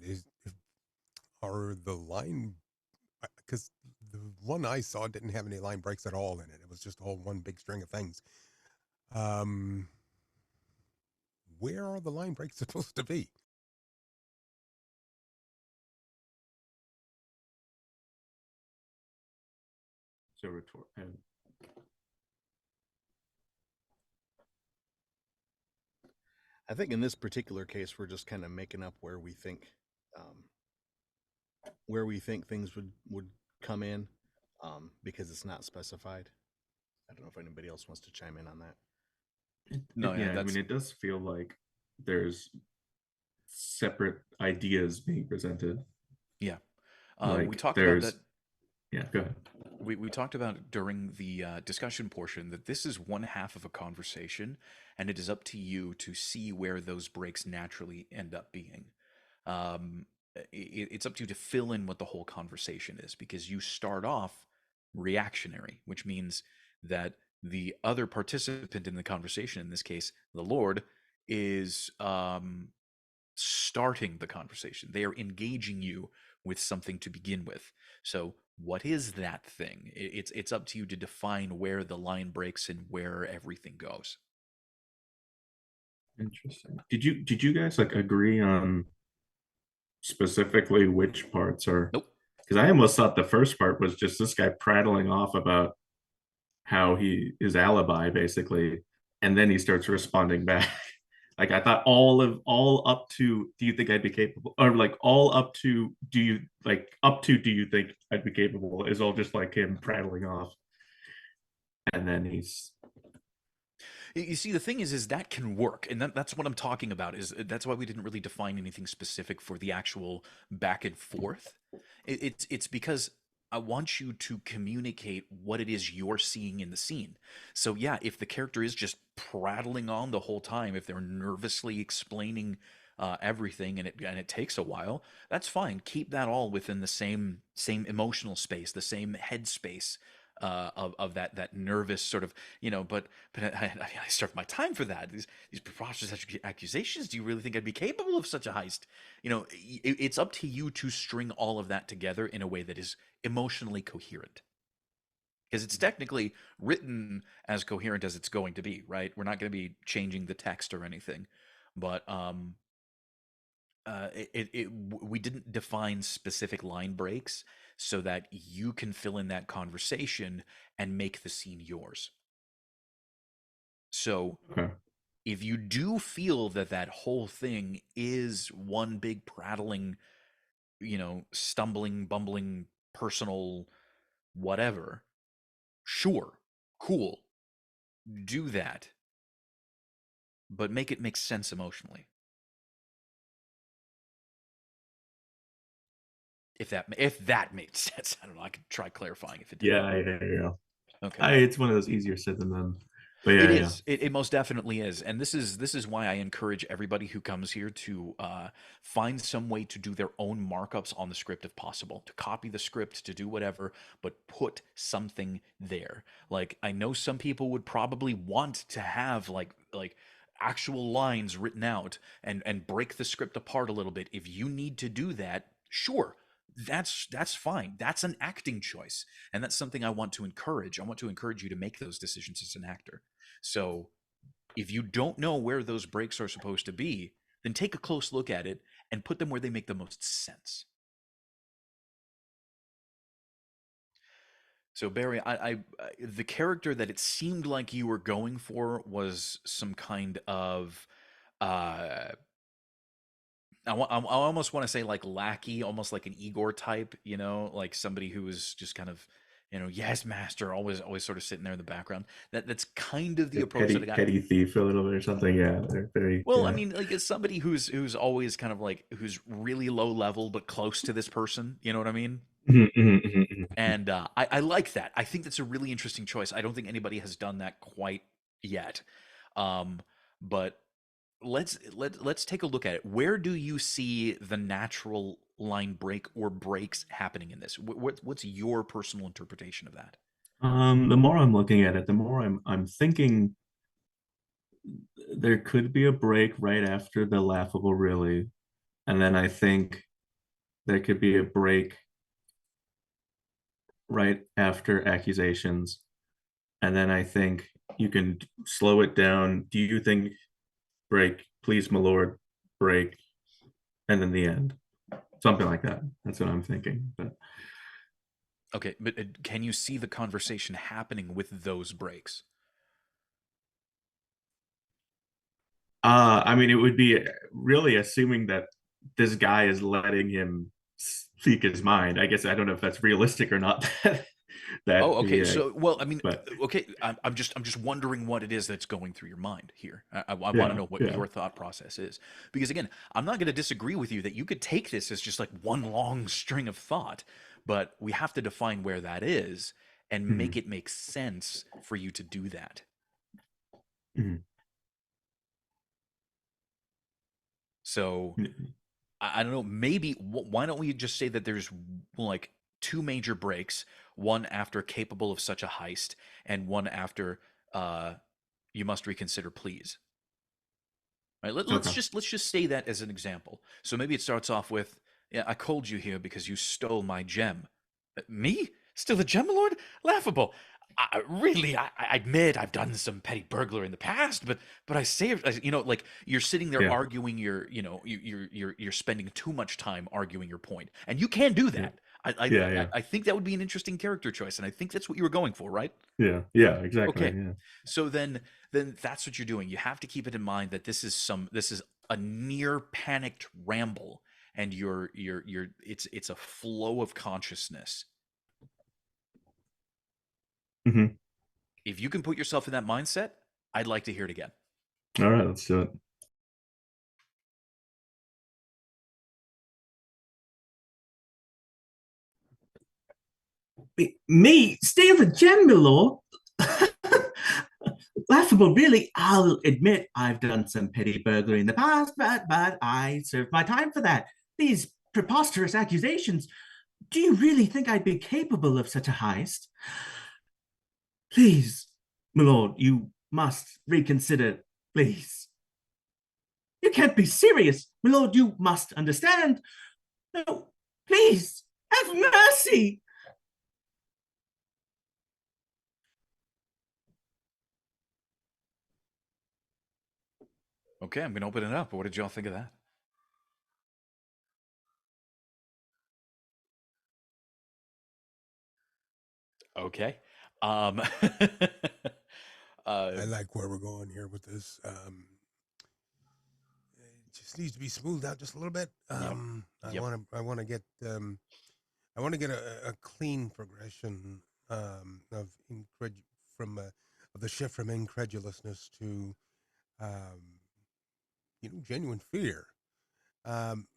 are the line, because the one I saw didn't have any line breaks at all in it. It was just a whole one big string of things. Where are the line breaks supposed to be? So I think in this particular case, we're just kind of making up where we think things would come in, because it's not specified. I don't know if anybody else wants to chime in on that. No, yeah, I that's mean, it does feel like there's separate ideas being presented. yeah. Like We talked about that. Yeah, go ahead. We talked about during the discussion portion that this is one half of a conversation, and it is up to you to see where those breaks naturally end up being. It's up to you to fill in what the whole conversation is, because you start off reactionary, which means that the other participant in the conversation, in this case, the Lord, is starting the conversation. They are engaging you with something to begin with. So what is that thing? It's up to you to define where the line breaks and where everything goes. Interesting. Did you guys like agree on specifically which parts are? Nope. Because I almost thought the first part was just this guy prattling off about how his alibi basically, and then he starts responding back. Like I thought all up to do you think I'd be capable, or like all up to do you think I'd be capable is all just like him prattling off, and then he's You see, the thing is that can work, and that's what I'm talking about. That's why we didn't really define anything specific for the actual back and forth. It's because I want you to communicate what it is you're seeing in the scene. So yeah, if the character is just prattling on the whole time, if they're nervously explaining everything, and it takes a while, that's fine. Keep that all within the same emotional space, the same head space of that nervous sort of, but I served my time for that. These preposterous accusations. Do you really think I'd be capable of such a heist? It's up to you to string all of that together in a way that is emotionally coherent, because it's technically written as coherent as it's going to be, right? We're not going to be changing the text or anything, but we didn't define specific line breaks so that you can fill in that conversation and make the scene yours. So okay. If you do feel that whole thing is one big prattling, stumbling, bumbling, personal whatever, sure, cool, do that, but make it make sense emotionally. If that made sense. I don't know. I could try clarifying if it did. Yeah. Okay. It's one of those easier said than done. But yeah, it is. It most definitely is. And this is why I encourage everybody who comes here to find some way to do their own markups on the script if possible, to copy the script, to do whatever, but put something there. Like, I know some people would probably want to have like actual lines written out and break the script apart a little bit. If you need to do that, sure. That's fine. That's an acting choice. And that's something I want to encourage. I want to encourage you to make those decisions as an actor. So if you don't know where those breaks are supposed to be, then take a close look at it and put them where they make the most sense. So Barry, the character that it seemed like you were going for was some kind of, I almost want to say like lackey, almost like an Igor type, you know, like somebody who was just kind of, you know, yes, master, always sort of sitting there in the background. That's kind of the A approach that I got. petty thief a little bit or something. Yeah, they're very. Well, I Yeah. mean, like it's somebody who's always kind of like who's really low level but close to this person. You know what I mean? Mhm, mhm, mhm, mhm. And I like that. I think that's a really interesting choice. I don't think anybody has done that quite yet. But let's take a look at it. Where do you see the natural line break or breaks happening in this? What's your personal interpretation of that? The more I'm looking at it, the more I'm thinking there could be a break right after the laughable really, and then I think there could be a break right after accusations, and then I think you can slow it down. Do you think break, please, my lord, break, and then the end, something like that? That's what I'm thinking. But Okay, but can you see the conversation happening with those breaks? I mean, it would be really assuming that this guy is letting him speak his mind. I guess I don't know if that's realistic or not. that Oh, okay. the So, well, I mean, but okay. I'm just wondering what it is that's going through your mind here. I want to yeah, know what yeah. your thought process is, because again, I'm not going to disagree with you that you could take this as just like one long string of thought, but we have to define where that is and Mhm, make it make sense for you to do that. mhm. So, Mhm. I don't know. Maybe why don't we just say that there's like two major breaks, one after capable of such a heist, and one after you must reconsider, please. Right? Okay. Let's just say that as an example. So maybe it starts off with, "Yeah, I called you here because you stole my gem." Me? Still the gem lord? Laughable. Really, I admit I've done some petty burglary in the past, but I saved. You know, like you're sitting there Yeah, arguing your, you know, you're spending too much time arguing your point, and you can do yeah, that. yeah, yeah, I think that would be an interesting character choice, and I think that's what you were going for, right? yeah, yeah. Exactly. Okay. Yeah. So then that's what you're doing. You have to keep it in mind that this is a near panicked ramble, and it's a flow of consciousness. Hmm. If you can put yourself in that mindset, I'd like to hear it again. All right, let's do it. Me steal the gem, my lord? Laughable, really. I'll admit I've done some petty burglary in the past, but I served my time for that. These preposterous accusations. Do you really think I'd be capable of such a heist? Please, my lord, you must reconsider, please. You can't be serious, my lord. You must understand. No, please, have mercy. Okay, I'm going to open it up. What did y'all think of that? Okay. Um, I like where we're going here with this. It just needs to be smoothed out just a little bit. Yep. I Yep. want to get a clean progression of from of the shift from incredulousness to genuine fear. And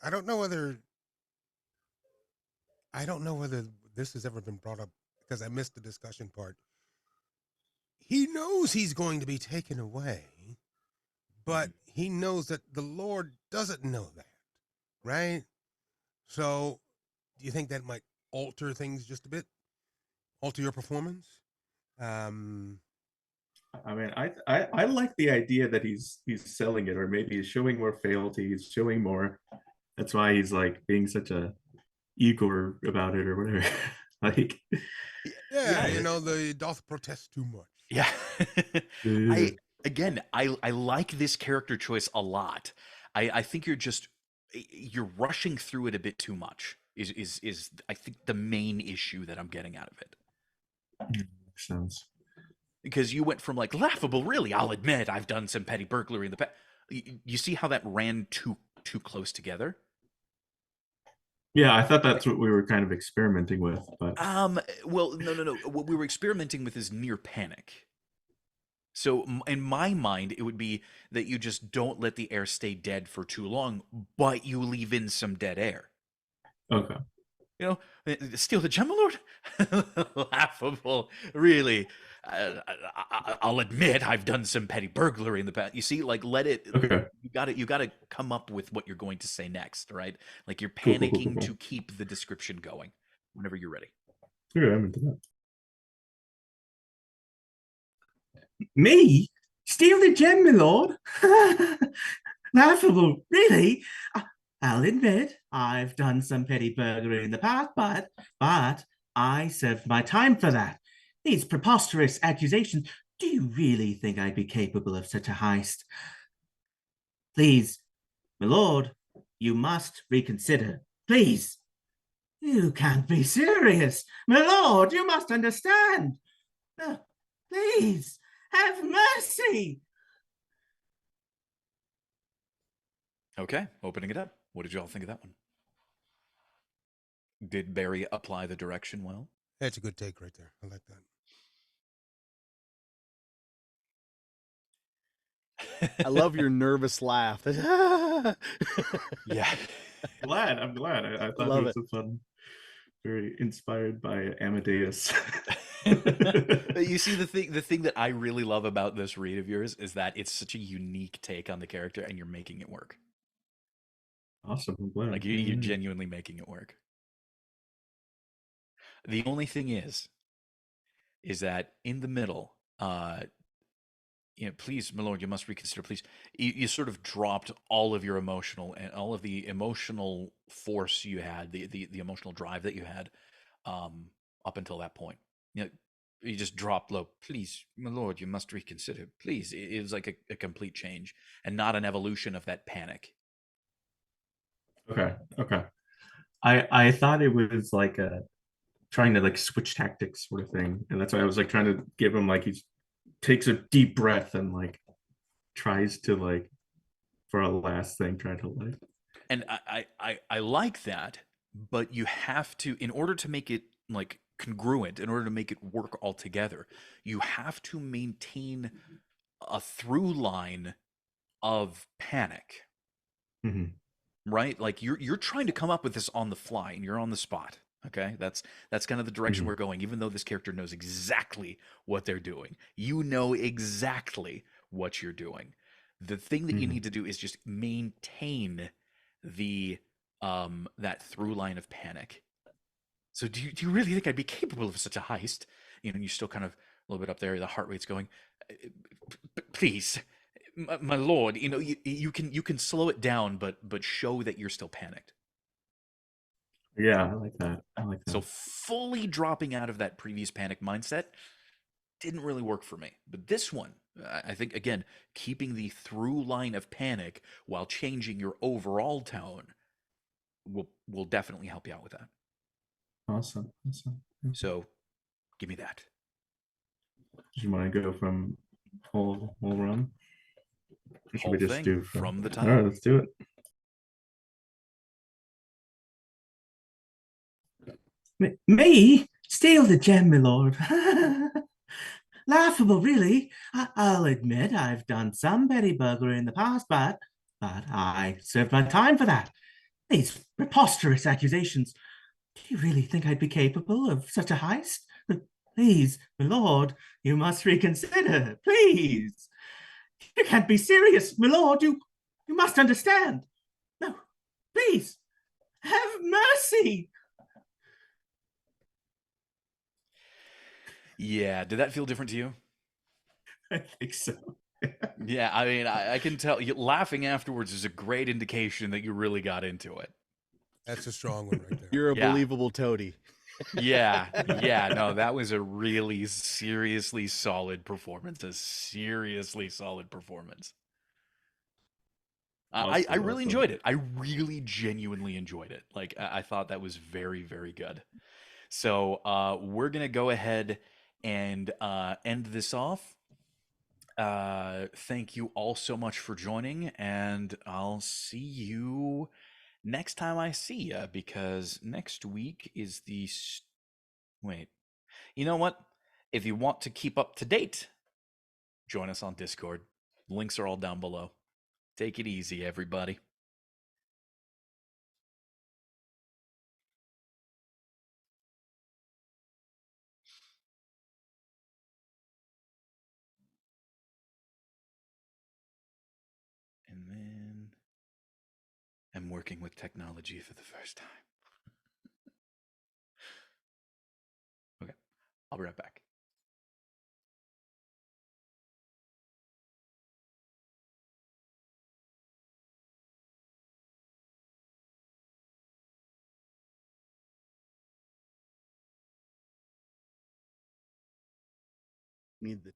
I don't know whether this has ever been brought up because I missed the discussion part. He knows he's going to be taken away, but he knows that the Lord doesn't know that, right? So, do you think that might alter things just a bit? Alter your performance? Um, I mean, I like the idea that he's selling it, or maybe he's showing more fealty. He's showing more. That's why he's like being such a Igor about it, or whatever. Like, yeah, Yeah. the doth protest too much. Yeah. uh, I like this character choice a lot. I think you're just you're rushing through it a bit too much. Is I think the main issue that I'm getting out of it. Makes sense. Because you went from like laughable, really. I'll admit I've done some petty burglary in the past. You see how that ran too close together? Yeah, I thought that's what we were kind of experimenting with, but Well, no. What we were experimenting with is near panic. So in my mind, it would be that you just don't let the air stay dead for too long, but you leave in some dead air. okay. You know, steal the gem, my lord? Laughable, really. I'll admit I've done some petty burglary in the past. You see, like, let it. Okay. You gotta come up with what you're going to say next, right? Like you're Cool, panicking cool. to keep the description going. Whenever you're ready. Okay, I'm into that. Me? Steal the gem, my lord? Laughable, really? I'll admit I've done some petty burglary in the past, but I served my time for that. These preposterous accusations. Do you really think I'd be capable of such a heist? Please, my lord, you must reconsider. Please. You can't be serious. My lord, you must understand. Please, have mercy. Okay, opening it up. What did y'all think of that one? Did Barry apply the direction well? That's a good take right there. I like that. I love your nervous laugh. Yeah. I'm glad. I thought Love it was a fun, very inspired by Amadeus. You see, the thing that I really love about this read of yours is that it's such a unique take on the character, and you're making it work. Awesome. I'm glad. Like you're genuinely making it work. The only thing is that in the middle, please, my lord, you must reconsider. Please, you sort of dropped all of your emotional and all of the emotional force you had, the emotional drive that you had, up until that point. You just dropped low. Please, my lord, you must reconsider. Please, it was like a complete change and not an evolution of that panic. Okay. I thought it was like trying to like switch tactics sort of thing, and that's why I was like trying to give him like he takes a deep breath and like tries to like for a last thing try to like. And I like that, but you have to, in order to make it like congruent, in order to make it work all together, you have to maintain a through line of panic. Mm-hmm. Right? Like you're trying to come up with this on the fly and you're on the spot. Okay? That's kind of the direction Mhm. we're going, even though this character knows exactly what they're doing. You know exactly what you're doing. The thing that you Mhm. need to do is just maintain the that through line of panic. So do you really think I'd be capable of such a heist? You're still kind of a little bit up there, the heart rate's going. Please, my lord, you can slow it down, but show that you're still panicked. Yeah, I like that. So fully dropping out of that previous panic mindset didn't really work for me. But this one, I think, again, keeping the through line of panic while changing your overall tone will definitely help you out with that. Awesome. So give me that. Do you want to go from whole run? Or should we Whole just thing do from the All top. right, let's do it. Me? Steal the gem, my lord. Laughable, really. I'll admit I've done some petty burglary in the past, but I served my time for that. These preposterous accusations. Do you really think I'd be capable of such a heist? Please, my lord, you must reconsider. Please. You can't be serious, my lord. You must understand. No, please, have mercy. Yeah, did that feel different to you? I think so. Yeah, I mean, I can tell you laughing afterwards is a great indication that you really got into it. That's a strong one right there. You're a Yeah. believable toady. Yeah, no, that was a really seriously solid performance. A seriously solid performance. I really enjoyed it. I really genuinely enjoyed it. Like I thought that was very, very good. So we're gonna go ahead and end this off. Thank you all so much for joining, and I'll see you next time I see you, because next week is the wait. You know what? If you want to keep up to date, join us on Discord. Links are all down below. Take it easy, everybody. And then I'm working with technology for the first time. Okay, I'll be right back. Need the